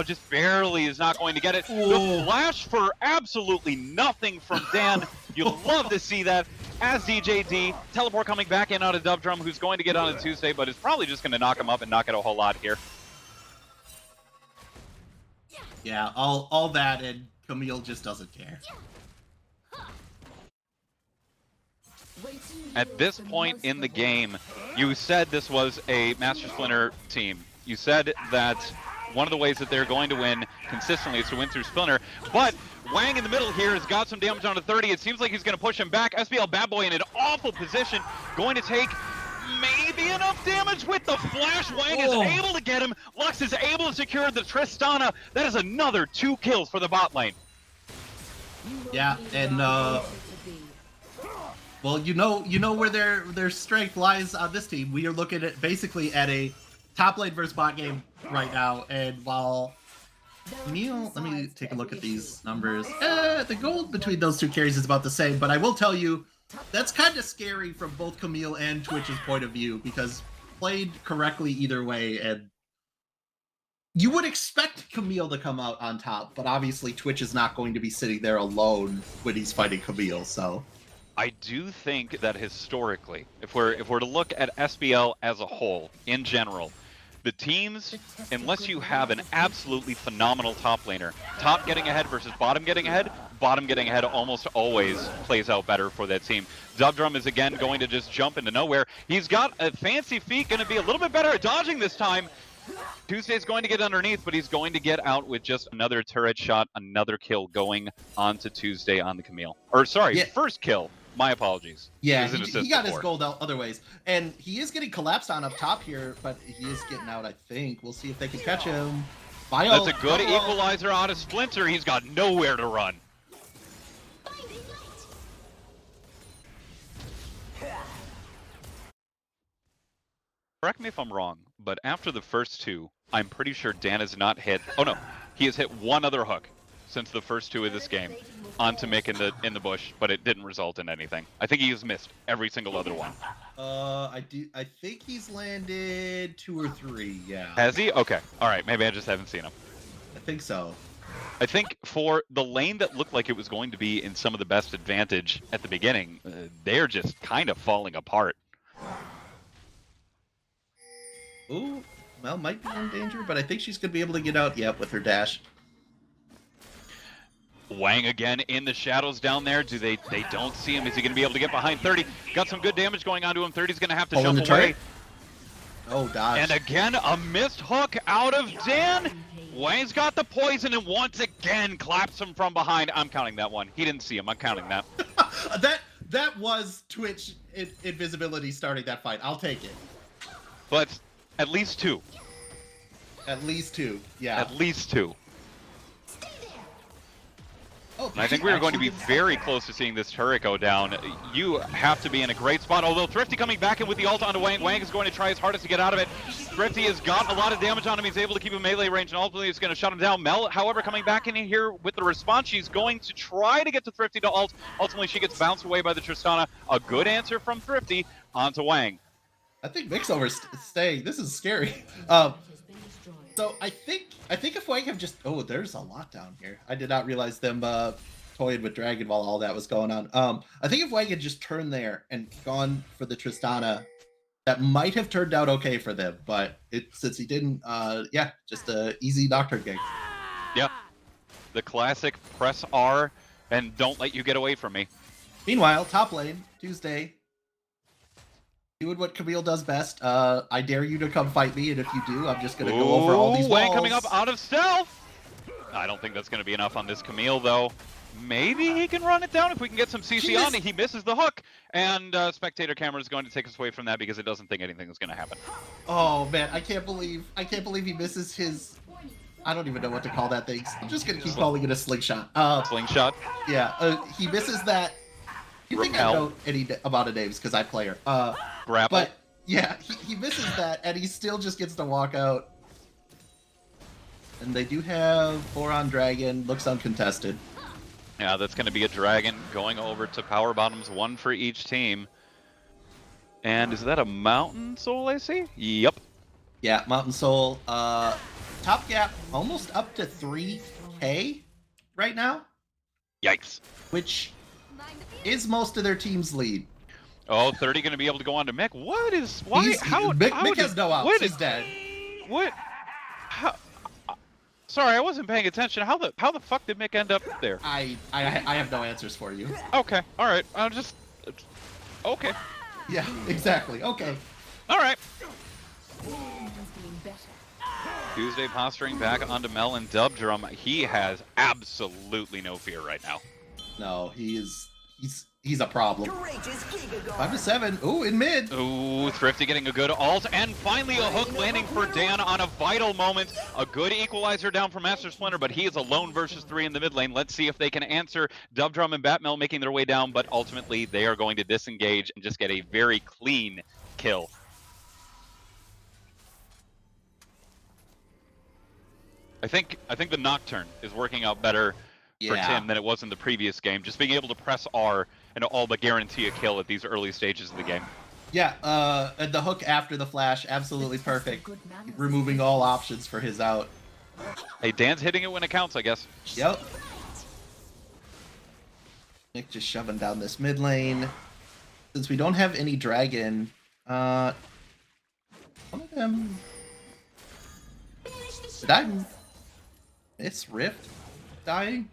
just barely is not going to get it. The flash for absolutely nothing from Dan. You'll love to see that. As DJD, teleport coming back in out of Dubdrum, who's going to get on a Tuesday, but is probably just going to knock him up and not get a whole lot here. Yeah, all that, and Camille just doesn't care. At this point in the game, you said this was a Master Splinter team. You said that one of the ways that they're going to win consistently is to win through Splinter, but Wang in the middle here has got some damage on to 30. It seems like he's going to push him back. SBL Bad Boy in an awful position, going to take maybe enough damage with the flash. Wang is able to get him. Lux is able to secure the Tristana. That is another 2 kills for the bot lane. Yeah, and well, you know where their strength lies on this team. We are looking at basically at a top lane versus bot game right now, and while Camille, let me take a look at these numbers. The gold between those 2 carries is about the same, but I will tell you that's kind of scary from both Camille and Twitch's point of view, because played correctly either way, and you would expect Camille to come out on top, but obviously Twitch is not going to be sitting there alone when he's fighting Camille, so. I do think that historically, if we're to look at SBL as a whole, in general, the teams, unless you have an absolutely phenomenal top laner, top getting ahead versus bottom getting ahead almost always plays out better for that team. Dubdrum is again going to just jump into nowhere. He's got a fancy feat, going to be a little bit better at dodging this time. Tuesday's going to get underneath, but he's going to get out with just another turret shot, another kill going on to Tuesday on the Camille. Or sorry, first kill. My apologies. Yeah, he got his gold out other ways. And he is getting collapsed on up top here, but he is getting out, I think. We'll see if they can catch him. That's a good equalizer out of Splinter. He's got nowhere to run. Correct me if I'm wrong, but after the first 2, I'm pretty sure Dan has not hit... Oh no, he has hit 1 other hook since the first 2 of this game onto Mick in the bush, but it didn't result in anything. I think he has missed every single other one. I think he's landed 2 or 3, yeah. Has he? Okay. All right, maybe I just haven't seen him. I think so. I think for the lane that looked like it was going to be in some of the best advantage at the beginning, they're just kind of falling apart. Ooh, Mel might be in danger, but I think she's going to be able to get out, yep, with her dash. Wang again in the shadows down there. They don't see him. Is he going to be able to get behind 30? Got some good damage going on to him. 30's going to have to Pulling jump the away. turret. Oh, dodge. And again, a missed hook out of Dan. Wang's got the poison and once again claps him from behind. I'm counting that one. He didn't see him. I'm counting that. that was Twitch invisibility starting that fight. I'll take it. But at least 2. At least 2. Yeah. At least 2. Oh, And I think we are going to be very close to seeing this turret go down. You have to be in a great spot, although Thrifty coming back in with the ult onto Wang. Wang is going to try his hardest to get out of it. Thrifty has got a lot of damage on him. He's able to keep a melee range, and ultimately he's going to shut him down. Mel, however, coming back in here with the response, she's going to try to get to Thrifty to ult. Ultimately, she gets bounced away by the Tristana. A good answer from Thrifty onto Wang. I think Mixover's staying. This is scary. So I think if Wang have just... Oh, there's a lot down here. I did not realize them toying with Dragon while all that was going on. I think if Wang had just turned there and gone for the Tristana, that might have turned out okay for them. But since he didn't, yeah, just a easy Nocturne gang. Yep. The classic press R and don't let you get away from me. Meanwhile, top lane, Tuesday, doing what Camille does best. I dare you to come fight me, and if you do, I'm just going to go over all these walls. Wang coming up out of stealth. I don't think that's going to be enough on this Camille, though. Maybe he can run it down if we can get some CC on it. He misses the hook, and spectator camera is going to take us away from that because it doesn't think anything is going to happen. Oh man, I can't believe he misses his. I don't even know what to call that thing. I'm just gonna keep calling it a slingshot. Slingshot. Yeah, he misses that. You think I know any amount of names because I play her. Grapple. But yeah, he misses that, and he still just gets to walk out. And they do have Boron Dragon. Looks uncontested. Yeah, that's going to be a dragon going over to power bottoms, 1 for each team. And is that a Mountain Soul I see? Yep. Yeah, Mountain Soul. Top gap almost up to 3K right now. Yikes. Which is most of their team's lead. Oh, 30 going to be able to go on to Mick. What is... Why? Mick has no outs. He's dead. What? How... Sorry, I wasn't paying attention. How the fuck did Mick end up there? I have no answers for you. Okay, all right. I'll just... Okay. Yeah, exactly. Okay. All right. Tuesday posturing back onto Mel and Dub Drum. He has absolutely no fear right now. No, he's a problem. 5 to 7. Ooh, in mid. Ooh, Thrifty getting a good ult, and finally a hook landing for Dan on a vital moment. A good equalizer down from Master Splinter, but he is alone versus 3 in the mid lane. Let's see if they can answer. Dub Drum and Batmel making their way down, but ultimately they are going to disengage and just get a very clean kill. I think the Nocturne is working out better for Tim than it was in the previous game. Just being able to press R and all but guarantee a kill at these early stages of the game. Yeah, and the hook after the flash, absolutely perfect. Removing all options for his out. Hey, Dan's hitting it when it counts, I guess. Yep. Nick just shoving down this mid lane. Since we don't have any dragon, one of them... Did I miss Rift dying?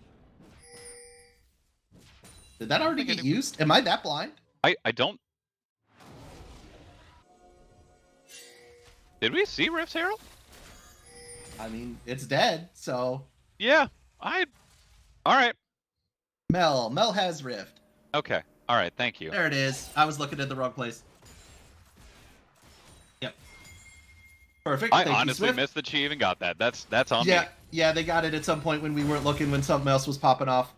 Did that already get used? Am I that blind? I don't... Did we see Rift's Herald? I mean, it's dead, so... Yeah, Alright. Mel has Rift. Okay, alright, thank you. There it is. I was looking at the wrong place. Yep. Perfect. I honestly missed that she even got that. That's on me. Yeah, they got it at some point when we weren't looking, when something else was popping off.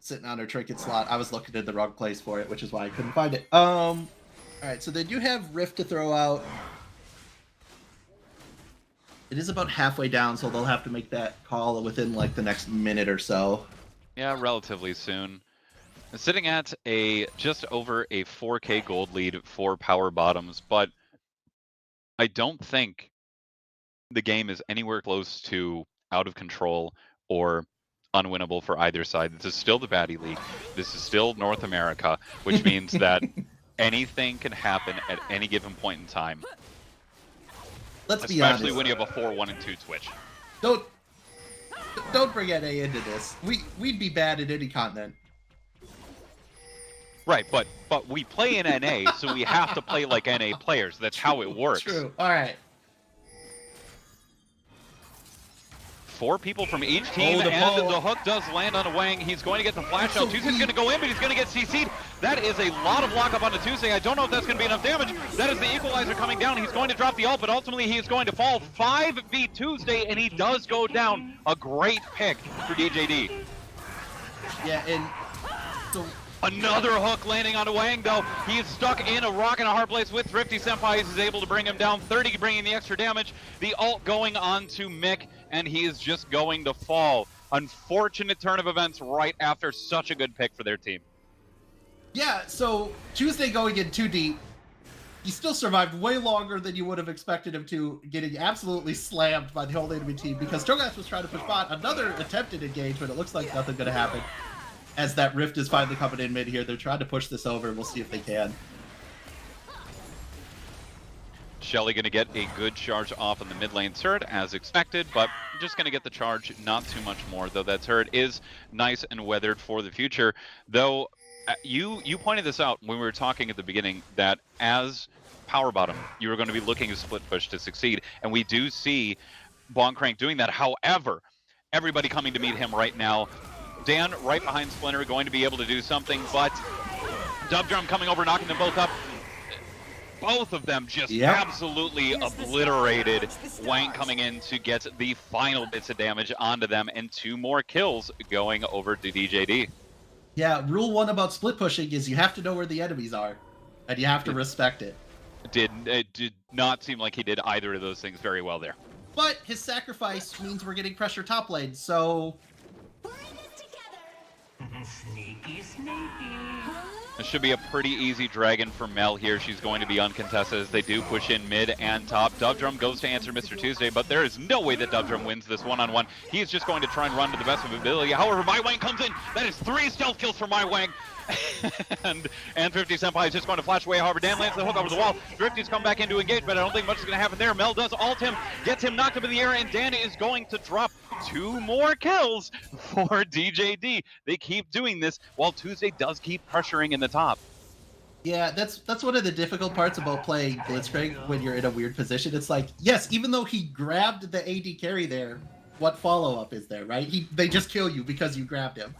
Sitting on her trinket slot. I was looking in the wrong place for it, which is why I couldn't find it. Alright, so they do have Rift to throw out. It is about halfway down, so they'll have to make that call within like the next minute or so. Yeah, relatively soon. Sitting at just over a 4K gold lead for power bottoms, but I don't think the game is anywhere close to out of control or unwinnable for either side. This is still the Baddy League. This is still North America, which means that anything can happen at any given point in time. Let's be honest. Especially when you have a 4-1 and 2 Twitch. Don't bring NA into this. We'd be bad at any continent. Right, but we play in NA, so we have to play like NA players. That's how it works. True. All right. 4 people from each team, and the hook does land on a Wang. He's going to get the flash out. Tuesday's going to go in, but he's going to get CC'd. That is a lot of lockup on the Tuesday. I don't know if that's going to be enough damage. That is the equalizer coming down. He's going to drop the ult, but ultimately he is going to fall 5v Tuesday, and he does go down. A great pick for DJD. Yeah, and so another hook landing on a Wang, though. He is stuck in a rock and a hard place with Thrifty Senpai. He's able to bring him down. 30 bringing the extra damage. The ult going on to Mick, and he is just going to fall. Unfortunate turn of events right after such a good pick for their team. yeah, so Tuesday going in too deep. He still survived way longer than you would have expected him to, getting absolutely slammed by the whole enemy team because Cho'Gath was trying to push bot. Another attempted engagement. It looks like nothing going to happen. As that rift is finally coming in mid here, they're trying to push this over. We'll see if they can. Shelly going to get a good charge off in the mid lane turret as expected, but just going to get the charge, not too much more, though that turret is nice and weathered for the future. Though you pointed this out when we were talking at the beginning that as power bottom, you were going to be looking at split push to succeed, and we do see Bonkrank doing that. However, everybody coming to meet him right now. Dan right behind Splinter going to be able to do something, but Dubdrum coming over, knocking them both up. Both of them just absolutely obliterated. Wang coming in to get the final bits of damage onto them, and 2 more kills going over to DJD. Yeah, rule 1 about split pushing is you have to know where the enemies are, and you have to respect it. It did not seem like he did either of those things very well there. But his sacrifice means we're getting pressure top lane, so... Sneaky, sneaky. This should be a pretty easy dragon for Mel here. She's going to be uncontested as they do push in mid and top. Dubdrum goes to answer Mr. Tuesday, but there is no way that Dubdrum wins this one-on-one. He is just going to try and run to the best of his ability. However, My Wang comes in. That is 3 stealth kills for My Wang. and Thrifty Senpai is just going to flash away. However, Dan lands the hook over the wall. Thrifty's come back into engage, but I don't think much is going to happen there. Mel does ult him, gets him knocked up in the air, and Dan is going to drop 2 more kills for DJD. They keep doing this while Tuesday does keep pressuring in the top. Yeah, that's one of the difficult parts about playing Blitzcrank when you're in a weird position. It's like, yes, even though he grabbed the AD carry there, what follow-up is there, right? They just kill you because you grabbed him.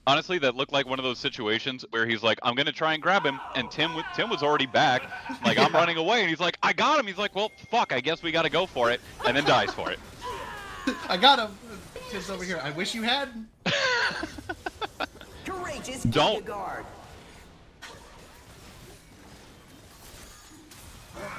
Honestly, that looked like one of those situations where he's like, I'm going to try and grab him, and Tim was already back. Like, I'm running away, and he's like, I got him. He's like, well, fuck, I guess we got to go for it, and then dies for it. I got him. Tim's over here. I wish you hadn't. Courageous Don't. guard.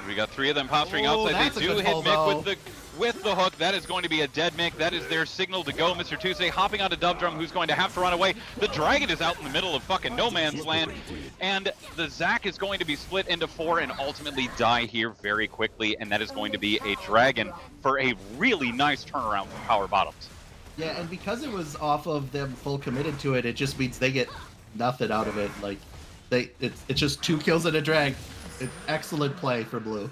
We got 3 of them posturing outside. They do hit Mick with the hook. That is going to be a dead Mick. That is their signal to go. Mr. Tuesday hopping onto Dubdrum, who's going to have to run away. The dragon is out in the middle of fucking no man's land, and the Zac is going to be split into 4 and ultimately die here very quickly, and that is going to be a dragon for a really nice turnaround for power bottoms. Yeah, and because it was off of them full committed to it, it just means they get nothing out of it. Like, it's just 2 kills and a drag. It's excellent play for Blue.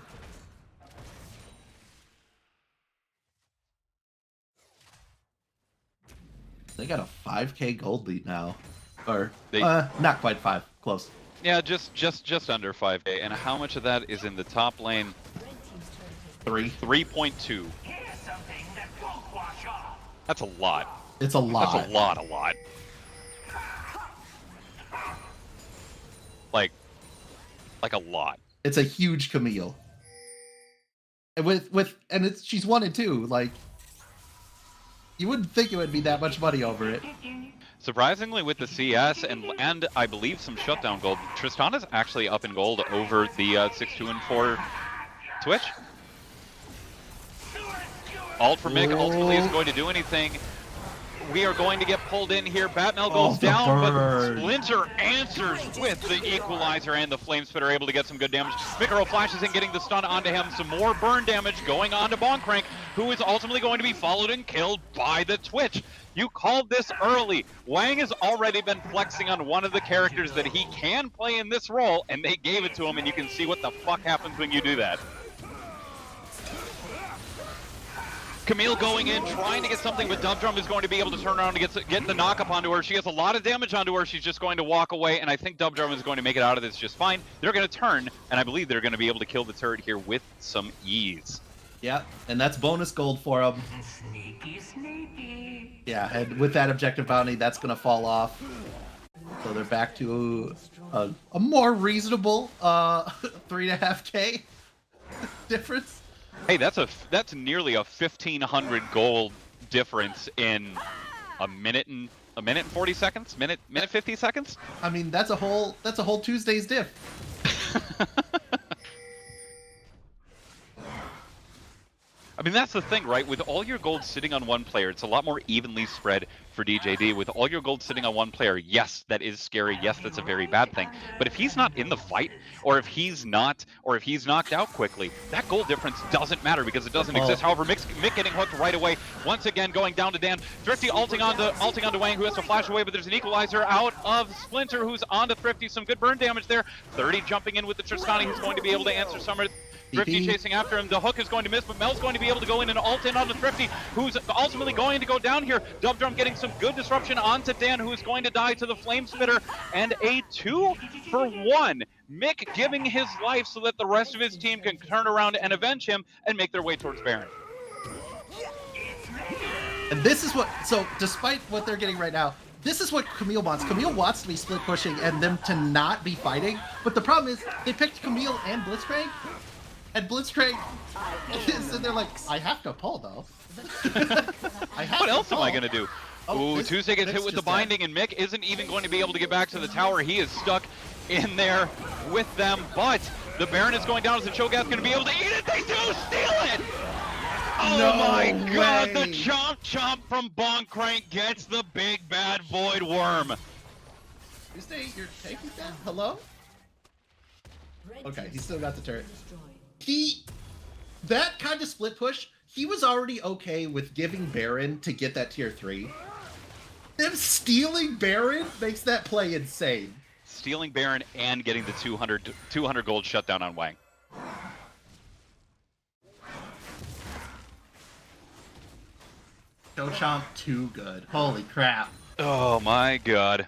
They got a 5k gold lead now, or not quite 5, close. Yeah, just under 5k. And how much of that is in the top lane? 3.2. That's a lot. It's a lot. That's a lot. Like a lot. It's a huge Camille. And she's 1 and 2. Like, you wouldn't think it would be that much money over it. Surprisingly, with the CS and I believe some shutdown gold, Tristana's actually up in gold over the 6-2 and 4 Twitch. Ult for Mick ultimately isn't going to do anything. We are going to get pulled in here. Batmel goes down, but Splinter answers with the equalizer, and the Flame Spitter able to get some good damage. Mikaro flashes in, getting the stun onto him. Some more burn damage going on to Bonkrank, who is ultimately going to be followed and killed by the Twitch. You called this early. Wang has already been flexing on one of the characters that he can play in this role, and they gave it to him, and you can see what the fuck happens when you do that. Camille going in, trying to get something, but Dubdrum is going to be able to turn around and get the knock up onto her. She has a lot of damage onto her. She's just going to walk away, and I think Dubdrum is going to make it out of this just fine. They're going to turn, and I believe they're going to be able to kill the turret here with some ease. Yeah, and that's bonus gold for them. Sneaky, sneaky. Yeah, and with that objective bounty, that's going to fall off. So they're back to a more reasonable 3.5K difference. Hey, that's nearly a 1,500 gold difference in a minute and 40 seconds, minute 50 seconds. I mean, that's a whole Tuesday's diff. I mean, that's the thing, right? With all your gold sitting on one player, it's a lot more evenly spread for DJD. With all your gold sitting on one player, yes, that is scary. Yes, that's a very bad thing. But if he's not in the fight, or if he's knocked out quickly, that gold difference doesn't matter because it doesn't exist. However, Mick getting hooked right away. Once again, going down to Dan. Thrifty ulting onto Wang, who has to flash away, but there's an equalizer out of Splinter, who's onto Thrifty. Some good burn damage there. 30 jumping in with the Tristani, who's going to be able to answer Summer. Thrifty chasing after him. The hook is going to miss, but Mel's going to be able to go in and ult in onto Thrifty, who's ultimately going to go down here. Dubdrum getting some good disruption onto Dan, who is going to die to the Flame Spitter, and a 2-for-1. Mick giving his life so that the rest of his team can turn around and avenge him and make their way towards Baron. And this is what, so despite what they're getting right now, this is what Camille wants. Camille wants to be split pushing and them to not be fighting, but the problem is they picked Camille and Blitzcrank. And Blitzcrank is in there like, I have to pull though. What else am I going to do? Ooh, Tuesday gets hit with the binding, and Mick isn't even going to be able to get back to the tower. He is stuck in there with them, but the Baron is going down as the Cho'Gath's going to be able to eat it. They do steal it! Oh No my god, way. the chomp from Bonkcrank gets the big bad Void Worm. Tuesday, you're taking that? Hello? Okay, he's still got the turret. That kind of split push, he was already okay with giving Baron to get that tier 3. Them stealing Baron makes that play insane. Stealing Baron and getting the 200 gold shutdown on Wang. Chomp too good. Holy crap. Oh my god.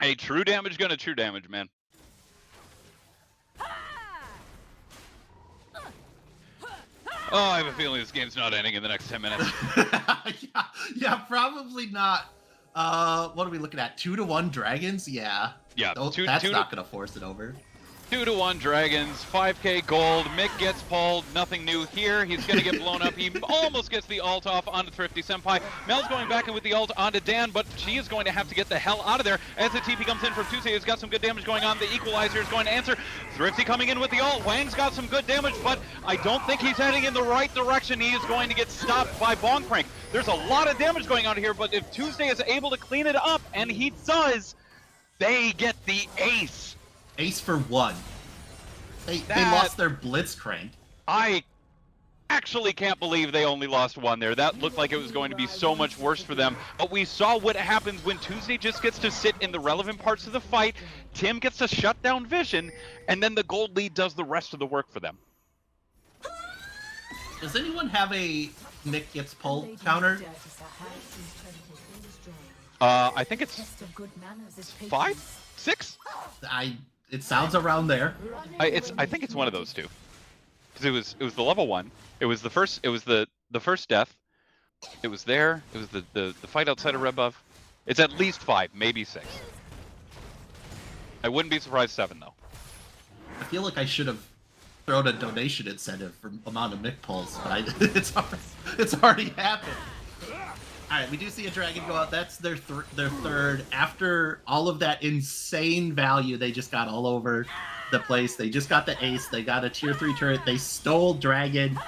Hey, true damage gonna true damage, man. Oh, I have a feeling this game's not ending in the next 10 minutes. yeah, probably not. What are we looking at? 2-1 dragons? Yeah. Yeah, that's not gonna force it over. 2-1 dragons, 5k gold. Mick gets pulled. Nothing new here. He's gonna get blown up. He almost gets the ult off onto Thrifty Senpai. Mel's going back in with the ult onto Dan, but she is going to have to get the hell out of there as the TP comes in from Tuesday. He's got some good damage going on. The equalizer is going to answer. Thrifty coming in with the ult. Wang's got some good damage, but I don't think he's heading in the right direction. He is going to get stopped by Bonkcrank. There's a lot of damage going on here, but if Tuesday is able to clean it up, and he does, they get the ace. Ace for 1. They lost their Blitzcrank. I actually can't believe they only lost 1 there. That looked like it was going to be so much worse for them. But we saw what happens when Tuesday just gets to sit in the relevant parts of the fight. Tim gets to shut down Vision, and then the gold lead does the rest of the work for them. Does anyone have a Mick gets pulled counter? I think it's 5, 6. It sounds around there. I think it's one of those two. Because it was the level 1. It was the first death. It was there. It was the fight outside of Red Buff. It's at least 5, maybe 6. I wouldn't be surprised 7 though. I feel like I should have thrown a donation incentive for amount of Mick pulls, but it's already happened. Alright, we do see a dragon go out. That's their third. After all of that insane value they just got all over the place. They just got the ace. They got a tier 3 turret. They stole dragon.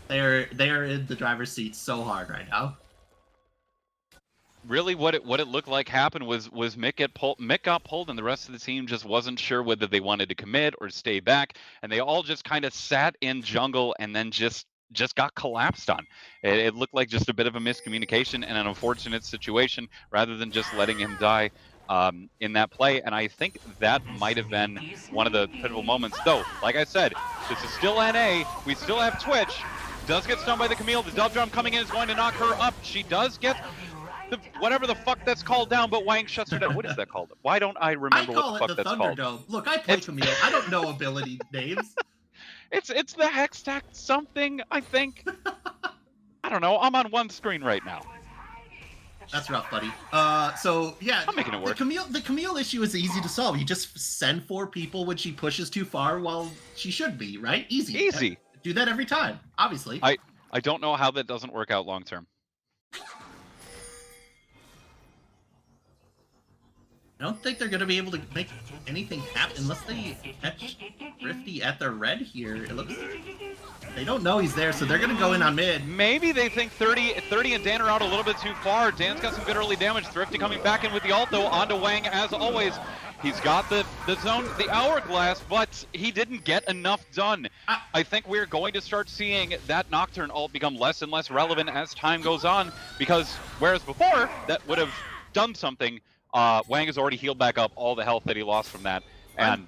They're in the driver's seat so hard right now. Really, what it looked like happened was Mick got pulled, and the rest of the team just wasn't sure whether they wanted to commit or stay back, and they all just kind of sat in jungle and then just got collapsed on. It looked like just a bit of a miscommunication and an unfortunate situation rather than just letting him die in that play. And I think that might have been one of the pivotal moments. Though, like I said, this is still NA. We still have Twitch. does get stunned by the Camille. The Dove Drum coming in is going to knock her up. She does get whatever the fuck that's called down, but Wang shuts her down. What is that called? Why don't I remember what the fuck that's called? Thunderdome. Look, I play Camille. I don't know ability names. It's the Hextech something, I think. I don't know. I'm on one screen right now. That's rough, buddy. So yeah, I'm making it work. The Camille issue is easy to solve. You just send 4 people when she pushes too far while she should be, right? Easy. Easy. Do that every time, obviously. I don't know how that doesn't work out long term. I don't think they're going to be able to make anything happen unless they catch Thrifty at their red here. It looks they don't know he's there, so they're going to go in on mid. Maybe they think 30 and Dan are out a little bit too far. Dan's got some good early damage. Thrifty coming back in with the ult, though, onto Wang as always. He's got the zone, the hourglass, but he didn't get enough done. I think we're going to start seeing that Nocturne ult become less and less relevant as time goes on, because whereas before, that would have done something, Wang has already healed back up all the health that he lost from that, and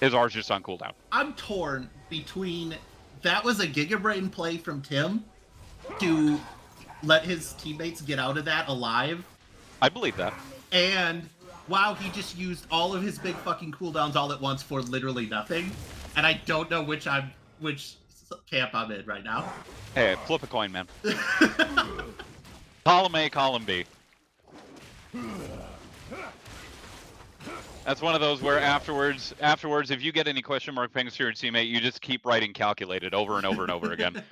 his R's just on cooldown. I'm torn between that was a Giga Brain play from Tim to let his teammates get out of that alive. I believe that. And wow, he just used all of his big fucking cooldowns all at once for literally nothing. And I don't know which camp I'm in right now. Hey, flip a coin, man. Column A, column B. That's one of those where afterwards, if you get any question mark pings to your teammate, you just keep writing calculated over and over and over again.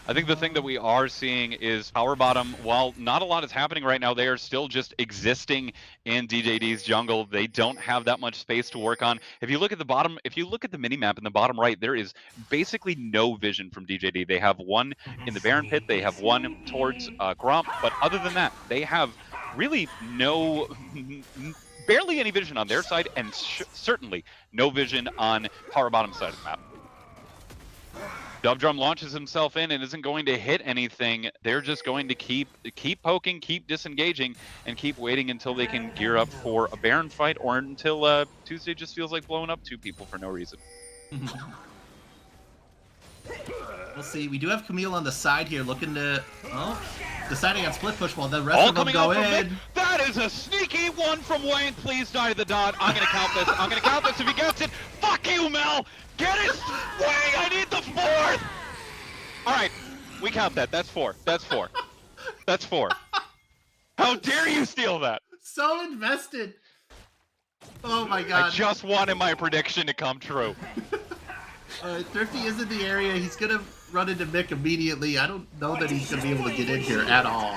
I think the thing that we are seeing is Power Bottom, while not a lot is happening right now, they are still just existing in DJD's jungle. They don't have that much space to work on. If you look at the bottom, if you look at the minimap in the bottom right, there is basically no vision from DJD. They have one in the Baron Pit, they have one towards Gromp, but other than that, they have really barely any vision on their side, and certainly no vision on Power Bottom's side of the map. Dove Drum launches himself in and isn't going to hit anything. They're just going to keep poking, keep disengaging, and keep waiting until they can gear up for a Baron fight, or until Tuesday just feels like blowing up 2 people for no reason. We'll see. We do have Camille on the side here looking to, deciding on split push while the rest of them go in. That is a sneaky one from Wayne. Please die to the dot. I'm going to count this. I'm going to count this if he gets it. Fuck you, Mel. Get it. Wayne, I need the 4th. All right. We count that. That's 4. That's 4. That's 4. How dare you steal that? So invested. Oh my god. I just wanted my prediction to come true. Thrifty is in the area. He's going to run into Mick immediately. I don't know that he's going to be able to get in here at all.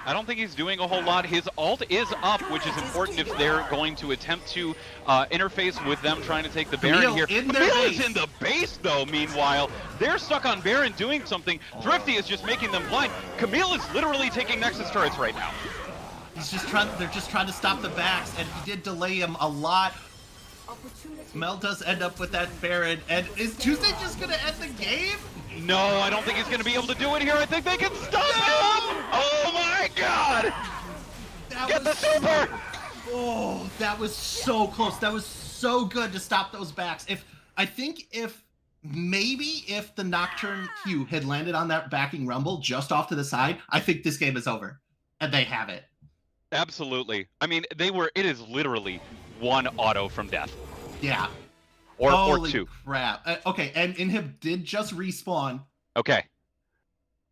I don't think he's doing a whole lot. His ult is up, which is important if they're going to attempt to interface with them trying to take the Baron here. Camille is in the base, though, meanwhile. They're stuck on Baron doing something. Thrifty is just making them blind. Camille is literally taking Nexus turrets right now. They're just trying to stop the backs, and he did delay him a lot. Mel does end up with that Baron, and is Tuesday just going to end the game? No, I don't think he's going to be able to do it here. I think they can stop him! Oh my god! Get the super! Oh, that was so close. That was so good to stop those backs. Maybe if the Nocturne Q had landed on that backing rumble just off to the side, I think this game is over. And they have it. Absolutely. I mean, it is literally 1 auto from death. Yeah. Or 2. Holy crap. Okay, and Inhib did just respawn. Okay.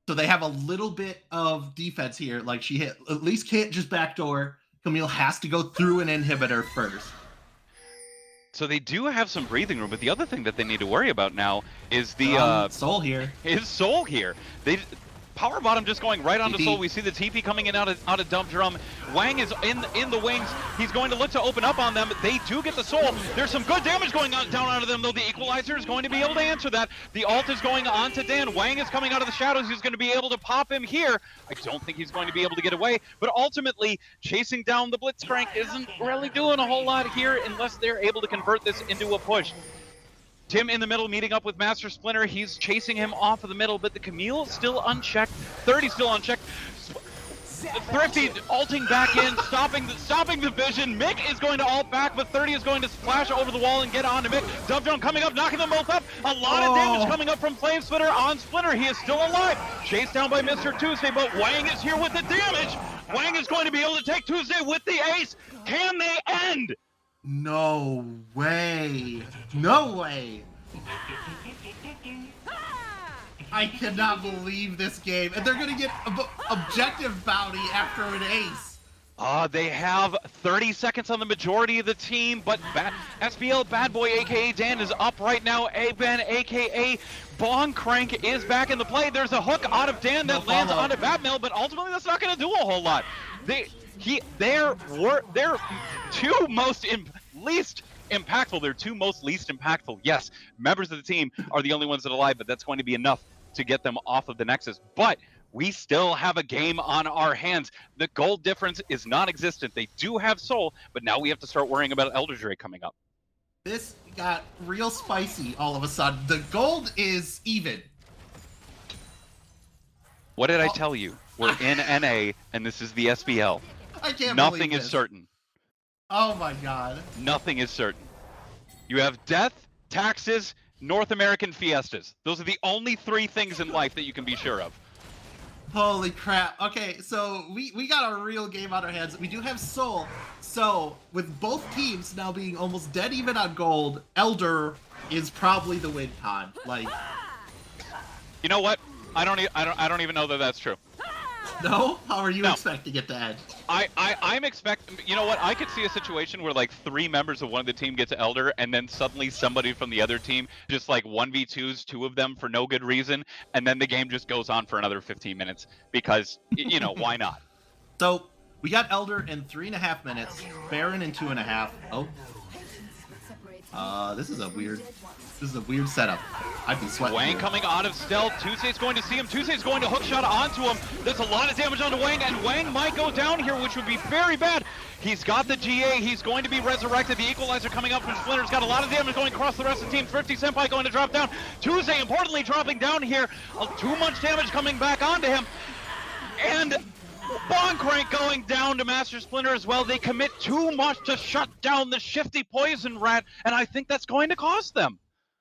So they have a little bit of defense here. Like, she at least can't just backdoor. Camille has to go through an inhibitor first. So they do have some breathing room, but the other thing that they need to worry about now is the Soul here. His Soul here. Power Bottom just going right onto Soul. We see the TP coming in out of Dove Drum. Wang is in the wings. He's going to look to open up on them. They do get the Soul. There's some good damage going on down onto them, though. The Equalizer is going to be able to answer that. The ult is going on to Dan. Wang is coming out of the shadows. He's going to be able to pop him here. I don't think he's going to be able to get away, but ultimately, chasing down the Blitzcrank isn't really doing a whole lot here unless they're able to convert this into a push. Tim in the middle meeting up with Master Splinter. He's chasing him off of the middle, but the Camille still unchecked. 30 still unchecked. Thrifty ulting back in, stopping the vision. Mick is going to ult back, but 30 is going to splash over the wall and get onto Mick. Dubdrone coming up, knocking them both up. A lot of damage coming up from Flame Splitter on Splinter. He is still alive. Chased down by Mr. Tuesday, but Wang is here with the damage. Wang is going to be able to take Tuesday with the ace. Can they end? No way. No way. I cannot believe this game. And they're going to get objective bounty after an ace. They have 30 seconds on the majority of the team, but SBL Bad Boy, aka Dan, is up right now. A-Ben, aka Bong Crank, is back in the play. There's a hook out of Dan that lands onto Batmill, but ultimately that's not going to do a whole lot. Their two most least impactful, their two most least impactful, yes, members of the team are the only ones that are alive, but that's going to be enough to get them off of the Nexus. But we still have a game on our hands. The gold difference is non-existent. They do have Soul, but now we have to start worrying about Elder Drake coming up. This got real spicy all of a sudden. The gold is even. What did I tell you? We're in NA, and this is the SBL. I can't Nothing believe is this. certain. Oh my god. Nothing is certain. You have death, taxes, North American fiestas. Those are the only three things in life that you can be sure of. Holy crap. Okay, so we got a real game on our hands. We do have Soul. So, with both teams now being almost dead even on gold, Elder is probably the win con. Like, you know what? I don't even know that that's true. no? How are you expecting it to end? I'm expecting, you know what, I could see a situation where like 3 members of one of the team gets Elder, and then suddenly somebody from the other team just like 1v2s 2 of them for no good reason, and then the game just goes on for another 15 minutes, because, you know, why not? So, we got Elder in 3.5 minutes, Baron in 2.5. Oh. This is a weird setup. I'd be sweating. Wang coming out of stealth. Tuesday's going to see him. Tuesday's going to hookshot onto him. There's a lot of damage onto Wang, and Wang might go down here, which would be very bad. He's got the GA. He's going to be resurrected. The Equalizer coming up from Splinter's got a lot of damage going across the rest of the team. Thrifty Senpai going to drop down. Tuesday, importantly, dropping down here. Too much damage coming back onto him. And Bong Crank going down to Master Splinter as well. They commit too much to shut down the shifty Poison Rat, and I think that's going to cost them.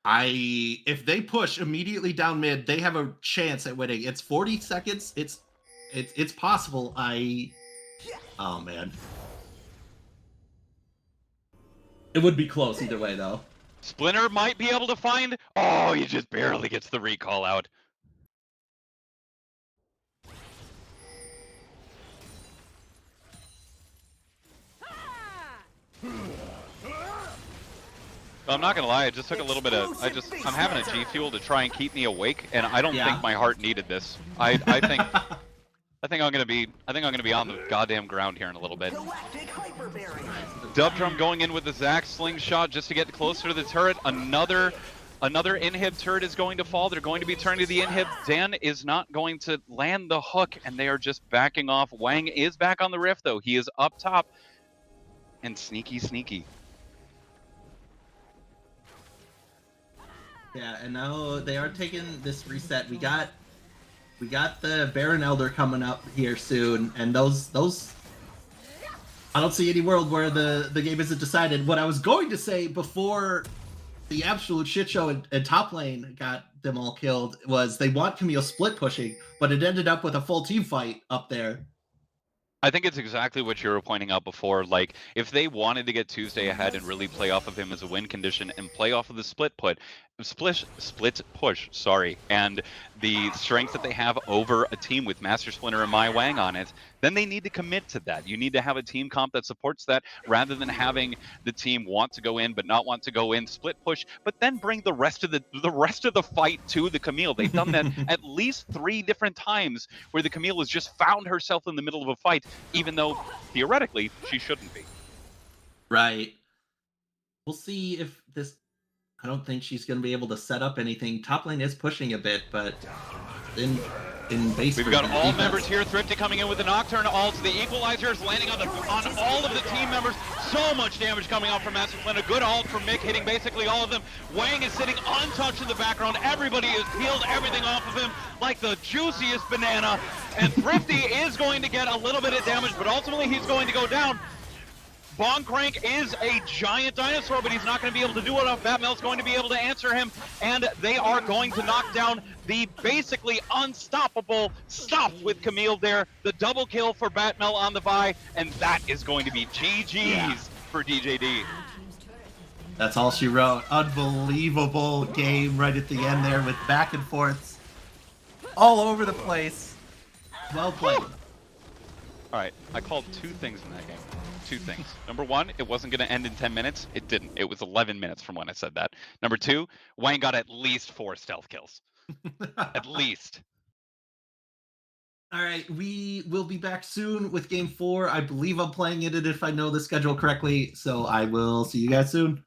If they push immediately down mid, they have a chance at winning. It's 40 seconds. It's possible. Oh man. It would be close either way though. Splinter might be able to find. Oh, he just barely gets the recall out. Well, I'm not gonna lie, it just took a little bit of, I'm having a G Fuel to try and keep me awake, and I don't think my heart needed this. I think I'm gonna be on the goddamn ground here in a little bit. Dubdrum going in with the Zac slingshot just to get closer to the turret. Another inhib turret is going to fall. They're going to be turning to the inhib. Dan is not going to land the hook, and they are just backing off. Wang is back on the rift though. He is up top, and sneaky. Yeah, and now they are taking this reset. We got the Baron Elder coming up here soon, and those I don't see any world where the game isn't decided. What I was going to say before the absolute shit show in top lane got them all killed was they want Camille split pushing, but it ended up with a full team fight up there. I think it's exactly what you were pointing out before. Like, if they wanted to get Tuesday ahead and really play off of him as a win condition and play off of the split push, sorry, and the strength that they have over a team with Master Splinter and Mai Wang on it, then they need to commit to that. You need to have a team comp that supports that, rather than having the team want to go in but not want to go in, split push, but then bring the rest of the fight to the Camille. They've done that at least 3 different times where the Camille has just found herself in the middle of a fight, even though theoretically she shouldn't be. Right. We'll see if this. I don't think she's going to be able to set up anything. Top lane is pushing a bit, but then in base. We've got all members here. Thrifty coming in with the Nocturne ults. The Equalizers landing on all of the team members. So much damage coming out from Master Flynn. A good ult from Mick hitting basically all of them. Wang is sitting untouched in the background. Everybody has peeled everything off of him like the juiciest banana. And Thrifty is going to get a little bit of damage, but ultimately he's going to go down. Bong Crank is a giant dinosaur, but he's not going to be able to do it. Batmel's going to be able to answer him, and they are going to knock down the basically unstoppable Stuff with Camille there. The double kill for Batmel on the Vi, and that is going to be GG's for DJD. That's all she wrote. Unbelievable game right at the end there with back and forths all over the place. Well played. All right, I called 2 things in that game. 2 things. Number 1, it wasn't going to end in 10 minutes. It didn't. It was 11 minutes from when I said that. Number 2, Wayne got at least 4 stealth kills. At least. All right, we will be back soon with Game 4. I believe I'm playing it if I know the schedule correctly, so I will see you guys soon.